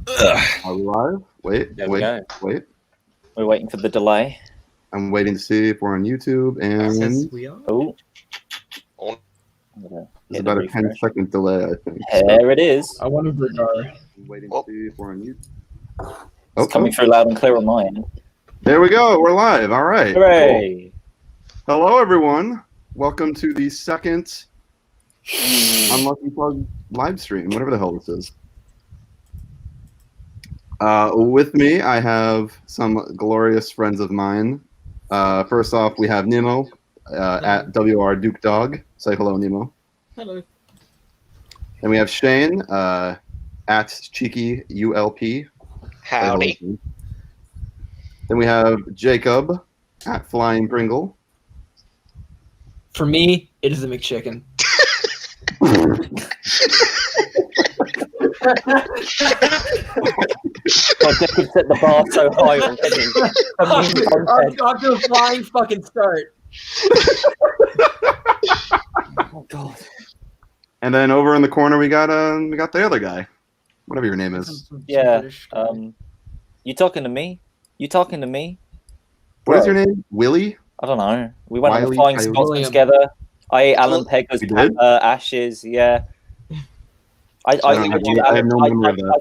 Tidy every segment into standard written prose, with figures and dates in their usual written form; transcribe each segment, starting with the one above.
Are we live? Wait. We're waiting for the delay. I'm waiting to see if we're on YouTube, and we are. Oh, it's about a 10-second delay, I think. There it is. I wonder if we are. I'm waiting to see if we're on YouTube. It's coming through loud and clear on my end. There we go. We're live. All right. Hooray! Cool. Hello, everyone. Welcome to the second Unlucky Plug live stream, whatever the hell this is. With me, I have some glorious friends of mine. First off, we have Nemo at wrdukedog. Say hello, Nemo. Hello. And we have Shane at Cheeky ULP. Howdy. Then we have Jacob at FlyingPringle. For me, it is the McChicken. God, Jacob set the bar so high already. Off to a flying fucking start. Oh God. And then over in the corner, we got the other guy, whatever your name is. Yeah. You talking to me? You talking to me? What is your name? Willie? I don't know. We went on Wylie, the Flying Scotsman together. I ate Alan Pegger's ashes. Yeah. I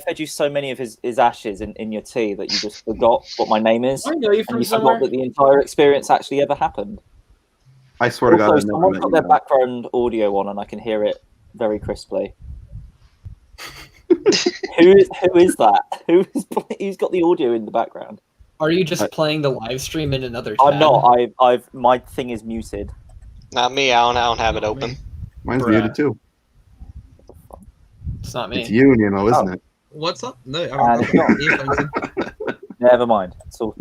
fed you so many of his ashes in your tea that you just forgot what my name is. I know you from and you somewhere. forgot that the entire experience actually ever happened. I swear to God, Also, someone put their background audio on and I can hear it very crisply. Who is that? Who's got the audio in the background? Are you just playing the live stream in another tab? I'm not. My thing is muted. Not me. I don't have it open. Mine's muted too. It's not me. It's you, Nemo, isn't it? What's up? No, Never mind. It's all.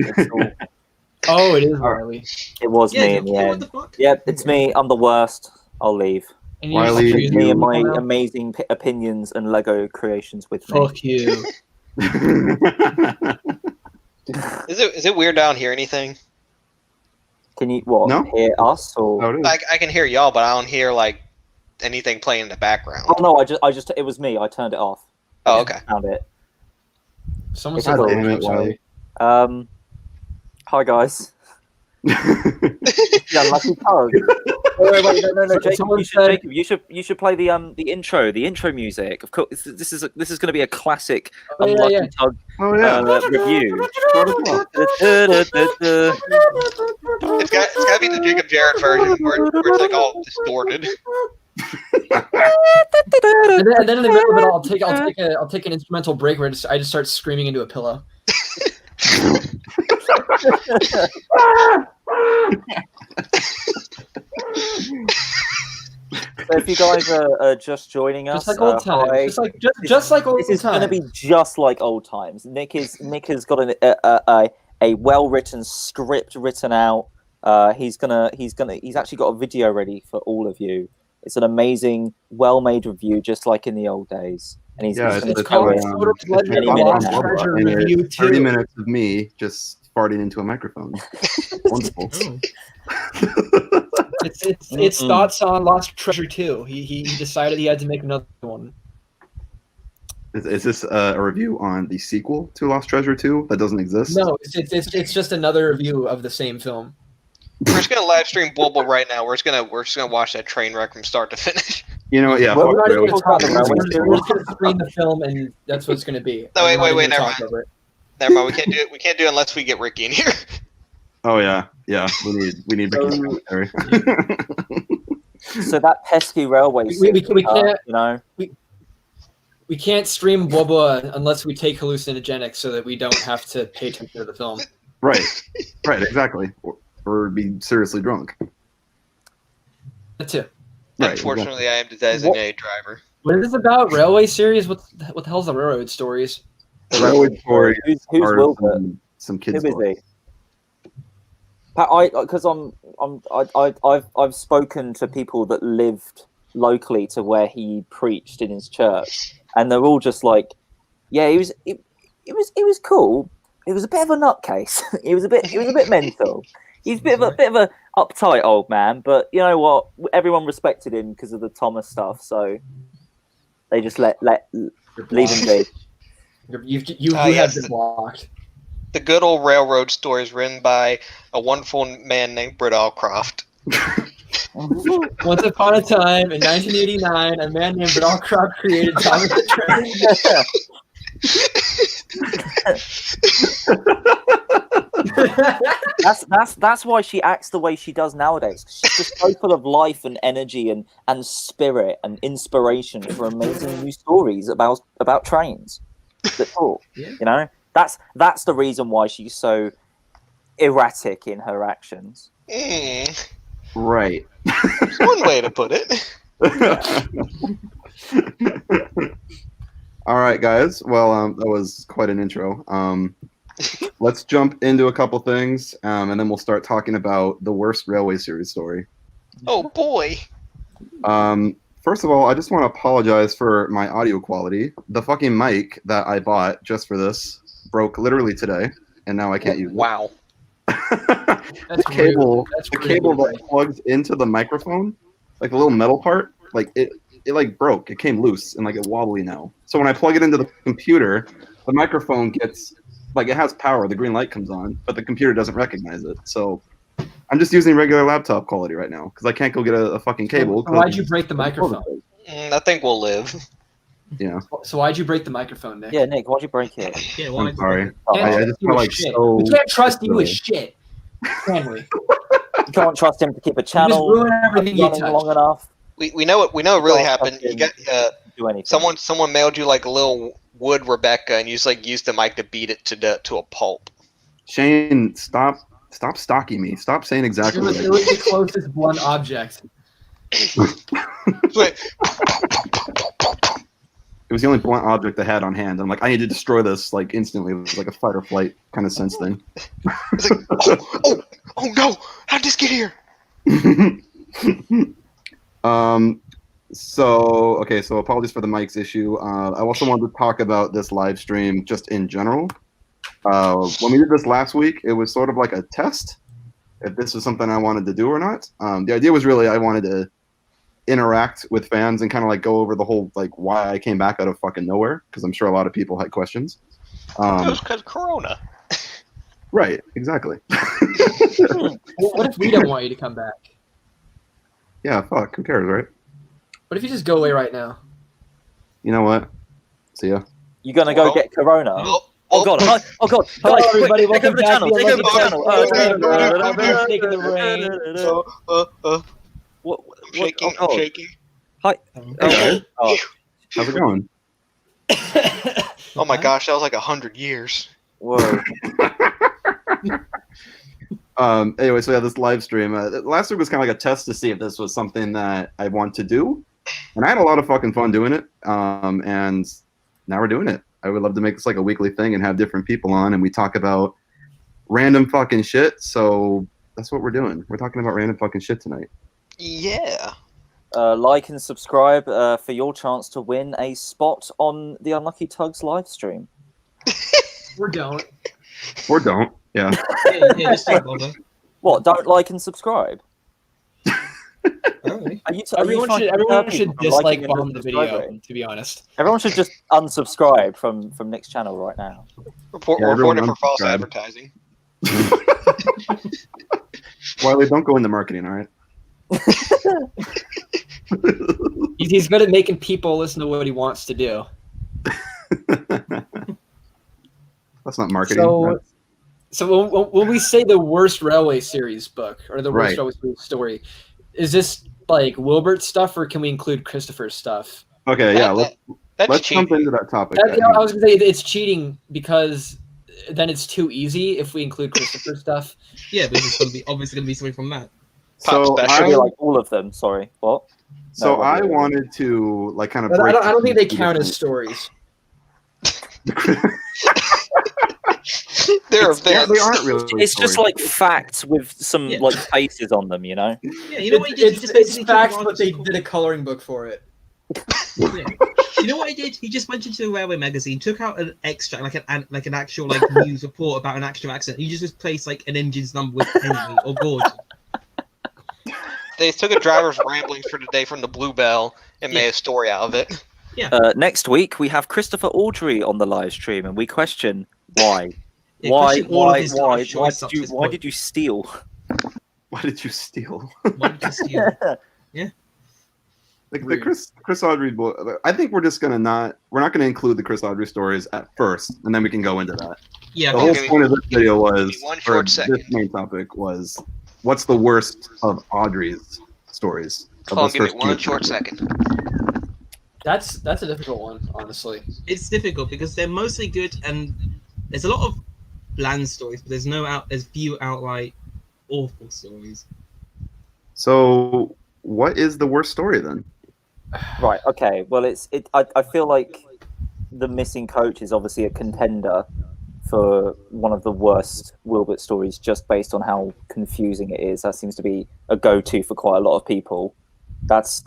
Oh, it is Wylie. It was me in the what end. the fuck? Yep, it's me. I'm the worst. I'll leave. And you Wylie, just Me and my now? amazing opinions and Lego creations with me. Fuck you. Is it weird I don't hear anything? Can you hear us or? Oh, it is. I can hear y'all, but I don't hear like anything playing in the background. Oh no! I just it was me. I turned it off. Oh, okay. Found it. Someone It's said cool. Damn it, Wylie. Hi guys. Yeah, lucky pug. Wait, no, Jacob, you should play the intro music. Of course, this is going to be a classic Unlucky Tug review. It's got to be the Jacob Jarrett version where it's like all distorted. and then in the middle of it, I'll take an instrumental break where I just start screaming into a pillow. So if you guys are just joining us, just like old times, hi. just like old times. This is going to be just like old times. Nick has got a well-written script written out. He's actually got a video ready for all of you. It's an amazing, well-made review, just like in the old days. And he's it's called 30 minutes of me just farting into a microphone. Wonderful. It's thoughts on Lost Treasure 2. He decided he had to make another one. Is this a review on the sequel to Lost Treasure 2 that doesn't exist? No, it's just another review of the same film. We're just gonna live stream Bubble right now. We're just gonna watch that train wreck from start to finish. You know what? Yeah. We're not even fuck gonna talk it. about it. We're just gonna screen the film, and that's what it's gonna be. No, wait, We're not even never gonna mind. talk over it. Never mind. We can't do it. We can't do it unless we get Ricky in here. Oh yeah. We need Ricky's commentary. So that pesky railway. We can't. You know. We can't stream Boba unless we take hallucinogenics so that we don't have to pay attention to the film. Right, exactly. Or be seriously drunk. That's it. Right, Unfortunately, I am the designated driver. What is this about? Railway series? What the hell's the railroad stories? The railway story Who's are Wilbur? some kids. Who is he? I've spoken to people that lived locally to where he preached in his church, and they're all just like, yeah, it was cool. It was a bit of a nutcase. It was a bit mental. He's a bit of a uptight old man, but you know what? Everyone respected him because of the Thomas stuff, so they just leave him be. You Ah, have yes, been blocked. The good old railroad stories written by a wonderful man named Britt Allcroft. Once upon a time, in 1989, a man named Bernard created Thomas the Train. That's why she acts the way she does nowadays. She's just so full of life and energy and spirit and inspiration for amazing new stories about trains that talk. Yeah. You know, that's the reason why she's so erratic in her actions. Right. One way to put it. All right, guys. Well, that was quite an intro. Let's jump into a couple things, and then we'll start talking about the worst railway series story. Oh boy. First of all, I just want to apologize for my audio quality. The fucking mic that I bought just for this broke literally today, and now I can't use it. Wow. The cable that plugs into the microphone, like the little metal part, like it like broke. It came loose and like it's wobbly now. So when I plug it into the computer, the microphone gets like it has power. The green light comes on, but the computer doesn't recognize it. So I'm just using regular laptop quality right now because I can't go get a fucking cable. So why'd you break the microphone? I think we'll live. Yeah. So why'd you break the microphone, Nick? Yeah, Nick, why'd you break it? Yeah, why? I'm sorry. Can't I just trust you feel with like shit. so. We can't trust you with shit, can we? You can't trust him to keep a You just channel ruin everything you running touch. long enough. We know what really Can't happened. trust You got do anything. someone mailed you like a little wood Rebecca, and you just like used the mic to beat it to a pulp. Shane, stop stalking me. Stop saying exactly what I It was the closest blunt object. Wait, It was the only blunt object I had on hand. I'm like, I need to destroy this like instantly. It was like a fight or flight kind of sense thing. it's like, oh no! How'd this get here? So apologies for the mic's issue. I also wanted to talk about this live stream just in general. When we did this last week, it was sort of like a test if this was something I wanted to do or not. The idea was really I wanted to interact with fans and kind of like go over the whole like why I came back out of fucking nowhere, because I'm sure a lot of people had questions. It was because Corona. Right, exactly. What if we don't want you to come back? Yeah, fuck, who cares, right? What if you just go away right now? You know what? See ya. You gonna go get Corona? Oh god! Hi. Oh god! Hello, Hi, everybody. quick, Welcome take back over the to channel. the Take over the channel. Snake in the rain. What? I'm shaking. Oh, I'm shaking. Hi. Hey, Oh, how's it going? Oh my gosh, that was like 100 years. whoa. Anyway, so yeah, this live stream. Last week was kind of like a test to see if this was something that I want to do, and I had a lot of fucking fun doing it. And now we're doing it. I would love to make this like a weekly thing and have different people on, and we talk about random fucking shit. So that's what we're doing. We're talking about random fucking shit tonight. Yeah. Like and subscribe for your chance to win a spot on the Unlucky Tugs live stream. Or don't. Or don't. Yeah. Yeah, just don't bother. What? Don't like and subscribe? Alright. Are you Everyone trying to should deter people from dislike liking and bomb the video, subscribing? to be honest. Everyone should just unsubscribe from Nick's channel right now. Yeah, everyone Reported for false unsubscribe. advertising. Wylie, don't go into marketing, all right? He's good at making people listen to what he wants to do. That's not marketing. So when we say the worst railway series book or the worst Right. railway series story, is this like Wilbert's stuff or can we include Christopher's stuff? Okay, yeah. That's Let's jump cheating. into that topic. I was gonna say it's cheating because then it's too easy if we include Christopher's stuff. Yeah, but it's gonna be obviously gonna be something from that. So Pop Should special. be like all of them. Sorry. What? So No, I okay. wanted to like kind of But break. I don't think they into count as different- stories. They're Yeah, events. they aren't really. It's just stories. like facts with some Yeah. like faces on them, you know. Yeah, you know what he did? He just It's basically facts, took but they articles- did a coloring book for it. Yeah. You know what he did? He just went into a railway magazine, took out an extract, like an actual like news report about an actual accident. He just replaced like an engine's number with Henry or Gordon. They took a driver's ramblings for today from the Bluebell and made a story out of it. Next week we have Christopher Audrey on the live stream, and we question why. Yeah, Why did you steal? Why did you steal? Why did you steal? Like the Chris Audrey book. I think we're not gonna include the Chris Audrey stories at first, and then we can go into that. Yeah, The whole point of this video this main topic was, what's the worst of Audrey's stories? Give me one short second. That's a difficult one, honestly. it's difficult because they're mostly good, and there's a lot of bland stories, but there's few outright awful stories. So, what is the worst story then? Right. Okay. Well, I feel like the missing coach is obviously a contender for one of the worst Wilbert stories, just based on how confusing it is. That seems to be a go-to for quite a lot of people. That's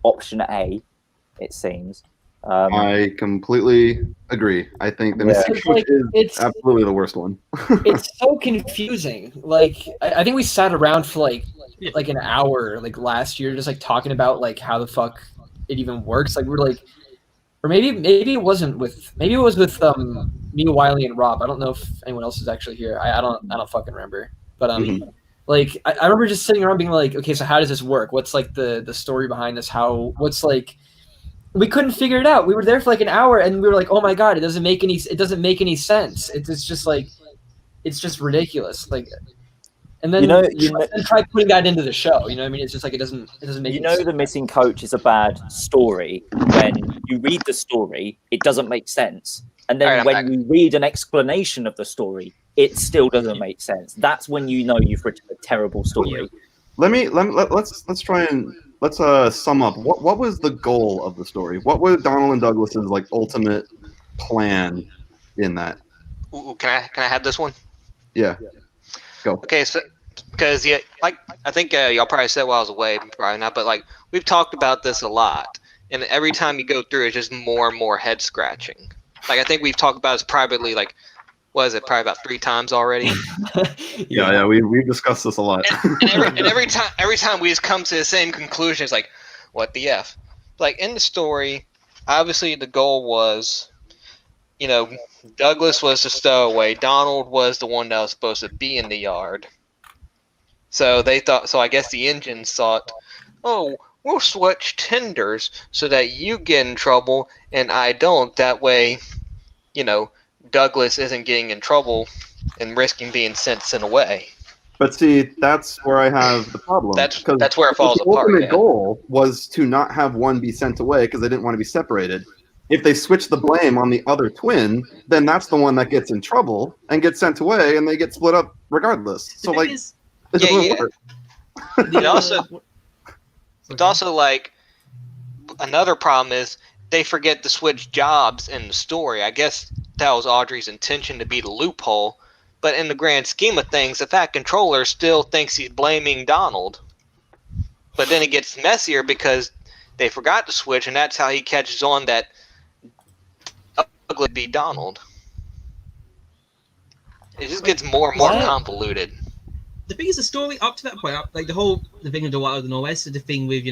option A, it seems. I completely agree. I think the missing coach is absolutely the worst one. It's so confusing. Like, I think we sat around for like an hour, like last year, just like talking about like how the fuck it even works. Like, we're like, or maybe it wasn't with, maybe it was with me, Wylie, and Rob. I don't know if anyone else is actually here. I don't fucking remember. But like I remember just sitting around being like, okay, so how does this work? What's like the story behind this? What's like, we couldn't figure it out. We were there for like an hour, and we were like, oh my god, it doesn't make any sense. It's just like, it's just ridiculous. Like, and then try putting that into the show. You know what I mean? It's just like it doesn't make. The missing coach is a bad story when you read the story, it doesn't make sense, and then when you read an explanation of the story, it still doesn't make sense. That's when you know you've written a terrible story. Let's try and sum up. What was the goal of the story? What was Donald and Douglas's like ultimate plan in that? Ooh, can I have this one? Yeah. Go. Okay, so because like I think y'all probably said while I was away, probably not, but like we've talked about this a lot, and every time you go through, it's just more and more head scratching. Like I think we've talked about this privately, like what is it, probably about 3 times already. Yeah, we've discussed this a lot. And every time we just come to the same conclusion. It's like, what the f? Like in the story, obviously the goal was, Douglas was the stowaway. Donald was the one that was supposed to be in the yard. So they thought. So I guess the engines thought, oh, we'll switch tenders so that you get in trouble and I don't. That way, Douglas isn't getting in trouble and risking being sent away. But see, that's where I have the problem. That's where it falls apart. The ultimate goal was to not have one be sent away because they didn't want to be separated. If they switch the blame on the other twin, then that's the one that gets in trouble and gets sent away, and they get split up regardless. So like, it doesn't work. It's also like another problem is they forget to switch jobs in the story. I guess that was Audrey's intention to be the loophole, but in the grand scheme of things, the Fat Controller still thinks he's blaming Donald. But then it gets messier because they forgot to switch, and that's how he catches on that Douglas be Donald. It just gets more and more convoluted. The thing is, the story up to that point, like the thing of the Wild of the Northwest, the thing with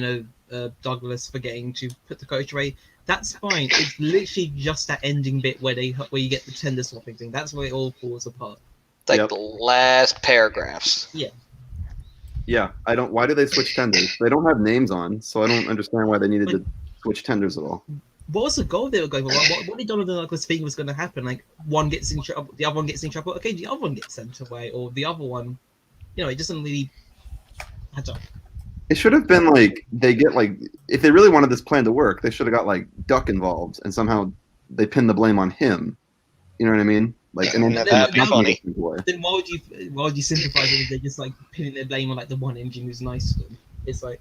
Douglas forgetting to put the coach away, that's fine. It's literally just that ending bit where you get the tender swapping thing. That's where it all falls apart. It's like the last paragraphs. Yeah. Yeah, why do they switch tenders? They don't have names on, so I don't understand why they needed to switch tenders at all. What was the goal they were going for? What did Donald and Douglas think was going to happen? Like, one gets in trouble, the other one gets in trouble. Okay, the other one gets sent away, or the other one, it doesn't really add up. It should have been like they get like, if they really wanted this plan to work, they should have got like Duck involved, and somehow they pin the blame on him. You know what I mean? Like, and then that'd be funny. Then why would you sympathize with them? They're just like pinning their blame on like the one engine who's nice to them. It's like,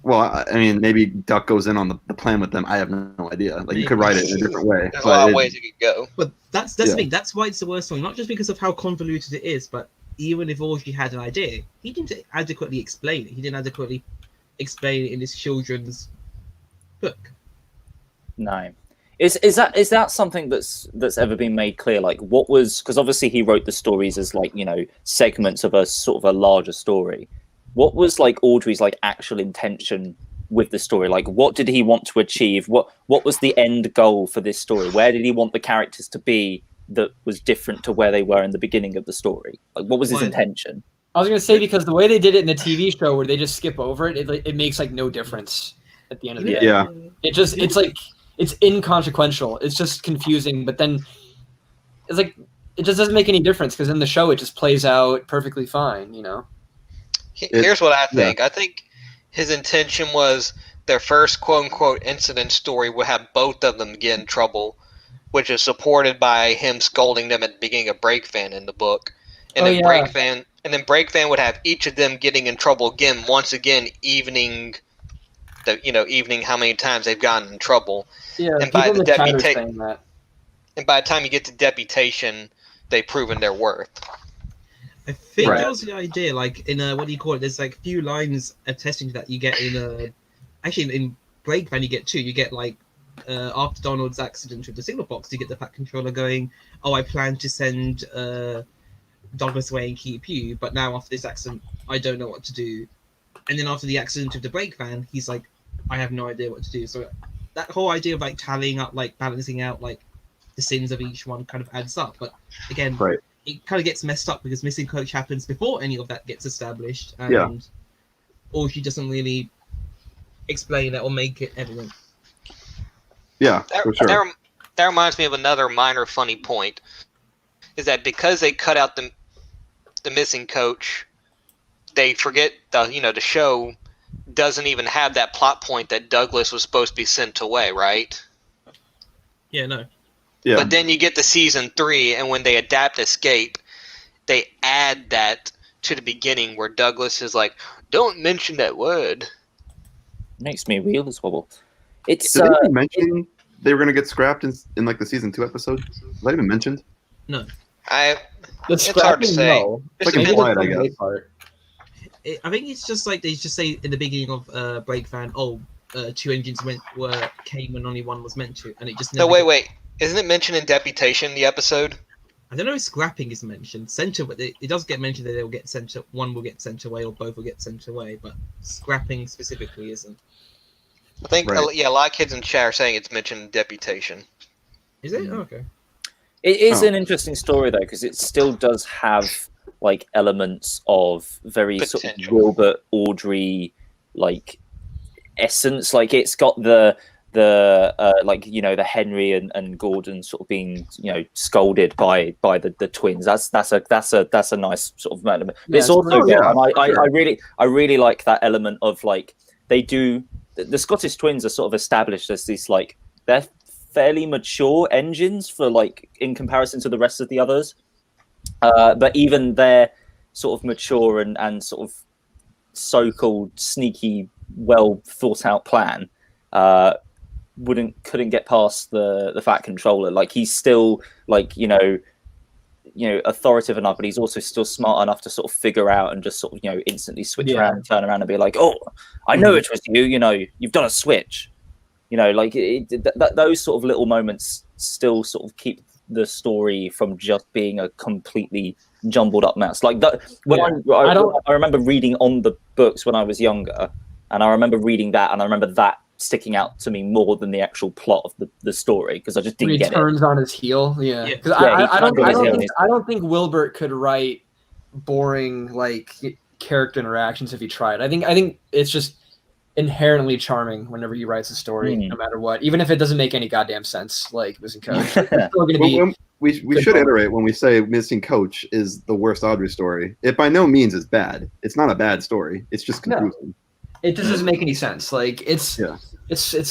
well, I mean, maybe Duck goes in on the plan with them. I have no idea. Like, you could write it in a different way. There's a lot of ways it could go. But that's the thing. That's why it's the worst one. Not just because of how convoluted it is, but even if Audrey had an idea, he didn't adequately explain it. He didn't adequately explain it in his children's book. No. Is that something that's ever been made clear? Like, what was, because obviously he wrote the stories as like, segments of a sort of a larger story. What was like Audrey's like actual intention with the story? Like, what did he want to achieve? What was the end goal for this story? Where did he want the characters to be that was different to where they were in the beginning of the story? Like, what was his intention? I was gonna say, because the way they did it in the TV show, where they just skip over it, it makes like no difference at the end of the day. Yeah. It's like it's inconsequential. It's just confusing, but then it's like it just doesn't make any difference because in the show it just plays out perfectly fine. Here's what I think. I think his intention was their first quote-unquote incident story would have both of them get in trouble, which is supported by him scolding them at the beginning of Breakfan in the book. And then Breakfan would have each of them getting in trouble again, once again, evening how many times they've gotten in trouble. Yeah, and by the saying that. And by the time you get to Deputation, they've proven their worth. I think that was the idea. Like in what do you call it? There's like a few lines attesting to that. You get in actually in Breakfan you get two. You get like after Donald's accident with the signal box, you get the Pack Controller going, "Oh, I plan to send Douglas away and keep you, but now after this accident, I don't know what to do." And then after the accident of the Breakfan, he's like, "I have no idea what to do." So that whole idea of like tallying up, like balancing out, like the sins of each one kind of adds up. But again, it kind of gets messed up because missing coach happens before any of that gets established, and or she doesn't really explain that or make it evident. Yeah, for sure. That reminds me of another minor funny point, is that because they cut out the missing coach, they forget the show doesn't even have that plot point that Douglas was supposed to be sent away, right? Yeah, no. Yeah. But then you get to season 3, and when they adapt Escape, they add that to the beginning where Douglas is like, "Don't mention that word." Makes me real as wobble. It's Did they mention they were going to get scrapped in like the season 2 episode? Was that even mentioned? No. It's hard to say. No. It's like implied, I guess. I think it's just like they just say in the beginning of Breakfan, 2 engines came when only one was meant to, and it just. No, wait. Isn't it mentioned in Deputation, the episode? I don't know if scrapping is mentioned. But it does get mentioned that they'll get sent. One will get sent away, or both will get sent away. But scrapping specifically isn't. I think a lot of kids in chat are saying it's mentioned in Deputation. Is it? Oh, okay. It is an interesting story though, because it still does have like elements of very sort of Wilbert Audrey like essence. Like it's got the the Henry and Gordon sort of being scolded by the twins. That's a nice sort of element. But it's also I really like that element of like they do the Scottish twins are sort of established as these like they're fairly mature engines for like in comparison to the rest of the others, but even their sort of mature and sort of so-called sneaky, well thought out plan couldn't get past the Fat Controller. Like he's still like authoritative enough, but he's also still smart enough to sort of figure out and just sort of instantly switch around and turn around and be like, "Oh, I know it was you. You've done a switch." Like those sort of little moments still sort of keep the story from just being a completely jumbled up mess. Like that I remember reading on the books when I was younger, and I remember reading that, and I remember that sticking out to me more than the actual plot of the story because I just didn't get it. He turns on his heel, Because I don't think Wilbert could write boring like character interactions if he tried. I think it's just inherently charming whenever he writes a story, no matter what, even if it doesn't make any goddamn sense. Like Missing Coach, it's still going to be. We should iterate when we say Missing Coach is the worst Audrey story. It by no means is bad. It's not a bad story. It's just confusing. No. It just doesn't make any sense. Like it's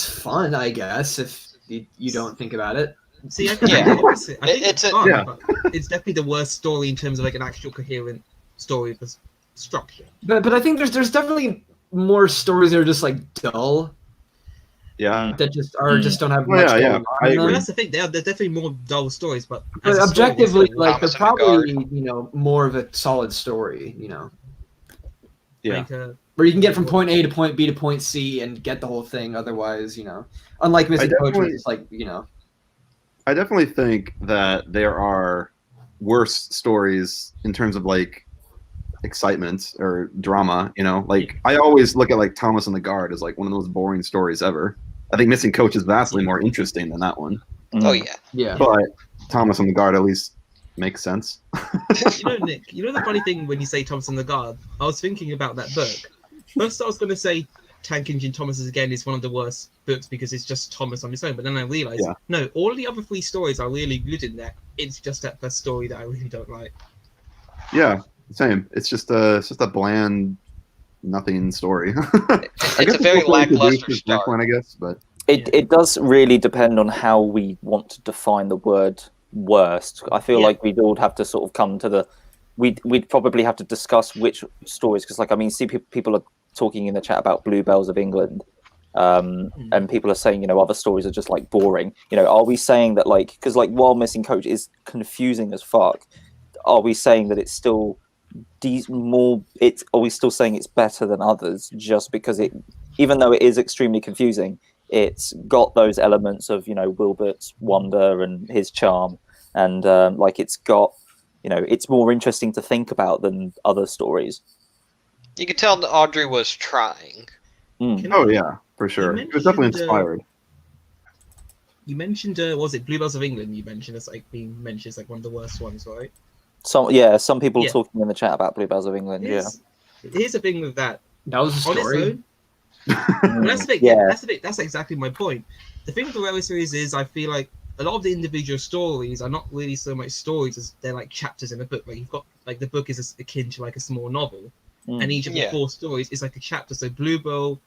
fun, I guess, if you don't think about it. See, I think it's fun, but it's definitely the worst story in terms of like an actual coherent story for structure. But I think there's definitely more stories that are just like dull. Yeah. That just don't have much going on. I agree. That's the thing. They're definitely more dull stories, but objectively, like they're probably more of a solid story. Yeah. Like, where you can get from point A to point B to point C and get the whole thing. Otherwise, unlike Missing Coach, it's like I definitely think that there are worse stories in terms of like excitement or drama. You know, like I always look at like Thomas and the Guard as like one of the most boring stories ever. I think Missing Coach is vastly more interesting than that one. Oh yeah. Yeah. But Thomas and the Guard at least makes sense. You know, Nick, you know the funny thing when you say Thomas and the Guard? I was thinking about that book. First, I was going to say Tank Engine Thomas again is one of the worst books because it's just Thomas on his own. But then I realized, no, all the other 3 stories are really good in there. It's just that first story that I really don't like. Yeah, same. It's just a bland, nothing story. It's a very lackluster start. One, I guess, but it does really depend on how we want to define the word worst. I feel like we'd all have to sort of come to the. We'd probably have to discuss which stories, because like I mean, see people are talking in the chat about Bluebells of England, and people are saying, you know, other stories are just like boring. You know, are we saying that like, because like Wild Missing Coach is confusing as fuck? Are we saying that it's still are we still saying it's better than others just because it, even though it is extremely confusing, it's got those elements of, you know, Wilbert's wonder and his charm, and like it's got, you know, it's more interesting to think about than other stories. You could tell that Audrey was trying. Oh yeah, for sure. It was definitely inspired. You mentioned, was it Bluebells of England? You mentioned it's like being mentioned as like one of the worst ones, right? Some people talking in the chat about Bluebells of England. Here's the thing with that. That was a story. That's exactly my point. The thing with the Railway series is I feel like a lot of the individual stories are not really so much stories as they're like chapters in a book. Like you've got like the book is akin to like a small novel, and each of the 4 stories is like a chapter. So Bluebells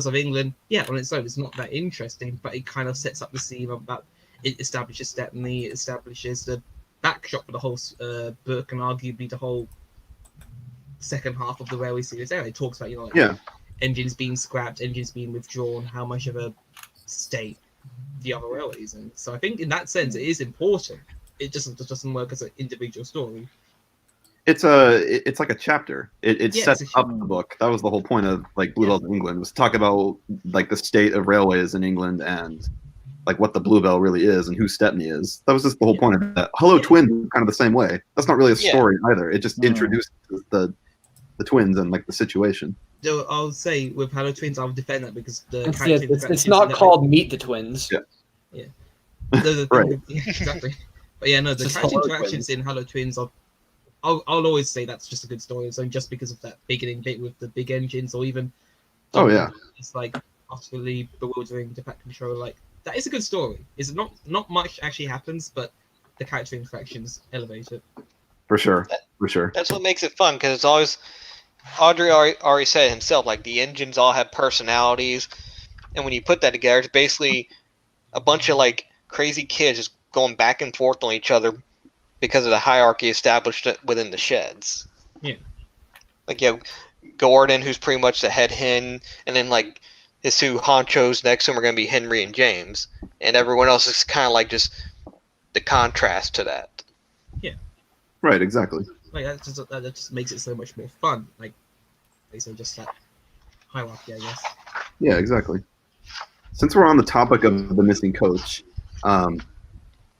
of England, on its own, it's not that interesting, but it kind of sets up the scene of that. It establishes Stepney, it establishes the backdrop for the whole book, and arguably the whole second half of the Railway series. It talks about, you know, like engines being scrapped, engines being withdrawn, how much of a state the other railways in. So I think in that sense it is important. It just doesn't work as an individual story. It's like a chapter. It sets up the book. That was the whole point of like Bluebells of England, was to talk about like the state of railways in England and like what the Bluebell really is and who Stepney is. That was just the whole point of that. Hello Twins is kind of the same way. That's not really a story either. It just introduces the twins and like the situation. So I'll say with Hello Twins, I'll defend that because it's not called Meet the Twins. Right. Exactly. But the character interactions in Hello Twins I'll always say that's just a good story. So just because of that beginning bit with the big engines, or even it's like utterly bewildering to pack control. Like that is a good story. It's not much actually happens, but the character interactions elevate it. For sure. That's what makes it fun, because it's always, Audrey already said it himself, like the engines all have personalities, and when you put that together, it's basically a bunch of like crazy kids just going back and forth on each other because of the hierarchy established within the sheds. Like Gordon, who's pretty much the head hen, and then like his 2 honchos next to him are going to be Henry and James, and everyone else is kind of like just the contrast to that. Right, exactly. Like that just makes it so much more fun. Like they say, just that hierarchy, I guess. Yeah, exactly. Since we're on the topic of the missing coach,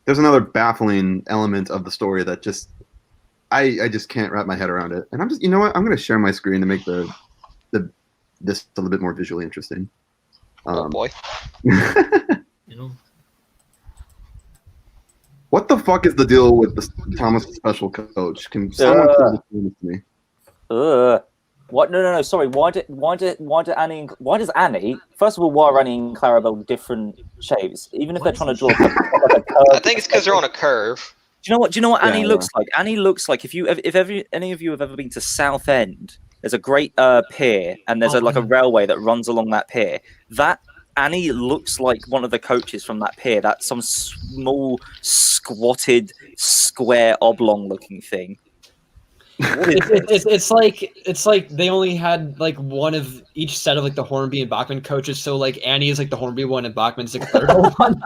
there's another baffling element of the story that just I just can't wrap my head around it. And I'm just, you know what? I'm going to share my screen to make this a little bit more visually interesting. Oh boy. What the fuck is the deal with the Thomas special coach? Can someone explain this to me? What? No. Sorry. Why does Annie? First of all, why are Annie and Clarabelle different shapes? Even if they're trying to draw like a curve. I think it's because they're on a curve. Do you know what Annie looks like? Annie looks like if any of you have ever been to Southend, there's a great pier, and there's a railway that runs along that pier. That Annie looks like one of the coaches from that pier. That's some small, squatted, square, oblong-looking thing. It's like they only had like one of each set of like the Hornby and Bachman coaches. So like Annie is like the Hornby one and Bachman's like the third one.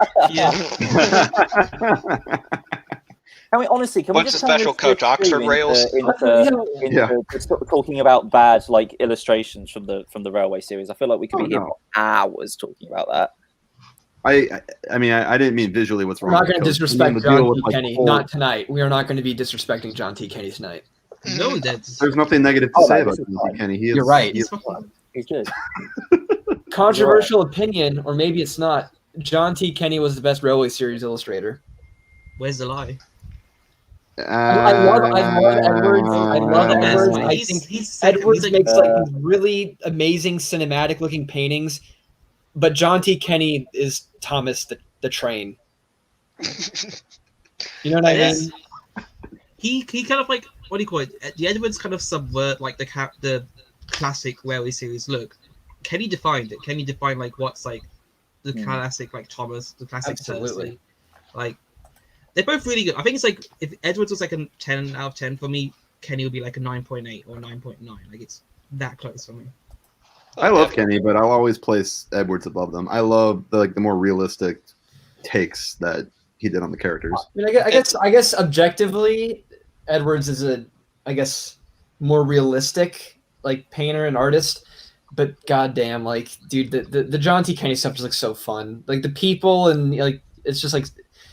I mean, honestly, can we What's just the special coach? Oxford rails. Into talking about bad like illustrations from the Railway series. I feel like we could be here for hours talking about that. I mean, I didn't mean visually what's wrong. We're not going to disrespect John T. Kenny. Not tonight. We are not going to be disrespecting John T. Kenny tonight. No one did. There's nothing negative to say about John T. Kenny. You're right. He is He's good. Controversial opinion, or maybe it's not. John T. Kenny was the best Railway Series illustrator. Where's the lie? I love Edwards. I love Edwards. I He's think second. Edwards He's makes like these really amazing cinematic looking paintings, but John T. Kenny is Thomas the Train. You know what I mean? He kind of like, what do you call it? The Edwards kind of subvert like the classic Railway Series look. Kenny defined it. Kenny defined like what's like the classic like Thomas, the classic Absolutely. Cersei. Like they're both really good. I think it's like if Edwards was like a 10 out of 10 for me, Kenny would be like a 9.8 or 9.9. Like it's that close for me. I love Kenny, but I'll always place Edwards above them. I love the more realistic takes that he did on the characters. I mean, I guess objectively, Edwards is more realistic like painter and artist. But goddamn, like, dude, the John T. Kenny stuff just looks so fun. Like the people and like it's just like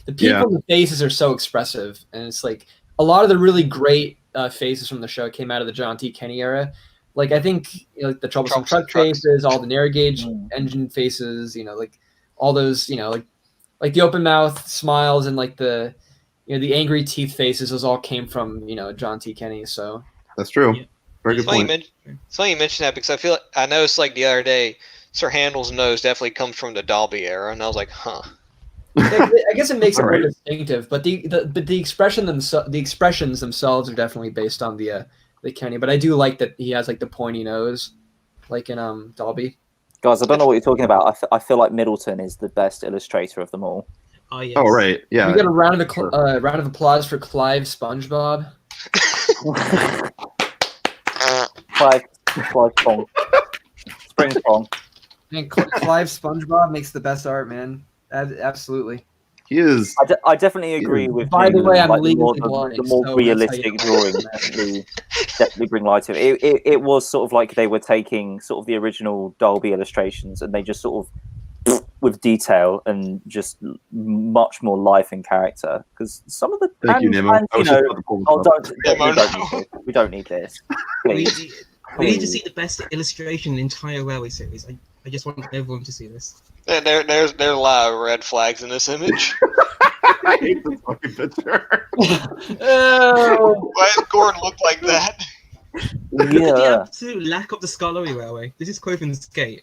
the people and the faces are so expressive, and it's like a lot of the really great faces from the show came out of the John T. Kenny era. Like I think like the troublesome truck faces, all the narrow gauge engine faces, like all those, like the open mouth smiles and like the the angry teeth faces. Those all came from John T. Kenny. So that's true. Yeah. Very good point. It's funny you mentioned that because I noticed like the other day, Sir Handel's nose definitely comes from the Dalby era, and I was like, huh. I guess it makes it more distinctive, but the expressions themselves are definitely based on the Kenny. But I do like that he has like the pointy nose, like in Dalby. Guys, I don't know what you're talking about. I feel like Middleton is the best illustrator of them all. Oh yes. Oh right, yeah. We got a round of applause for Clive SpongeBob. Clive Pong. Spring Pong. Man, Clive SpongeBob makes the best art, man. Absolutely. He is. I definitely agree with. By the way, I'm like, legally the blind. more so realistic drawings definitely bring light to it. It was sort of like they were taking sort of the original Dalby illustrations and they just sort of with detail and just much more life and character. Because some of the Thank you, Nemo. We don't need this. Please. We need to see the best illustration in the entire Railway Series. I just want everyone to see this. There's a lot of red flags in this image. I hate this fucking picture. Why does Gordon look like that? The absolute lack of the scholarly railway. This is Quoven's Gate.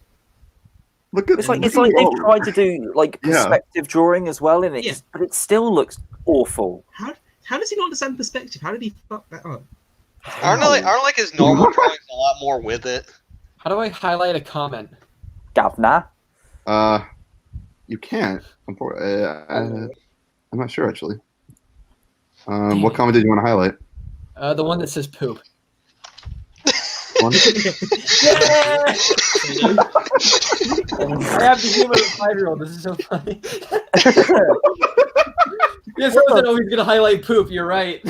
It's like they've tried to do like perspective drawing as well in it, but it still looks awful. How does he not understand perspective? How did he fuck that up? Aren't like his normal drawings a lot more with it? How do I highlight a comment? Gavna? You can't. I'm not sure actually. What comment did you want to highlight? The one that says poop. One? Yeah! I have the humor of a 5-year-old. This is so funny. Yes, I was always gonna highlight poop. You're right.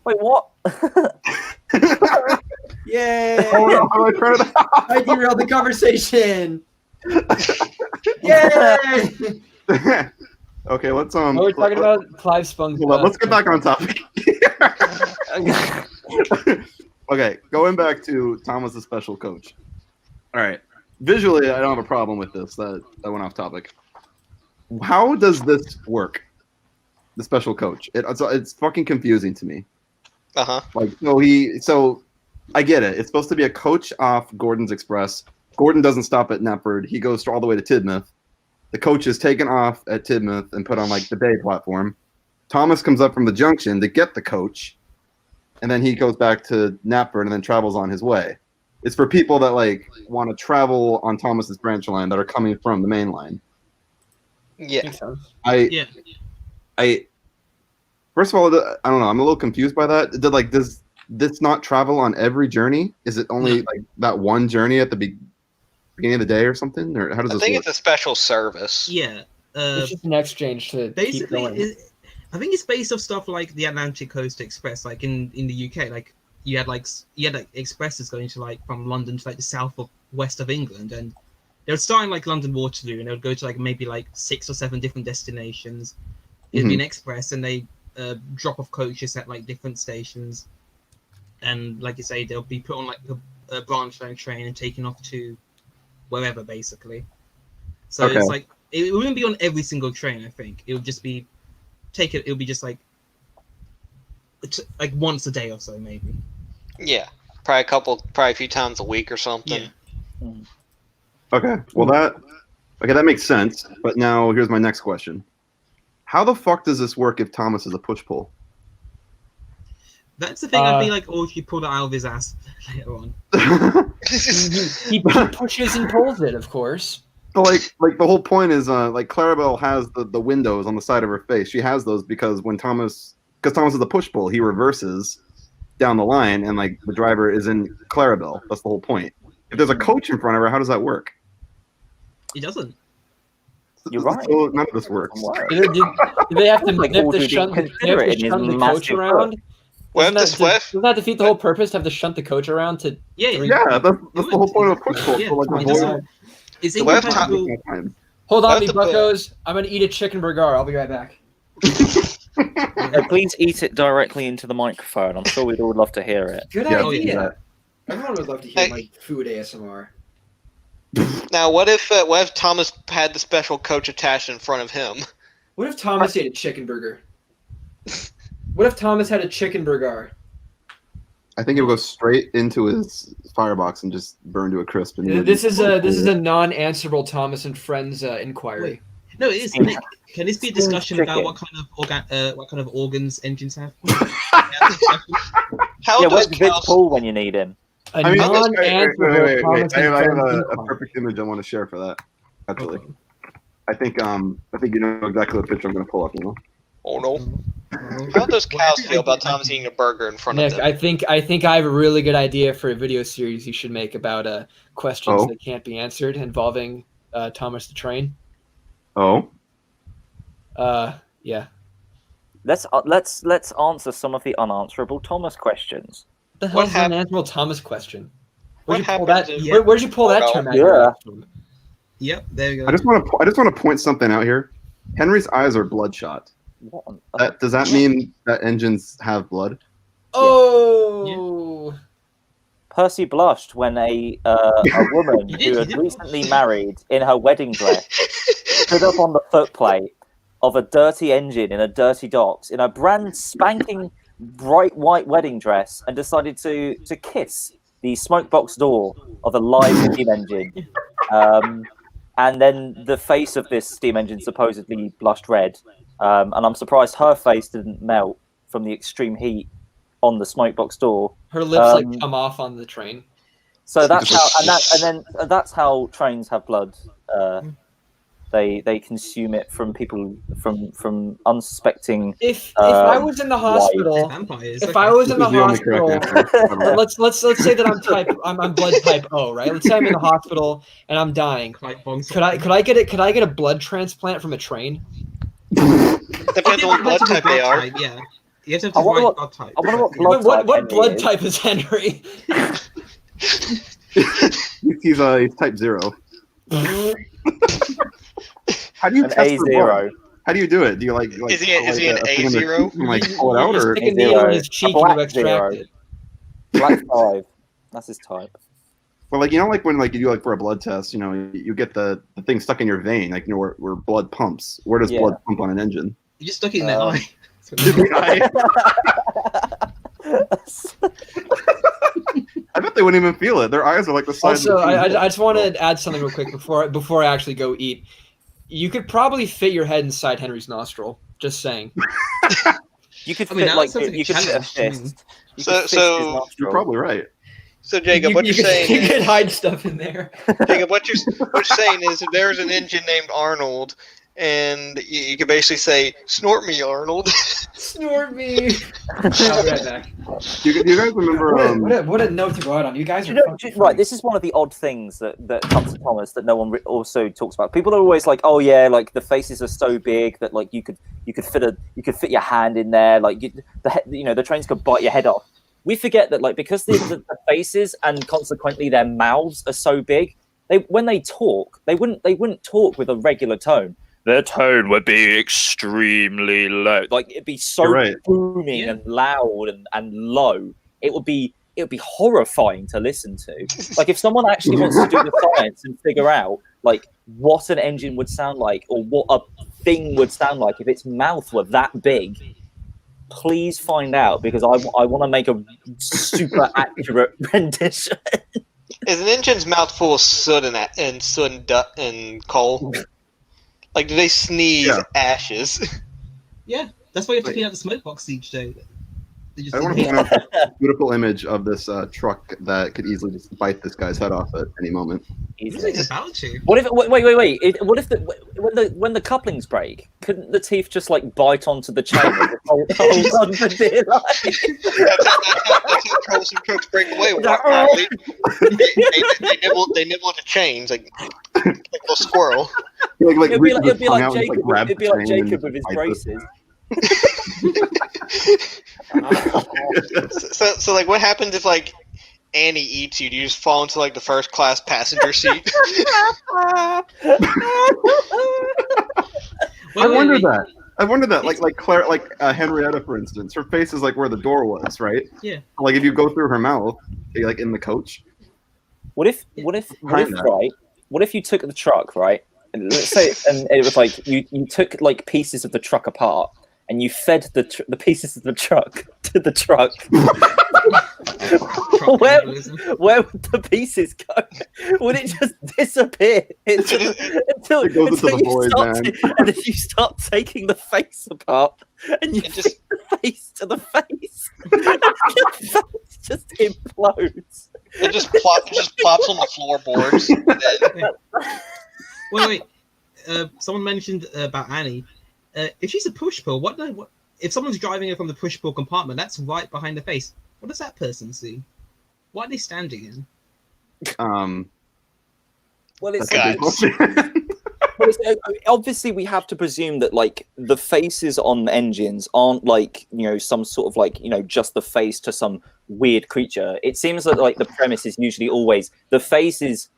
Wait, what? Yay! I I derailed the conversation. Yay! Okay, let's we're talking about Clive SpongeBob. Let's get back on topic. Okay, going back to Tom was the special coach. All right, visually, I don't have a problem with this. That went off topic. How does this work? The special coach. It's fucking confusing to me. Like so I get it. It's supposed to be a coach off Gordon's Express. Gordon doesn't stop at Knapford. He goes all the way to Tidmouth. The coach is taken off at Tidmouth and put on like the day platform. Thomas comes up from the junction to get the coach, and then he goes back to Knapford and then travels on his way. It's for people that like want to travel on Thomas's branch line that are coming from the main line. Yeah. I first of all, I don't know. I'm a little confused by that. Does this not travel on every journey? Is it only like that one journey at the beginning of the day or something? Or how does this work? It's a special service. Yeah. It's just an exchange to keep going. I think it's based off stuff like the Atlantic Coast Express, like in the UK. Like you had expresses going to like from London to like the south or west of England, and they would start in like London Waterloo, and they would go to like maybe like 6 or 7 different destinations. It'd be an express, and they drop off coaches at like different stations. and like you say, they'll be put on like a branch line train and taken off to wherever, basically. So Okay. it's like it wouldn't be on every single train. I think it would just be It'll be just like once a day or so, maybe. Yeah, probably a few times a week or something. Yeah. Okay. Well, that makes sense. But now here's my next question: how the fuck does this work if Thomas is a push pull? That's the thing. I'd be like, oh, if you pull that out of his ass later on. He pushes and pulls it, of course. So like the whole point is like Clarabelle has the windows on the side of her face. She has those because Thomas is a push pull, he reverses down the line and like the driver is in Clarabelle. That's the whole point. If there's a coach in front of her, how does that work? It doesn't. You're right. So none of this works. Do they have to Like, shunt the coach around? Doesn't that defeat the whole purpose to have to shunt the coach around to? Yeah, that's the whole point of a push pull. Yeah. So, like, It's The web incompatible. Hold on, That's me the buckos. I'm gonna eat a chicken burger. I'll be right back. Please eat it directly into the microphone. I'm sure we'd all love to hear it. Good Yeah, idea. Everyone would love to hear my food ASMR. Now, what if Thomas had the special coach attached in front of him? What if Thomas ate a chicken burger? What if Thomas had a chicken burger? I think it would go straight into his firebox and just burn to a crisp. And This is a non-answerable Thomas and Friends inquiry. Wait. No, it is. Nick, can this be a discussion about what kind of organs engines have? How Yeah, does where's Vic cows? Paul when you need him? A I mean, non-answerable wait. Thomas I and have Friends a inquiry. perfect image I want to share for that. Actually, I think you know exactly what picture I'm going to pull up. You know. Oh no! How does cows feel about Thomas eating a burger in front Nick, of them? I think I have a really good idea for a video series you should make about questions that can't be answered involving Thomas the Train. Oh. Yeah. Let's answer some of the unanswerable Thomas questions. What the What hell is an unanswerable Thomas question? Where'd What you pull that? happens if- Where'd you pull that term out of your ass from? Yep, there you go. I just want to point something out here. Henry's eyes are bloodshot. What on Does that mean that engines have blood? Oh. Percy blushed when a woman You did, who had you did. recently married in her wedding dress stood up on the footplate of a dirty engine in a dirty docks in a brand spanking bright white wedding dress and decided to kiss the smoke box door of a live steam engine. And then the face of this steam engine supposedly blushed red. And I'm surprised her face didn't melt from the extreme heat on the smoke box door. Her lips come off on the train. So that's how, that's how trains have blood. They consume it from people from unsuspecting. If I was in the hospital, Vampires. if I was in the This is the only correct hospital, answer. let's say that I'm blood type O, right? Let's say I'm in the hospital and I'm dying. Could I get a blood transplant from a train? Depends on what blood type they are. Yeah. You have to have I the wonder right what- blood type. I wonder what Yeah. blood- What type blood Henry type is Henry? He's type 0. How do you An test for blood? A0. How do you do it? Do you like Is he an thing in the A0? teeth and, like pull it out, You or stick a needle in his cheek and black you extract zero. it. Black 5. That's his type. well, like like when like you do like for a blood test, you get the thing stuck in your vein, like where blood pumps. Where does Yeah. blood pump on an engine? You just stuck it in their eye. I bet they wouldn't even feel it. Their eyes are like the size. Also, of I just want to add something real quick before I actually go eat. You could probably fit your head inside Henry's nostril. Just saying. You could I fit mean, that like sounds like a you could fit a challenge. fist. You So- could fist so- his You're nostril. probably right. So Jacob, what you're you saying could is, hide stuff in there. Jacob, what you're saying is, if there's an engine named Arnold, and you can basically say, "Snort me, Arnold." Snort me. I'll be right back. Do you guys remember? What a note to go out on. You guys are fucking Right, funny. this is one of the odd things that comes to Thomas that no one also talks about. People are always like, "Oh yeah, like the faces are so big that like you could fit your hand in there, like the trains could bite your head off." We forget that like because the faces and consequently their mouths are so big, when they talk, they wouldn't talk with a regular tone. Their tone would be extremely low, like it'd be so You're right. booming Yeah. and loud and low. it would be horrifying to listen to. Like if someone actually wants to do the science and figure out like what an engine would sound like or what a thing would sound like if its mouth were that big, please find out, because I want to make a super accurate rendition. Is an engine's mouth full of soot and coal? Like, do they sneeze ashes? Yeah, that's why you have to clean out the smoke box each day. I want to point out a beautiful image of this truck that could easily just bite this guy's head off at any moment. It's about to. What if? Wait! What if when the couplings break? Couldn't the teeth just like bite onto the chain and hold on for dear life? That's how trolls and trucks break away. They nibble at the chains like a little squirrel. It'd be like Jacob with his braces. So like, what happens if like Annie eats you? Do you just fall into like the first class passenger seat? I wonder that. Like Claire, like Henrietta, for instance, her face is like where the door was, right? Yeah. Like if you go through her mouth, like in the coach. What if you took the truck, right? And let's say, and it was like you took like pieces of the truck apart, and you fed the pieces of the truck to the truck. Where would the pieces go? Would it just disappear until it goes into the void, man. And if you start taking the face apart and you just the face to the face, the face just implodes. It just plops on the floorboards. Wait. Someone mentioned about Annie. If she's a push-pull, what if someone's driving her from the push-pull compartment, that's right behind the face. What does that person see? What are they standing in? Well, obviously we have to presume that like the faces on engines aren't like, you know, some sort of like, you know, just the face to some weird creature. It seems that like the premise is usually always the face is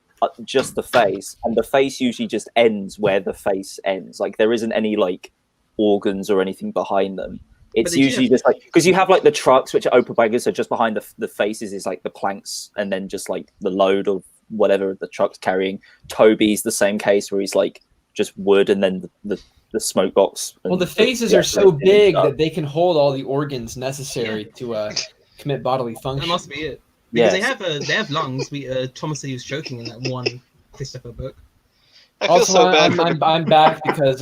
just the face, and the face usually just ends where the face ends. Like there isn't any like organs or anything behind them. It's usually just like, because you have like the trucks which are open baggers, so just behind the faces is like the planks and then just like the load of whatever the truck's carrying. Toby's the same case where he's like just wood and then the smoke box. Well, the faces are so big that they can hold all the organs necessary to commit bodily function. That must be it. Because they have lungs. Thomas said he was joking in that one Christopher book. I feel also, so bad. I'm back because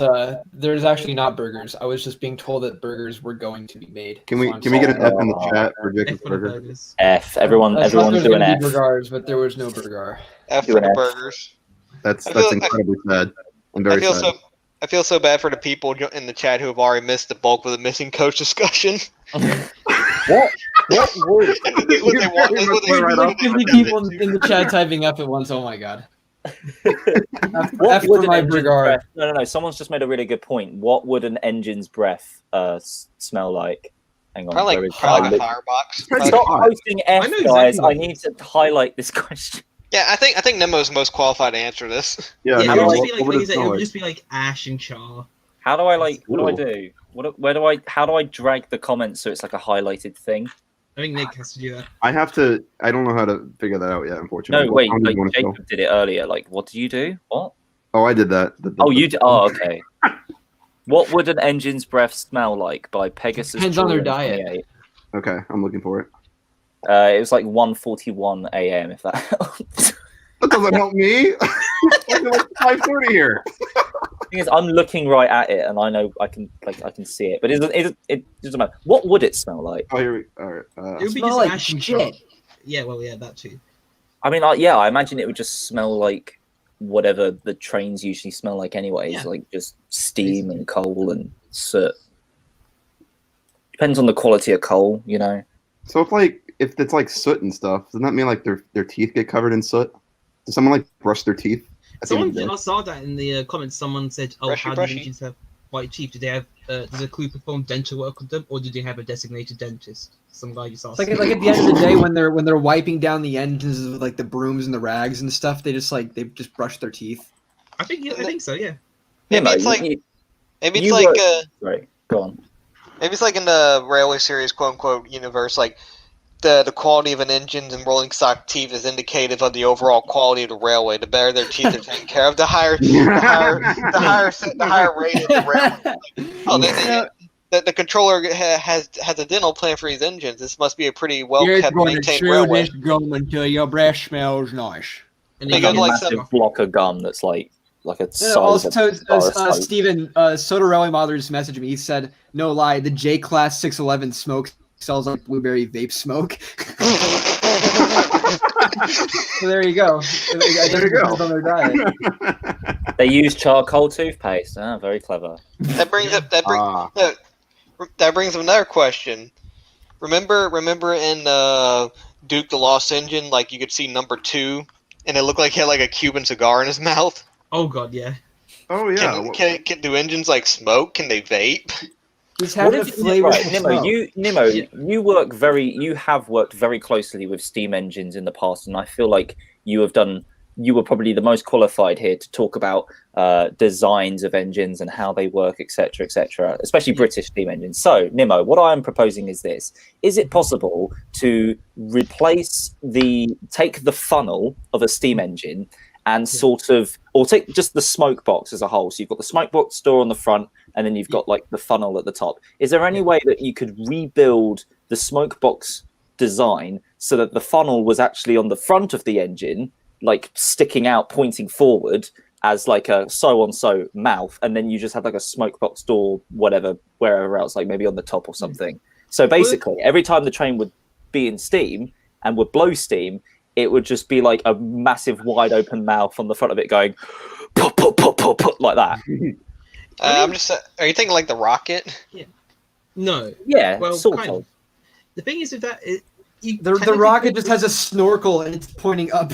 there's actually not burgers. I was just being told that burgers were going to be made. Can we get an F in the chat for Jacob's Burger? F. Everyone do an F. Burgers, but there was no burger. F for the burgers. That's incredibly sad. I'm very sad. I feel so bad for the people in the chat who have already missed the bulk of the missing coach discussion. What would? 50 people in the chat typing up at once. Oh my god. What would my breath? No. Someone's just made a really good point. What would an engine's breath smell like? Hang on. Probably like a firebox. Stop posting F, I know guys. exactly I need to highlight this question. Yeah, I think Nemo's most qualified to answer this. Yeah, it would just be like ash and char. How do I like? What do I do? How do I drag the comments so it's like a highlighted thing? I think Nick has to do that. I don't know how to figure that out yet, unfortunately. No, wait. Like, Jacob did it earlier. Like, what do you do? What? Oh, I did that. You did. Oh, okay. What would an engine's breath smell like by Pegasus? Depends on their diet. 28. Okay, I'm looking for it. It was like 1:41 a.m. If that helps. That doesn't help me. It's like 5:30 here. The thing is, I'm looking right at it, and I know I can see it, but it doesn't matter. What would it smell like? Oh, here we. All right. It would be smell just like ash and shit. char. Yeah, well, yeah, that too. I mean, I imagine it would just smell like whatever the trains usually smell like, anyways, like just steam and coal and soot. Depends on the quality of coal, you know. So if it's like soot and stuff, doesn't that mean like their teeth get covered in soot? Does someone like brush their teeth? I saw that in the comments. Someone said, "Oh, how do engines have white teeth? Do they have? Does a crew perform dental work with them, or do they have a designated dentist?" Some guy just asked. Like at the end of the day, when they're wiping down the engines with like the brooms and the rags and stuff, they just brush their teeth. I think so. Yeah. Maybe it's like sorry, go on. Maybe it's like in the Railway Series quote unquote universe, like the quality of an engine's and rolling stock teeth is indicative of the overall quality of the railway. The better their teeth are taken care of, the higher rated the railway. Oh, the controller has a dental plan for these engines. This must be a pretty well kept, maintained railway. This gum until your breath smells nice. And They then go a like massive some- block of gum that's like a Also, size of soap. Steven, Sotorelli Mothers messaged me. He said, "No lie, the J Class 611 smoke sells like blueberry vape smoke." So there you go. There you go. On their diet. They use charcoal toothpaste. Ah, very clever. That brings up that brings up another question. Remember in Duke the Lost Engine, like you could see number 2, and it looked like he had like a Cuban cigar in his mouth. Oh god, yeah. Oh yeah. Can do engines like smoke? Can they vape? He's having a flavor. Right, Nemo, you have worked very closely with steam engines in the past, and I feel like you were probably the most qualified here to talk about designs of engines and how they work, etc., especially British steam engines. So, Nemo, what I am proposing is this: is it possible to take the funnel of a steam engine and or take just the smoke box as a whole? So you've got the smoke box door on the front, and then you've got like the funnel at the top. Is there any way that you could rebuild the smoke box design so that the funnel was actually on the front of the engine, like sticking out, pointing forward as like a so mouth, and then you just have like a smoke box door, wherever else, like maybe on the top or something? So basically, every time the train would be in steam and would blow steam, it would just be like a massive wide open mouth on the front of it going put, like that. I'm just. Are you thinking like the rocket? Yeah. No. Yeah, Well, sort kind of. of. The thing is with that, The rocket just has a snorkel and it's pointing up.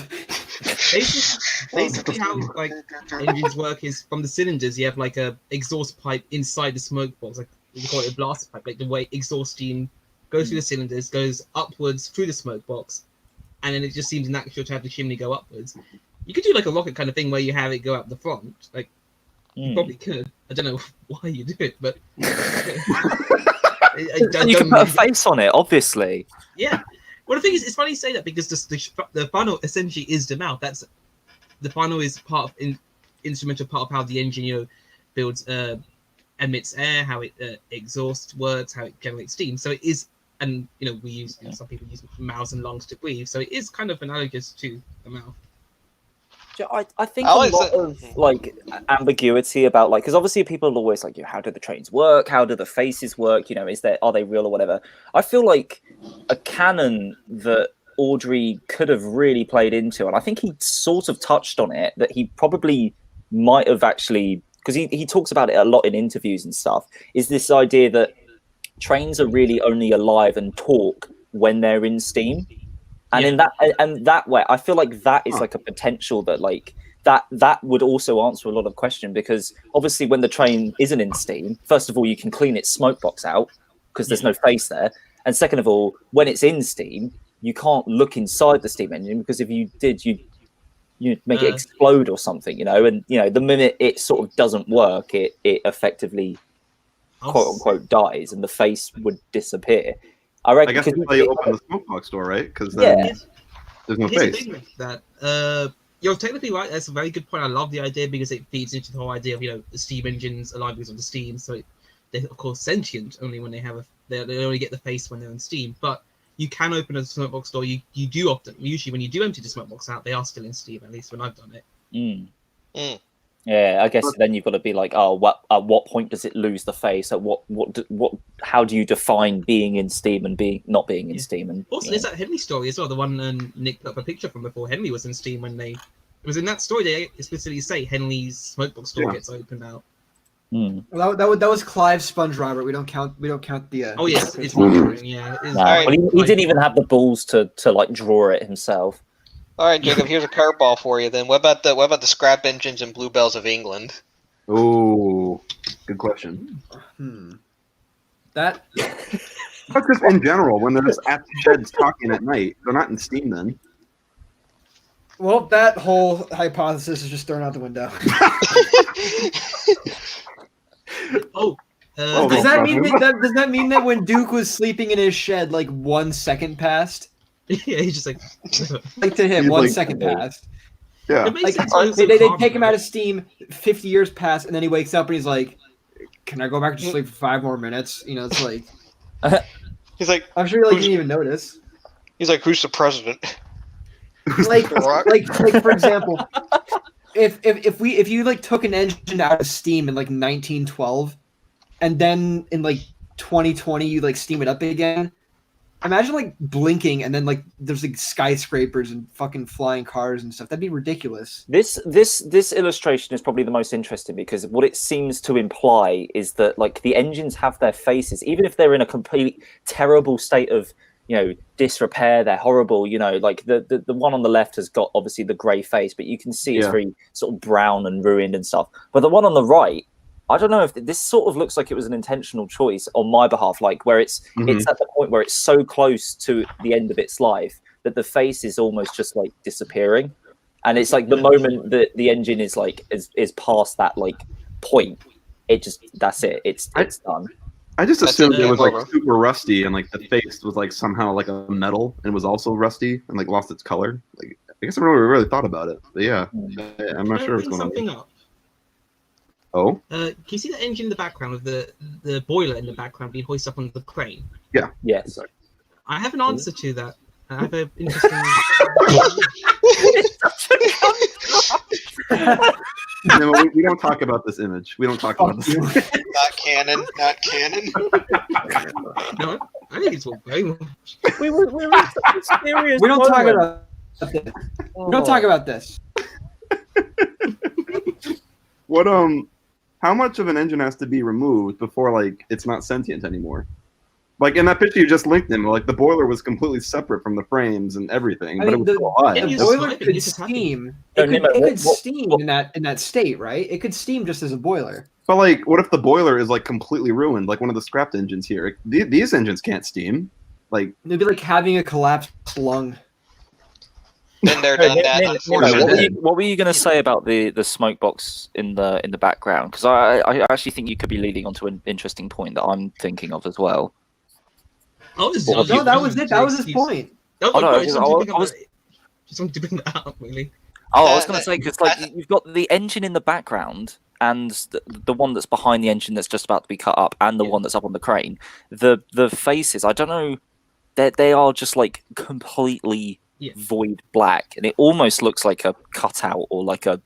Basically how like engines work is from the cylinders you have like a exhaust pipe inside the smoke box, like we call it a blast pipe, like the way exhaust steam goes through the cylinders, goes upwards through the smoke box, and then it just seems natural to have the chimney go upwards. You could do like a rocket kind of thing where you have it go out the front, like you probably could. I don't know why you do it, but And you can put a face on it, obviously. Yeah. Well, the thing is, it's funny you say that because the funnel essentially is the mouth. The funnel is part of instrumental part of how the engine builds, emits air, how it exhausts works, how it generates steam. So it is, and we use some people use mouths and lungs to breathe. So it is kind of analogous to the mouth. I think a lot of like ambiguity about like, because obviously people are always like, how do the trains work? How do the faces work? Are they real or whatever? I feel like a canon that Audrey could have really played into, and I think he sort of touched on it, that he probably might have actually, because he talks about it a lot in interviews and stuff, is this idea that trains are really only alive and talk when they're in steam. And in that way, I feel like that is like a potential that like that would also answer a lot of questions, because obviously when the train isn't in steam, first of all, you can clean its smoke box out because there's no face there. And second of all, when it's in steam, you can't look inside the steam engine, because if you did, you'd make it explode or something, and the minute it sort of doesn't work, it effectively quote unquote dies and the face would disappear. I reckon. I guess that's why you open the smoke box door, right? Because there's no face. The thing with that. You're technically right. That's a very good point. I love the idea because it feeds into the whole idea of the steam engines alive because of the steam. So they're of course sentient only when they only get the face when they're in steam. But you can open a smoke box door. You do often. Usually when you do empty the smoke box out, they are still in steam. At least when I've done it. Yeah, I guess then you've got to be like, at what point does it lose the face? At what how do you define being in steam and not being in steam? And also, there's that Henley story as well, the one Nick put up a picture from before Henley was in steam when it was in that story. They explicitly say Henley's smokebox door gets opened out. Well, that was Clive's Sponge Robert. We don't count the. Oh yes, it's yeah. Well, he didn't even have the balls to like draw it himself. All right, Jacob. Here's a curveball for you. Then, what about the scrap engines and bluebells of England? Oh, good question. That. But just in general, when they're just at sheds talking at night, they're not in steam then. Well, that whole hypothesis is just thrown out the window. Oh, Does no that mean problem. does that mean that when Duke was sleeping in his shed, like 1 second passed? Yeah, he's just like. Like to him, He's 1 like, second passed. Yeah. It makes Like sense why it's so they calm take him about out it. of steam, 50 years pass, and then he wakes up and he's like, "Can I go back to sleep for 5 more minutes?" You know, it's like He's like, I'm sure like Who's- you didn't even notice. he's like, who's the president? Like Rock? like for example, if you like took an engine out of steam in like 1912, and then in like 2020 you like steam it up again. Imagine like blinking and then like there's like skyscrapers and fucking flying cars and stuff. That'd be ridiculous. This illustration is probably the most interesting because what it seems to imply is that like the engines have their faces, even if they're in a complete terrible state of disrepair, they're horrible. Like the one on the left has got obviously the grey face, but you can see it's very sort of brown and ruined and stuff. But the one on the right, I don't know if this sort of looks like it was an intentional choice on my behalf, like where it's at the point where it's so close to the end of its life that the face is almost just like disappearing, and it's like the moment that the engine is like is past that like point, that's it. It's done. I just That's assumed it, it was over. like super rusty and like the face was like somehow like a metal and was also rusty and like lost its color. Like I guess I never really thought about it, but yeah, I'm not sure what's going something on. up. Oh, Can you see the engine in the background with the boiler in the background being hoisted up on the crane? Yes. I have an answer to that. I have an interesting. no, we don't talk about this image. We don't talk about this. Not canon. Not canon. No, I think it's all very much. We were serious. We don't talk about this. We don't talk about this. What how much of an engine has to be removed before like it's not sentient anymore? Like in that picture you just linked in, like the boiler was completely separate from the frames and everything, I but mean, it was still alive. Yeah, The you boiler just- could you just happy. steam. No, It Nemo, could what- steam what- in that state, right? It could steam just as a boiler. But like, what if the boiler is like completely ruined, like one of the scrapped engines here? These engines can't steam. Like, It'd be like having a collapsed lung. Been there, done that. Nemo, Unfortunately, what were you going to say about the smoke box in the background? Because I actually think you could be leading onto an interesting point that I'm thinking of as well. I was Well, No, that was it. That was his point. No, Oh, no, I just I wanted to bring that up, really. Oh, I was going to say because like you've got the engine in the background and the one that's behind the engine that's just about to be cut up, and the one that's up on the crane. The faces, I don't know, they are just like completely void black, and it almost looks like a cutout or like a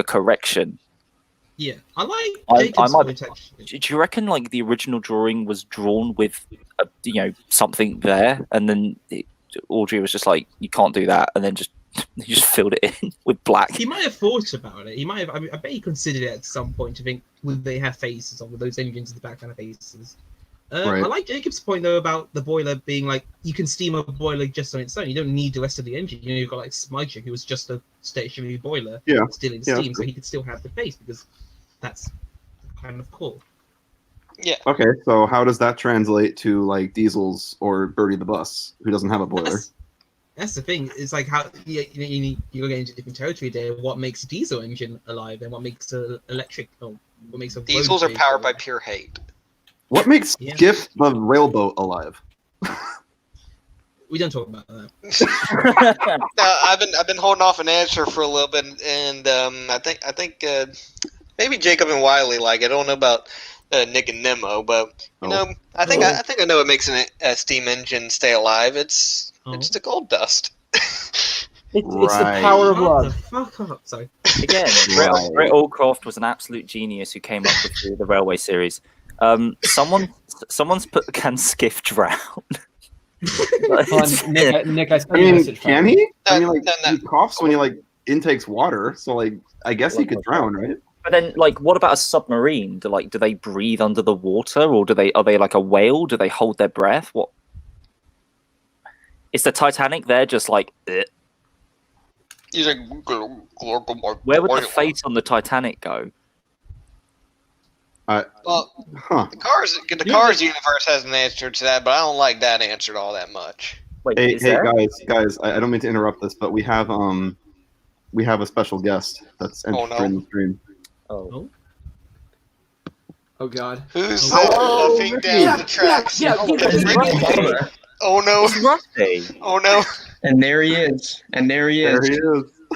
correction. Yeah, I like Jacob's point, actually. Do you reckon like the original drawing was drawn with something there, and then Audrey was just like, you can't do that, and then he just filled it in with black? He might have thought about it. He might have. I bet he considered it at some point to think, would they have faces on with those engines in the background of faces? Right. I like Jacob's point though about the boiler being like you can steam a boiler just on its own. You don't need the rest of the engine. You've got like Smudger, who was just a stationary boiler, still in steam, so he could still have the face because that's kind of cool. Yeah. Okay, so how does that translate to like Diesel's or Birdie the Bus, who doesn't have a boiler? That's the thing. It's like how you're getting into different territory there. What makes a diesel engine alive, and what makes an electric? Or what makes a Diesels are powered by pure hate. What makes Skiff the railboat alive? We don't talk about that. I've been holding off an answer for a little bit, and I think maybe Jacob and Wylie like it. I don't know about Nick and Nemo, but I think I know what makes a steam engine stay alive. It's the gold dust. It's the power of love. Fuck up, sorry. Again, Brett Allcroft was an absolute genius who came up with the Railway series. Someone's put can Skiff drown? Nick, I I mean, can he? I mean, like he coughs when he like intakes water, so like I guess he could drown, right? But then, like, what about a submarine? Do they breathe under the water, or are they like a whale? Do they hold their breath? What? Is the Titanic there just like? He's like, where would the face on the Titanic go? Well, the Cars universe has an answer to that, but I don't like that answer all that much. Wait, hey guys! I don't mean to interrupt this, but we have a special guest that's entering the stream. Oh. Oh God. Who's Oh, luffing down the tracks? Yeah. Oh no! It's Rusty. Oh no! And there he is. There he is.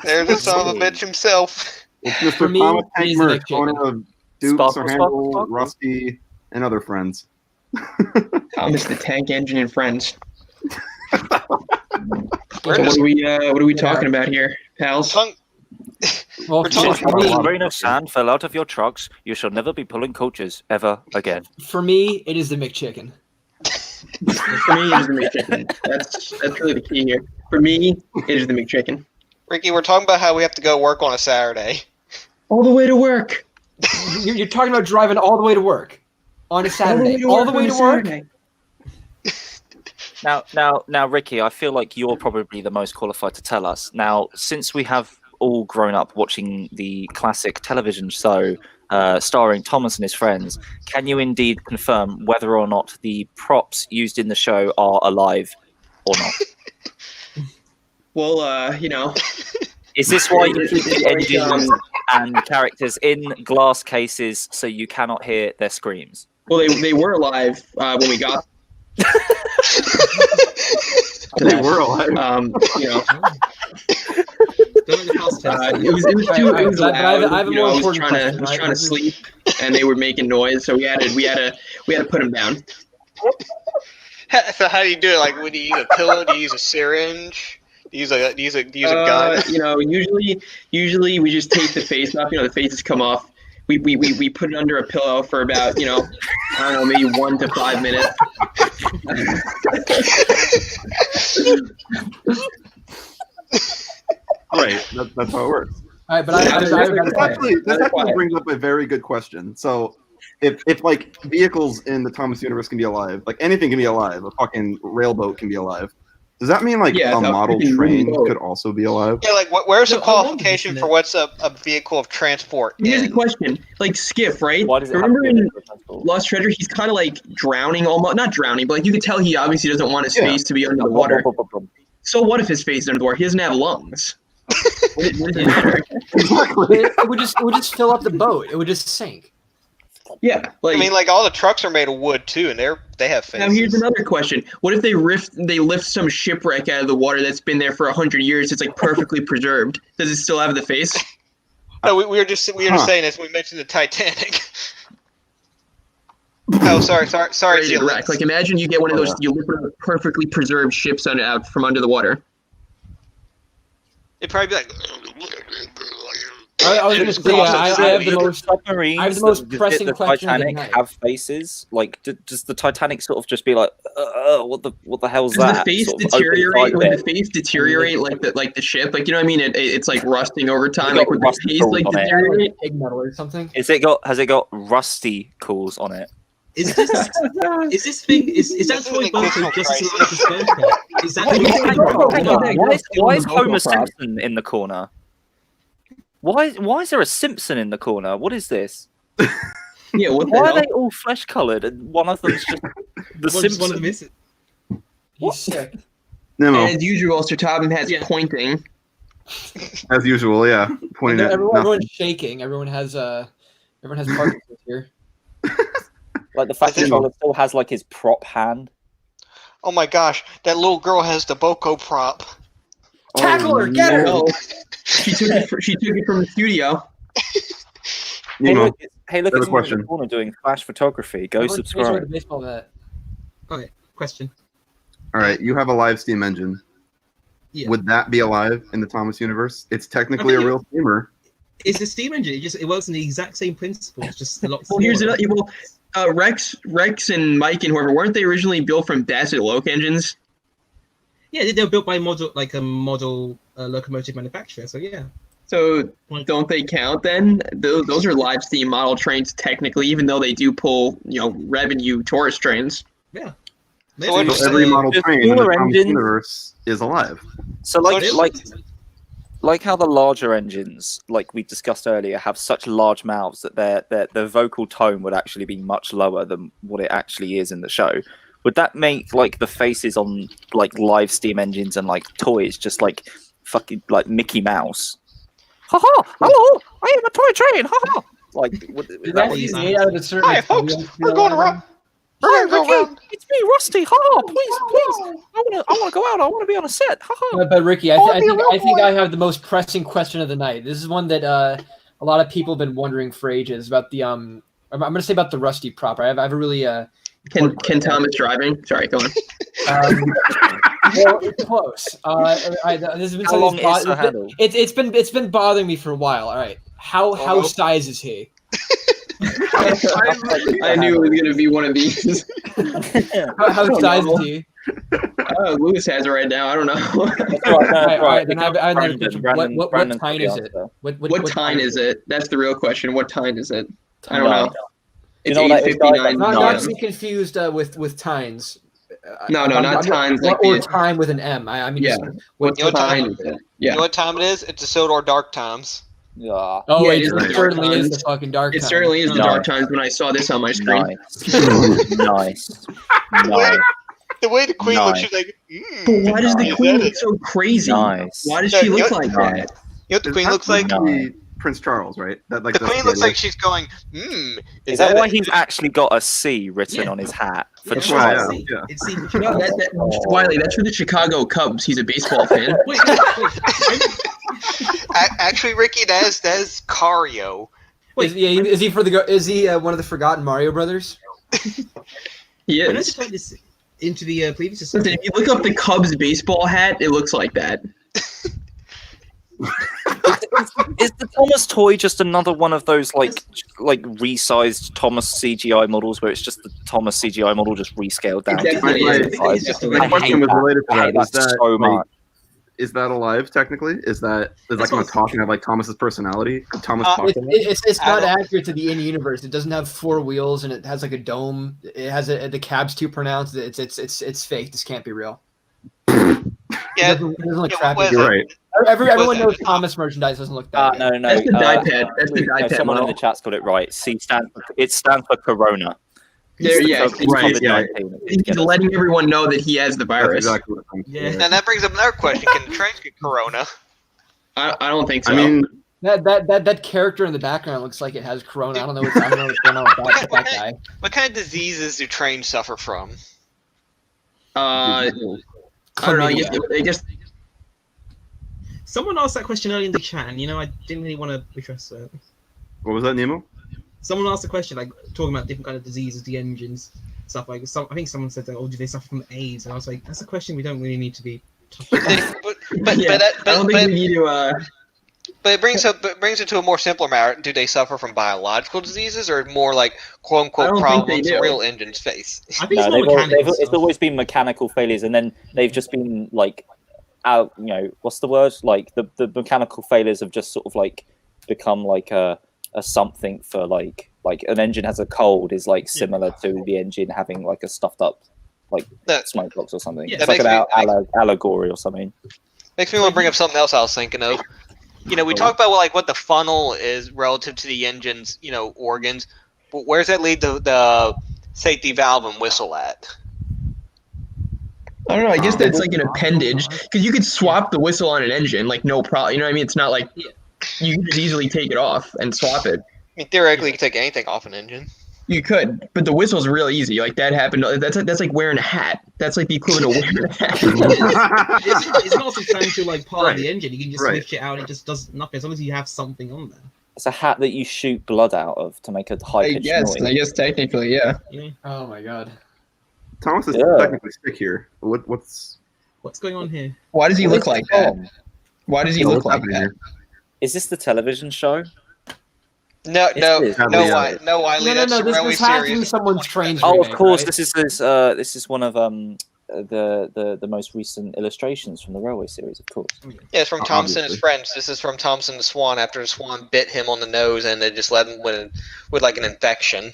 There's the son of a bitch himself. It's Mr. For me, Thomas it Tank is the Merck, McChicken. owner of Dukes, Sparkle, or sparkle, Handle, sparkle. Rusty, and other friends. Thomas the Tank Engine and friends. We're So just what are we talking about here, pals? tongue. Well, We're talking for me, A grain of sand fell out of your trucks. You shall never be pulling coaches ever again. for me, it is the McChicken. For me, it is the McChicken. That's really the key here. For me, it is the McChicken. Ricky, we're talking about how we have to go work on a Saturday. All the way to work. You're talking about driving all the way to work on a Saturday. All the way to work. Now, Ricky, I feel like you're probably the most qualified to tell us. Now, since we have all grown up watching the classic television show starring Thomas and his friends, can you indeed confirm whether or not the props used in the show are alive or not? Well, Is this why you keep the engines and characters in glass cases so you cannot hear their screams? well, they were alive when we got. They were alive. It was loud. I have a more I was important question, trying to sleep, and they were making noise, so we had to put them down. So how do you do it? Like, would you use a pillow? Do you use a syringe? Do you use a gun? Usually we just take the face off. The faces come off. We put it under a pillow for about I don't know, maybe 1 to 5 minutes. Right, that's how it works. All right, but I This actually brings up a very good question. So, if like vehicles in the Thomas universe can be alive, like anything can be alive, a fucking railboat can be alive. Does that mean like a model train could also be alive? Yeah, like where's the qualification for what's a vehicle of transport? Here's the question: like Skiff, right? Why does it Remember have to be in transport? Lost Treasure, he's kind of like drowning, almost not drowning, but like you could tell he obviously doesn't want his face to be under the water. So what if his face is under the water? He doesn't have lungs. What does it matter? it would just fill up the boat. It would just sink. Yeah, like I mean, like all the trucks are made of wood too, and they have faces. now here's another question: what if they lift some shipwreck out of the water that's been there for 100 years? It's like perfectly preserved. Does it still have the face? No, we were just saying this. We mentioned the Titanic. Oh, sorry, Ready to wreck. Like imagine you get one of those, you lift one of those perfectly preserved ships out from under the water. It'd probably be like. I was going to say, I have the most submarines. I have the most pressing the question of the Titanic night. have faces. Like, does the Titanic sort of just be like, what the hell's Does that? the face Sort of deteriorate? open When side the face deteriorate like the ship, like you know what I mean? It's like rusting over time. It's Like got with the rusty face tools like on it. deteriorate. pig metal or something. Has it got rusty calls on it? Is this thing is that toy Boco just as alive as Boco? Is that Why is Homer Simpson in the corner? Why is there a Simpson in the corner? What is this? Yeah, what the Why hell? are they all flesh coloured and one of them's just the Simpson? one of them is He's sick. Nemo, And as usual, Sir Topham has pointing. as usual, yeah, pointing at nothing. Everyone's shaking. Everyone has Parkinson's here. Like the fact that Charlotte still has like his prop hand. Oh my gosh, that little girl has the Boco prop. Tackle her! Get her! No. She took it from the studio. Nemo, Hey, look Another at someone in question. the corner doing flash photography. Go Everyone pays for the subscribe. baseball bat. Okay, question. all right, you have a live steam engine. Yeah. Would that be alive in the Thomas universe? It's technically a I think real steamer. It's a steam engine. It works on the exact same principles, just a lot. Well, here's smaller. another. Well, Rex and Mike and whoever, weren't they originally built from Dasset Loke engines? Yeah, they were built by a model locomotive manufacturer. So yeah. So don't they count then? Those are live steam model trains technically, even though they do pull revenue tourist trains. Yeah. So what So every model Just train in the smaller Thomas engines. universe is alive. So like how the larger engines, like we discussed earlier, have such large mouths that their vocal tone would actually be much lower than what it actually is in the show. Would that make like the faces on like live steam engines and like toys just like fucking like Mickey Mouse? Ha ha! Hello, I am a toy train. Ha ha! Like, Is that he's made out of a certain? Hi, folks. We're going around. We're gonna go around. It's me, Rusty. Ha! Please. I wanna go out. I wanna be on a set. Ha! But Ricky, I think I have the most pressing question of the night. This is one that a lot of people have been wondering for ages about the I'm gonna say about the Rusty proper. I have a really Ken Thomas driving. Sorry, go on. Well, it's close. This has been How long is the handle? It's been bothering me for a while. All right, how size is he? I knew it was gonna be one of these. How size is he? Lewis has it right now. I don't know. All right. Then I have another question. What time is it? What time is it? That's the real question. What time is it? I don't know. It's You know what that is, 8:59. Not to be confused with tines. No, not times. Like or time with an M. I mean, yeah. What You know what time time- is it? You Yeah. know what time it is? It's a Sodor Dark Times. Yeah. Oh, Yeah, it it is the certainly dark is times. the fucking dark. It time. certainly is the Nice. dark times when I saw this on my screen. Nice. The way the Queen looks, Nice. she's like, But why does the Is Queen that look so crazy? Nice. Why does Yeah, she you look know- like Nice. that? You know what the It Queen has looks to like? be Prince Charles, right? That like The that's Queen the looks like idea. she's going, Is that why it? he's actually got a C written Yeah. on his hat for Yeah, child? yeah. It's C. No, Wylie, that's for the Chicago Cubs. He's a baseball fan. Wait. Actually, Ricky, that is Cario. Wait. Is he one of the forgotten Mario brothers? He When I is. just played this into the previous Listen, if you look up the Cubs baseball hat, it looks like that. Is the Thomas toy just another one of those like resized Thomas CGI models where it's just the Thomas CGI model just rescaled down? Exactly. It's just a My I question hate was that. related to I hate that. Is that that so like, much. is that alive technically? Is like That's kind what- of talking of like Thomas's personality? Could Thomas talk to that? It's I not don't- accurate to the in-universe. It doesn't have 4 wheels and it has like a dome. It has the cab's too pronounced. It's fake. This can't be real. Yeah, It doesn't look yeah, crappy. what is You're it? right. Everyone it? knows Thomas merchandise doesn't look that good. No. That's the die pad. That's the die pad Someone in model. the chat's got it right. It stands for Corona. There, yeah, It's right, COVID-19. He's letting everyone know that he has the That's virus. exactly what it comes to. Yeah. And that brings up another question: can the trains get Corona? I don't think so. I mean, That character in the background looks like it has corona. I don't know what's going on with that guy. What kind of diseases do trains suffer from? I don't know. I guess Someone asked that question earlier in the chat, and I didn't really want to address that. what was that, Nemo? Someone asked a question, like talking about different kind of diseases, the engines, stuff like. I think someone said that, "Oh, do they suffer from AIDS?" And I was like, "That's a question we don't really need to be." But yeah, I don't think we need to. But it brings it to a more simpler matter. Do they suffer from biological diseases, or more like quote I unquote don't think problems they do. real engines face? I think No, it's more mechanical it's stuff. always been mechanical failures, and then they've just been like, out. What's the word? Like the mechanical failures have just sort of like become like a something for like an engine has a cold is like similar to the engine having like a stuffed up like That- smoke box or something. Yeah, It's that like an makes allegory or something. Makes me want to bring up something else I was thinking of. We talk about what the funnel is relative to the engine's organs, but where's that lead the safety valve and whistle at? I don't know. I guess that's like an appendage because you could swap the whistle on an engine like no problem. You know what I mean? It's not like you can just easily take it off and swap it. I mean, theoretically, you can take anything off an engine. You could, but the whistle's real easy. Like that happened. That's like wearing a hat. That's like the equivalent of wearing a hat. It's not substantial like part of the engine. You can just Right. switch it out. It just does nothing as long as you have something on there. It's a hat that you shoot blood out of to make a high I pitched guess. noise. I guess technically, yeah. Oh my god. Thomas is Yeah. technically sick here. What's What's going on here? Why does he look like that? Why does he look what's like happening that? here? Is this the television show? No, It's no, this. no, Wylie. No. That's the railway This has to be series. someone's trains. Oh, of remake, course. right? This is one of the most recent illustrations from the Railway series, of course. Yeah, it's from Thompson and his Obviously. friends. This is from Thompson the Swan after the Swan bit him on the nose and they just let him with like an infection.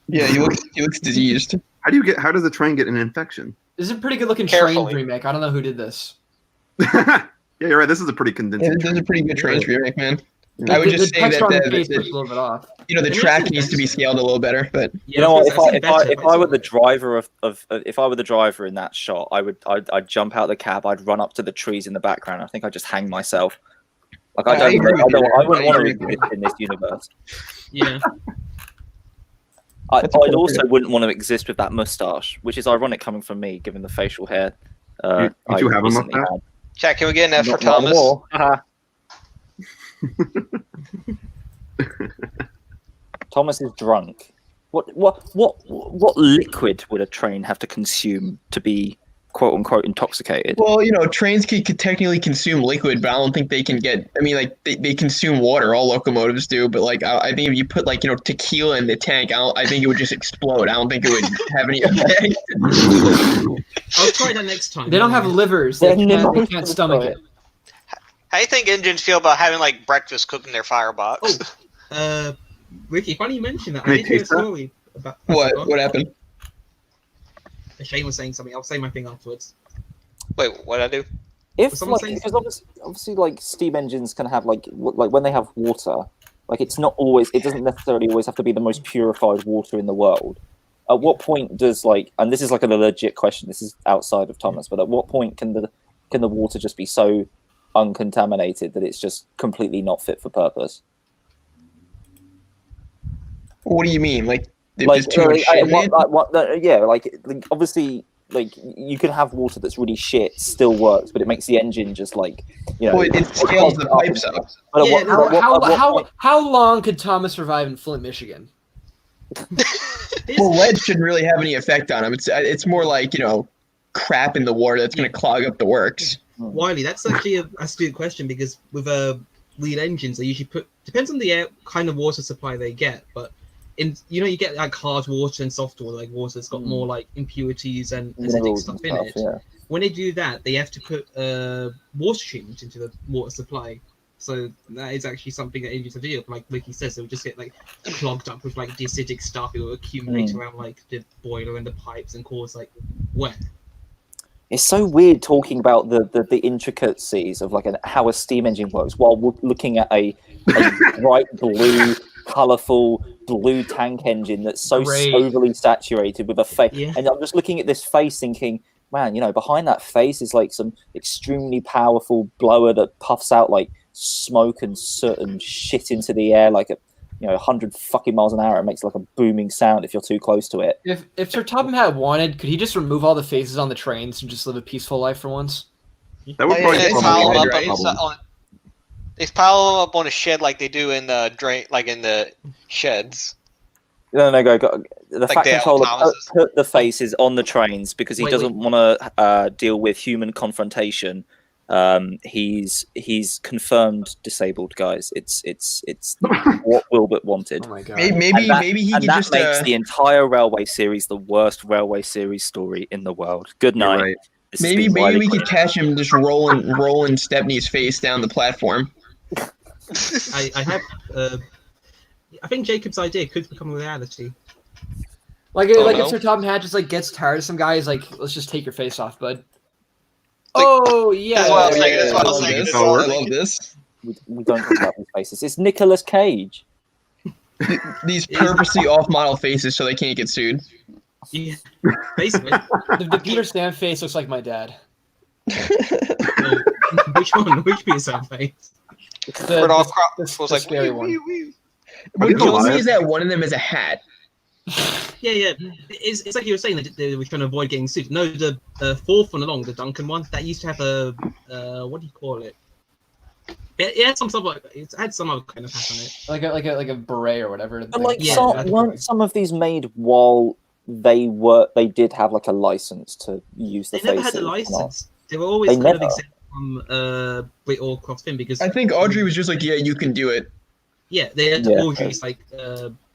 Yeah, he looks diseased. How does the train get an infection? This is a pretty good looking Carefully. train remake. I don't know who did this. Yeah, you're right. This is a pretty Yeah, convincing. this is a pretty good train remake, man. Yeah. I would The just say texture on the that face the looks a little bit off. the track needs to be scaled a little better, but You know what? If I were the driver, driver if I were the driver in that shot, I'd jump out the cab. I'd run up to the trees in the background. I think I'd just hang myself. Like I wouldn't want to exist in this universe. Yeah. I also wouldn't want to exist with that mustache, which is ironic coming from me, given the facial hair. You two have a recently mustache? had. Chat, can we get an F for Not Thomas? anymore. Thomas is drunk. What liquid would a train have to consume to be quote unquote intoxicated? Well, trains could technically consume liquid, but I don't think they can get. I mean, like they consume water. All locomotives do, but like I think if you put like tequila in the tank, I think it would just explode. I don't think it would have any effect. I'll try that next time. They don't have livers. They can't stomach it. How do you think engines feel about having like breakfast cooked in their firebox? Ricky, funny you mentioned that. Can I they did hear a taste that? story about What happened? Shane was saying something. I'll say my thing afterwards. Wait, what did I do? If someone like, saying- because obviously like steam engines can have like when they have water, like it doesn't necessarily always have to be the most purified water in the world. At what point does and this is like a legit question, this is outside of Thomas, but at what point can the water just be so uncontaminated that it's just completely not fit for purpose? What do you mean? Like there's too much shit in it? Obviously, like you can have water that's really shit, still works, but it makes the engine just Well, it scales the pipes up. But How long could Thomas survive in Flint, Michigan? Well, lead shouldn't really have any effect on him. It's more like crap in the water that's going to clog up the works. Wylie, that's actually a astute question because with lead engines, they usually depends on the kind of water supply they get, but you get like hard water and soft water, like water that's got more like impurities and acidic stuff in it. Yeah. When they do that, they have to put water treatment into the water supply. So that is actually something that engines have to do. Like Ricky says, it will just get like clogged up with like the acidic stuff. It will accumulate around like the boiler and the pipes and cause like wet. It's so weird talking about the intricacies of how a steam engine works while we're looking at a bright blue, colourful blue tank engine that's so overly saturated with a face. Yeah. And I'm just looking at this face thinking, man, behind that face is like some extremely powerful blower that puffs out like smoke and soot and shit into the air like 100 fucking miles an hour. It makes like a booming sound if you're too close to it. If Sir Topham had wanted, could he just remove all the faces on the trains and just live a peaceful life for once? That would probably They solve pile the them problem. they pile them up on a shed like they do in the drain, like in the sheds. No, go. The Like Fat the Controller Thomases. put the faces on the trains because he doesn't want to deal with human confrontation. He's confirmed disabled, guys. It's what Wilbert wanted. Oh my god. Maybe he could just makes the entire Railway series the worst Railway series story in the world. Good You're night. right. This has maybe been Wylie we could Craig. catch him just rolling Stepney's face down the platform. I think Jacob's idea could become a reality. If Sir Topham Hatt just gets tired of some guy, he's like, let's just take your face off, bud. Yeah. That's what I was thinking, that's what I was I thinking. love this. We don't talk about these faces. It's Nicolas Cage. These purposely off-model faces so they can't get sued. Yeah, basically. The Peter Stan face looks like my dad. Which one? Which Peter Stan face? The was like, scary wee, one. wee, wee. What these kills me alive? is that one of them is a hat. Yeah. It's like you were saying that they were trying to avoid getting sued. No, the fourth one along, the Duncan one, that used to have a what do you call it? It had it had some other kind of hat on it. Like a beret or whatever. But Yeah, weren't some of these made while they did have a license to use the They never faces? had a or not? license. They were always They kind of never. exempt from Brit or Crossfin because I think Audrey was just like, yeah, you can do it. they had to Yeah. Audrey's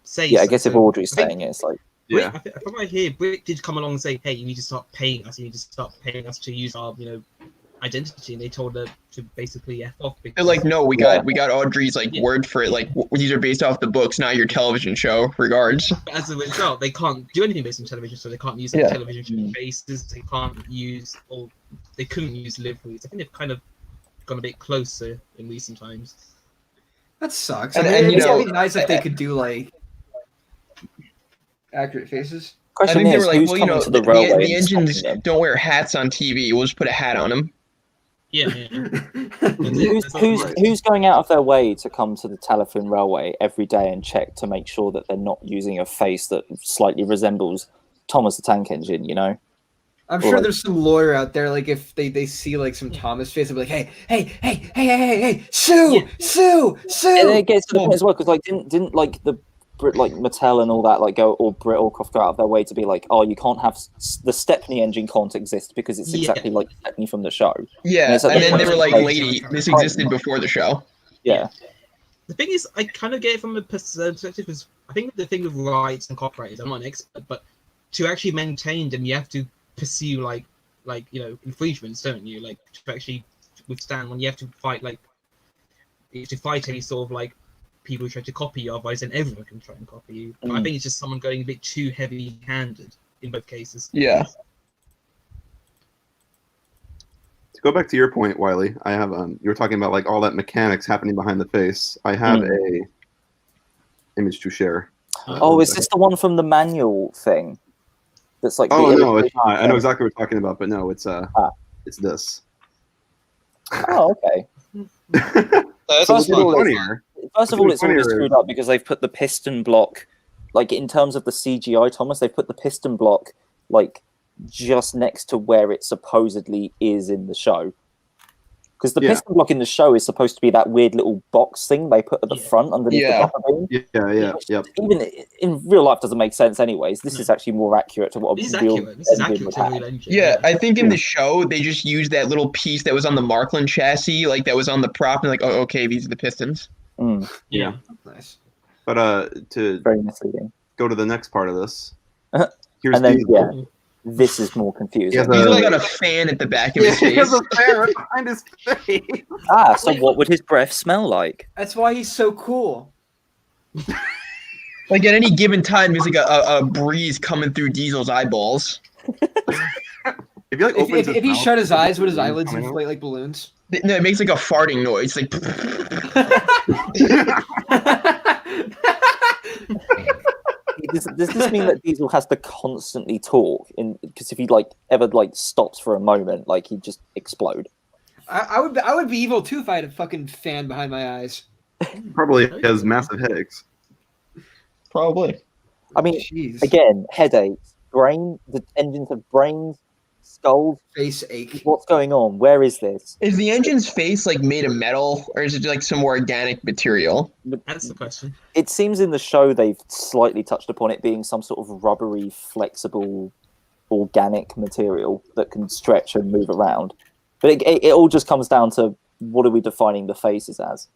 say. Yeah, I guess if so. Audrey's I think- saying it, it's like Yeah. From what I hear, Brit did come along and say, "Hey, you need to start paying us. You need to start paying us to use our, identity." And they told her to basically f off. They're like, no, we Yeah. got Audrey's word for it. These are based off the books, not your television show. Regards. As a result, they can't do anything based on television, so they can't use Yeah. television show faces. They can't use, or they couldn't use liveries. I think they've kind of gone a bit closer in recent times. That sucks. And- I mean, and, it'd be nice if they could do accurate faces. I question think they is were like, who's well, coming to the railway the and stopping engines them? don't wear hats on TV. We'll just put a hat on them. Yeah. Who's going out of their way to come to the telephone railway every day and check to make sure that they're not using a face that slightly resembles Thomas the Tank Engine? You know. I'm sure there's some lawyer out there, like if they see like some Thomas face, they'll be like, hey, sue. And then it gets to the point as well, because like didn't like the Brit, like Mattel and all that, like go or Brit Allcroft go out of their way to be like, oh, you can't have the Stepney engine can't exist because it's exactly like Stepney from the show. Yeah, and then they were like, lady, this existed before the show. Yeah. The thing is, I kind of get it from a perspective, because I think the thing with rights and copyrights, I'm not an expert, but to actually maintain them, you have to pursue like infringements, don't you? Like to actually withstand when you have to fight any sort of like people who try to copy you, otherwise then everyone can try and copy you. But I think it's just someone going a bit too heavy-handed in both cases. Yeah. To go back to your point, Wylie, I have you were talking about like all that mechanics happening behind the face. I have a image to share. Oh, is this the one from the manual thing? That's like. Oh no, it's not. I know exactly what you're talking about, but no, it's it's this. Oh, okay. First of all, it's already screwed up because they've put the piston block, like in terms of the CGI, Thomas, they've put the piston block like just next to where it supposedly is in the show. Because the piston block in the show is supposed to be that weird little box thing they put at the front underneath the buffer beam. Yeah. Even in real life doesn't make sense anyways. This is actually more accurate to what This a is real accurate. This is engine accurate would to have. real engine. Yeah, I think in the show they just used that little piece that was on the Markland chassis, like that was on the prop, and like, oh, okay, these are the pistons. Yeah. Nice. But to Very misleading. go to the next part of this. Here's And then Diesel. this is more confusing. He has He's got a fan at the back of his he has face. a fan behind his face. So what would his breath smell like? That's why he's so cool. Like at any given time, there's like a breeze coming through Diesel's eyeballs. If he, like, opens his If he mouth, shut his eyes, would his eyelids coming out. inflate like balloons? No, it makes like a farting noise. Like, Does this mean that Diesel has to constantly talk? Because if he like ever like stops for a moment, like he'd just explode. I would be evil too if I had a fucking fan behind my eyes. Probably has massive headaches. probably. I mean, Jeez. again, headaches, brain. The engines have brains, skulls. Face ache. What's going on? Where is this? Is the engine's face like made of metal, or is it like some organic material? That's the question. It seems in the show they've slightly touched upon it being some sort of rubbery, flexible, organic material that can stretch and move around. But it all just comes down to what are we defining the faces as?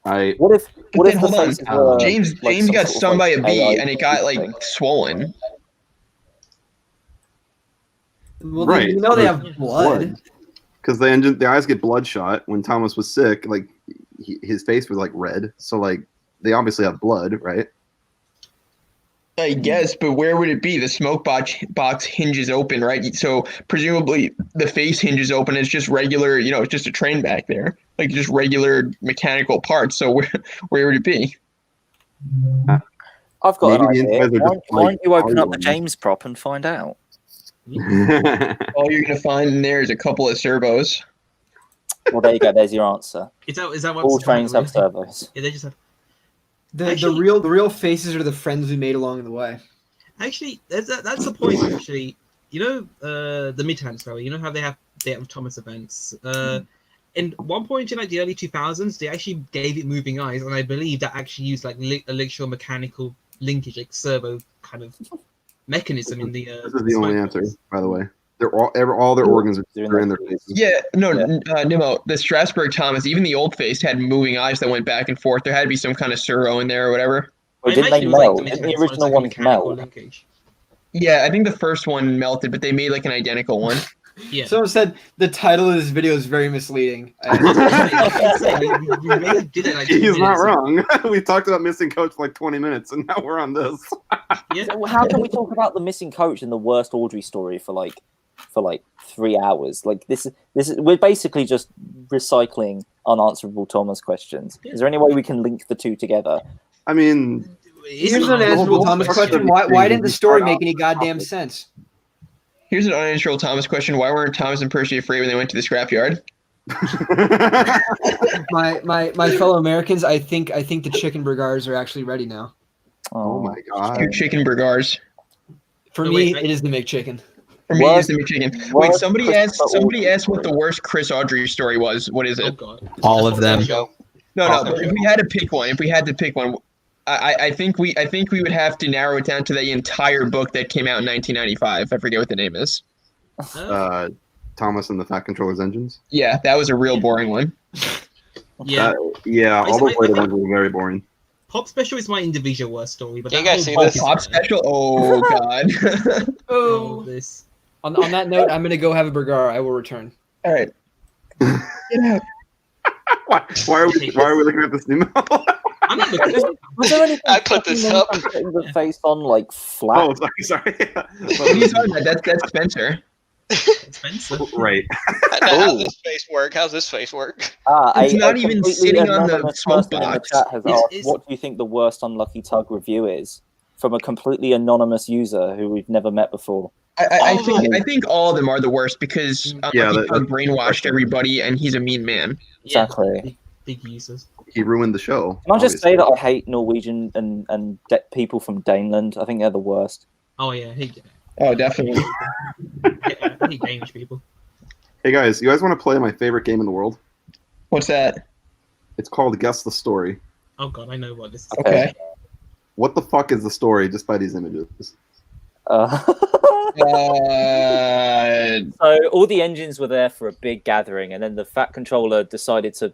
What if the Hold on. faces were James like James some got sort of, stung by like, a bee AI and it got like thing? swollen. Well, Right. you know they have blood. Because the eyes get bloodshot. When Thomas was sick, like his face was like red, so like they obviously have blood, right? I guess, but where would it be? The smoke box hinges open, right? So presumably the face hinges open. It's just regular, it's just a train back there, like just regular mechanical parts. So where would it be? I've got Maybe an the idea. insides are Why just, don't like, you open up the polygons. James prop and find out? All you're gonna find in there is a couple of servos. Well, there you go. There's your answer. Is that what All trains have servos. Yeah, they just have. The real faces are the friends we made along the way. Actually, that's the point. Actually, the Midtown story. You know how they have Thomas events. And one point in like the early 2000s, they actually gave it moving eyes, and I believe that actually used like electromechanical linkage, like servo kind of mechanism in the. This is the only answer, by the way. They're all their organs are in their faces. Yeah, no, Nemo, the Strasbourg Thomas, even the old face had moving eyes that went back and forth. There had to be some kind of servo in there or whatever. Or didn't they melt? Didn't the original one melt? Linkage. Yeah, I think the first one melted, but they made like an identical one. Yeah. Someone said the title of this video is very misleading. We really did it like 2 He's not minutes. wrong. We talked about missing coach for like 20 minutes, and now we're on this. Yeah. So how can we talk about the missing coach and the worst Audrey story for 3 hours? Like this is we're basically just recycling unanswerable Thomas questions. Is there any way we can link the two together? I mean, Here's an unanswerable Thomas question. Why didn't the story make any goddamn sense? Here's an unanswerable Thomas question. Why weren't Thomas and Percy afraid when they went to the scrapyard? My fellow Americans, I think the chicken burgers are actually ready now. Oh my god. Your chicken burgers. For me, it is the McChicken. For me, it's the McChicken. Wait, somebody asked what the worst Chris Audrey story was. What is it? Oh god. All of them. No. But if we had to pick one, I think we would have to narrow it down to the entire book that came out in 1995. I forget what the name is. Thomas and the Fat Controller's Engines. Yeah, that was a real boring one. Yeah. All the later ones were very boring. Pop Special is my individual worst story, but Can you guys see this? Pop Special? Oh god. Oh, this. On that note, I'm gonna go have a burger. I will return. All right. Get out. Why are we looking at this email? I'm not looking. Was there anything I put this up. putting the face on like flat? Oh, sorry. What are you talking about? That's Spencer. Expensive. Right. How's this face work? It's not even sitting on the anonymous smoke person in the box. chat has asked, It's- what do you think the worst Unlucky Tug review is? From a completely anonymous user who we've never met before. I think all of them are the worst because Yeah, Tug brainwashed everybody and he's a mean man. Exactly. Big users. He ruined the show. Can I just say that I hate Norwegian and people from Daneland? I think they're the worst. Oh yeah, Oh, definitely. I hate Danish people. Hey guys, you guys want to play my favorite game in the world? What's that? It's called Guess the Story. Oh god, I know what this is. Okay. What the fuck is the story just by these images? So all the engines were there for a big gathering, and then the Fat Controller decided to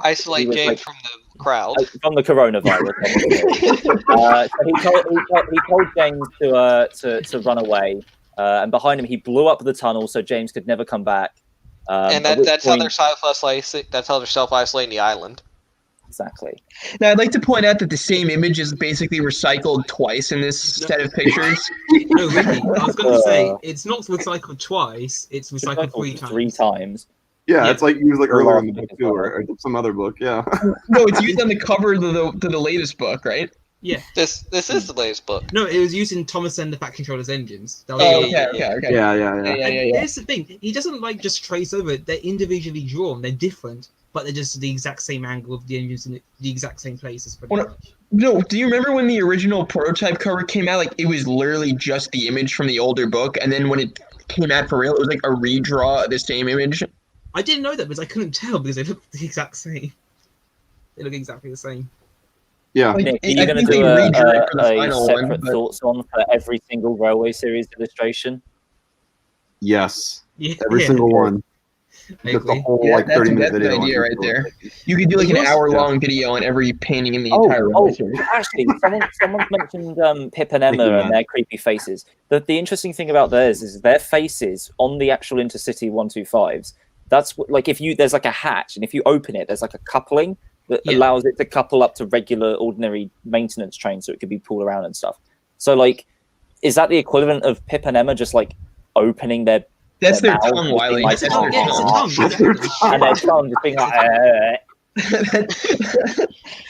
Isolate was James like- from the crowd. from the coronavirus. So he told James to run away, and behind him he blew up the tunnel so James could never come back. And at which that's how point- they're self-isolating. That's how they're self-isolating the island. Exactly. Now, I'd like to point out that the same image is basically recycled twice in this set of pictures. No, Ricky, I was going to say it's not recycled twice; it's recycled three times. Yeah, Yeah. it's like used like earlier in the book too, or some other book. Yeah. No, it's used on the cover of the latest book, right? Yeah. This is the latest book. No, it was using Thomas and the Fat Controller's engines. That was Oh, the- okay. Yeah. And here's the thing: he doesn't like just trace over it. They're individually drawn. They're different, but they're just the exact same angle of the engines in the exact same places. Pretty Well, much. No, do you remember when the original prototype cover came out? Like, it was literally just the image from the older book, and then when it came out for real, it was like a redraw of the same image. I didn't know that because I couldn't tell because they look the exact same. They look exactly the same. Yeah. Like, Nick, are I you going think to they do redrew it for the a final one, separate but- thoughts on for every single Railway Series illustration? Yes. Yeah, Every yeah, single one. I Just a agree. whole Yeah, like that's 30-minute an video. idea on right each there. book. You could do like an Yes. hour-long video on every painting in the entire Railway series. Actually, someone's mentioned Pip and Emma Thinking and their creepy faces. The interesting thing about theirs is their faces on the actual Intercity 125s. That's like if there's like a hatch, and if you open it, there's like a coupling that Yeah. allows it to couple up to regular, ordinary maintenance trains, so it could be pulled around and stuff. So, like, is that the equivalent of Pip and Emma just like opening their That's their mouth tongue, Wylie. like, That's Oh, their yeah, it's a tongue. tongue. Exactly. and their tongue just being like,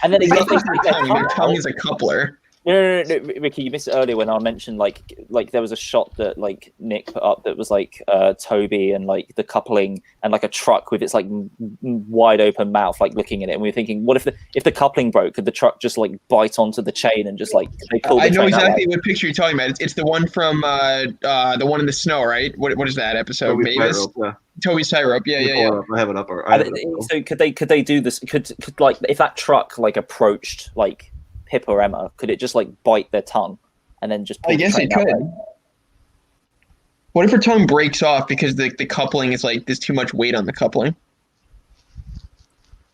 and then it It's gets not just their tongue. Their tongue is a coupler. No, Ricky, you missed it earlier when I mentioned like there was a shot that like Nick put up that was like Toby and like the coupling and like a truck with its like wide open mouth like looking at it, and we were thinking, what if the coupling broke? Could the truck just like bite onto the chain and just like they pull the I know train out? exactly what picture you're talking about. It's the one from the one in the snow, right? What is that episode? Toby's Mavis? Tightrope, yeah. Toby's Tightrope. Yeah. I have it up. I have it up. So could they do this? Could like if that truck like approached like Pip or Emma, could it just like bite their tongue and then just pull I the guess train it that could. way? What if her tongue breaks off because the coupling is like there's too much weight on the coupling?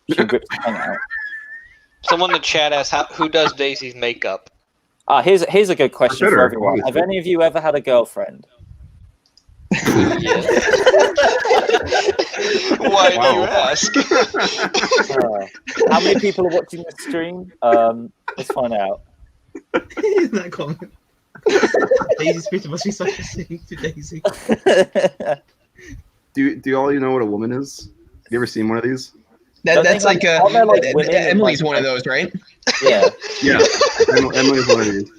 She rips the tongue out. Someone in the chat asked, who does Daisy's makeup? Here's a good question Consider for it, everyone. Have obviously. any of you ever had a girlfriend? Yes. Why do you ask? How many people are watching this stream? Let's find out. that comment. Daisy's picture must be such a thing to Daisy. Do all you know what a woman is? Have you ever seen one of these? That's like a. aren't there, like, women in, Emily's like- one of those, right? Yeah. Yeah. Emily's one of these.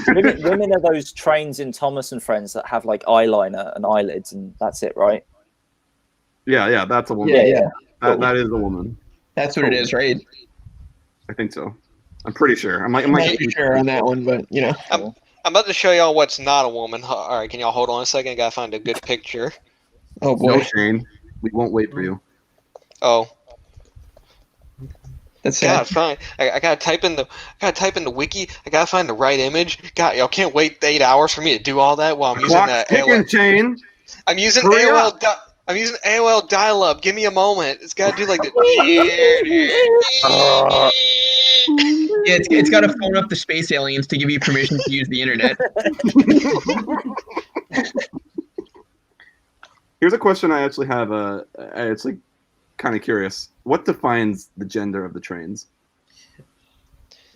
women are those trains in Thomas and Friends that have like eyeliner and eyelids, and that's it, right? Yeah, that's a woman. Yeah. That is a woman. That's what it is, right? I think so. I'm pretty sure. I'm not too sure on that one, but I'm about to show y'all what's not a woman. All right, can y'all hold on a second? I gotta find a good picture. Oh boy. No, Shane. We won't wait for you. Oh. That's God, sad. fine. I gotta type in the wiki. I gotta find the right image. God, y'all can't wait 8 hours for me to do all that while I'm using Clock's that ticking, AOL. Shane. I'm using Hurry AOL. up. I'm using AOL dial-up. Give me a moment. It's gotta do like the. Yeah, it's got to phone up the space aliens to give you permission to use the internet. Here's a question I actually have. It's like kind of curious. What defines the gender of the trains?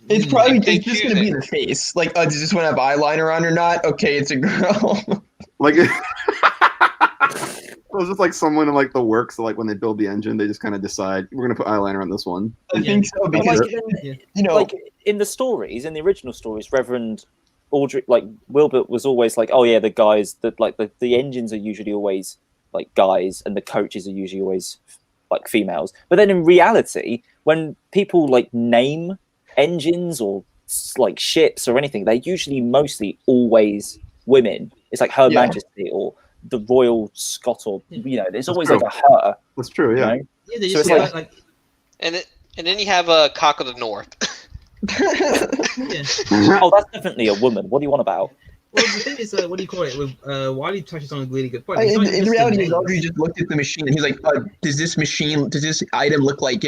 It's probably It's it's just going to be confusing. the face. Like, does this one have eyeliner on or not? Okay, it's a girl. Like, it was just like someone in like the works. So like when they build the engine, they just kind of decide we're gonna put eyeliner on this one. I think so But, because like, you know, like in the stories, in the original stories, Reverend Audrey, like Wilbert, was always like, "Oh yeah, the guys that like the engines are usually always like guys, and the coaches are usually always like females." But then in reality, when people like name engines or like ships or anything, they're usually mostly always women. It's like Her Yeah. Majesty or the Royal Scot, or there's That's always true. like a her. That's true. Yeah. You know? Yeah, they So just it's like And then you have a Cock of the North. yeah. Oh, that's definitely a woman. What do you want about? Well, the thing is, what do you call it? With Wylie touches on a really good point. in It's not just the the reality is, names. Audrey just looked at the machine and he's like, does this item look like,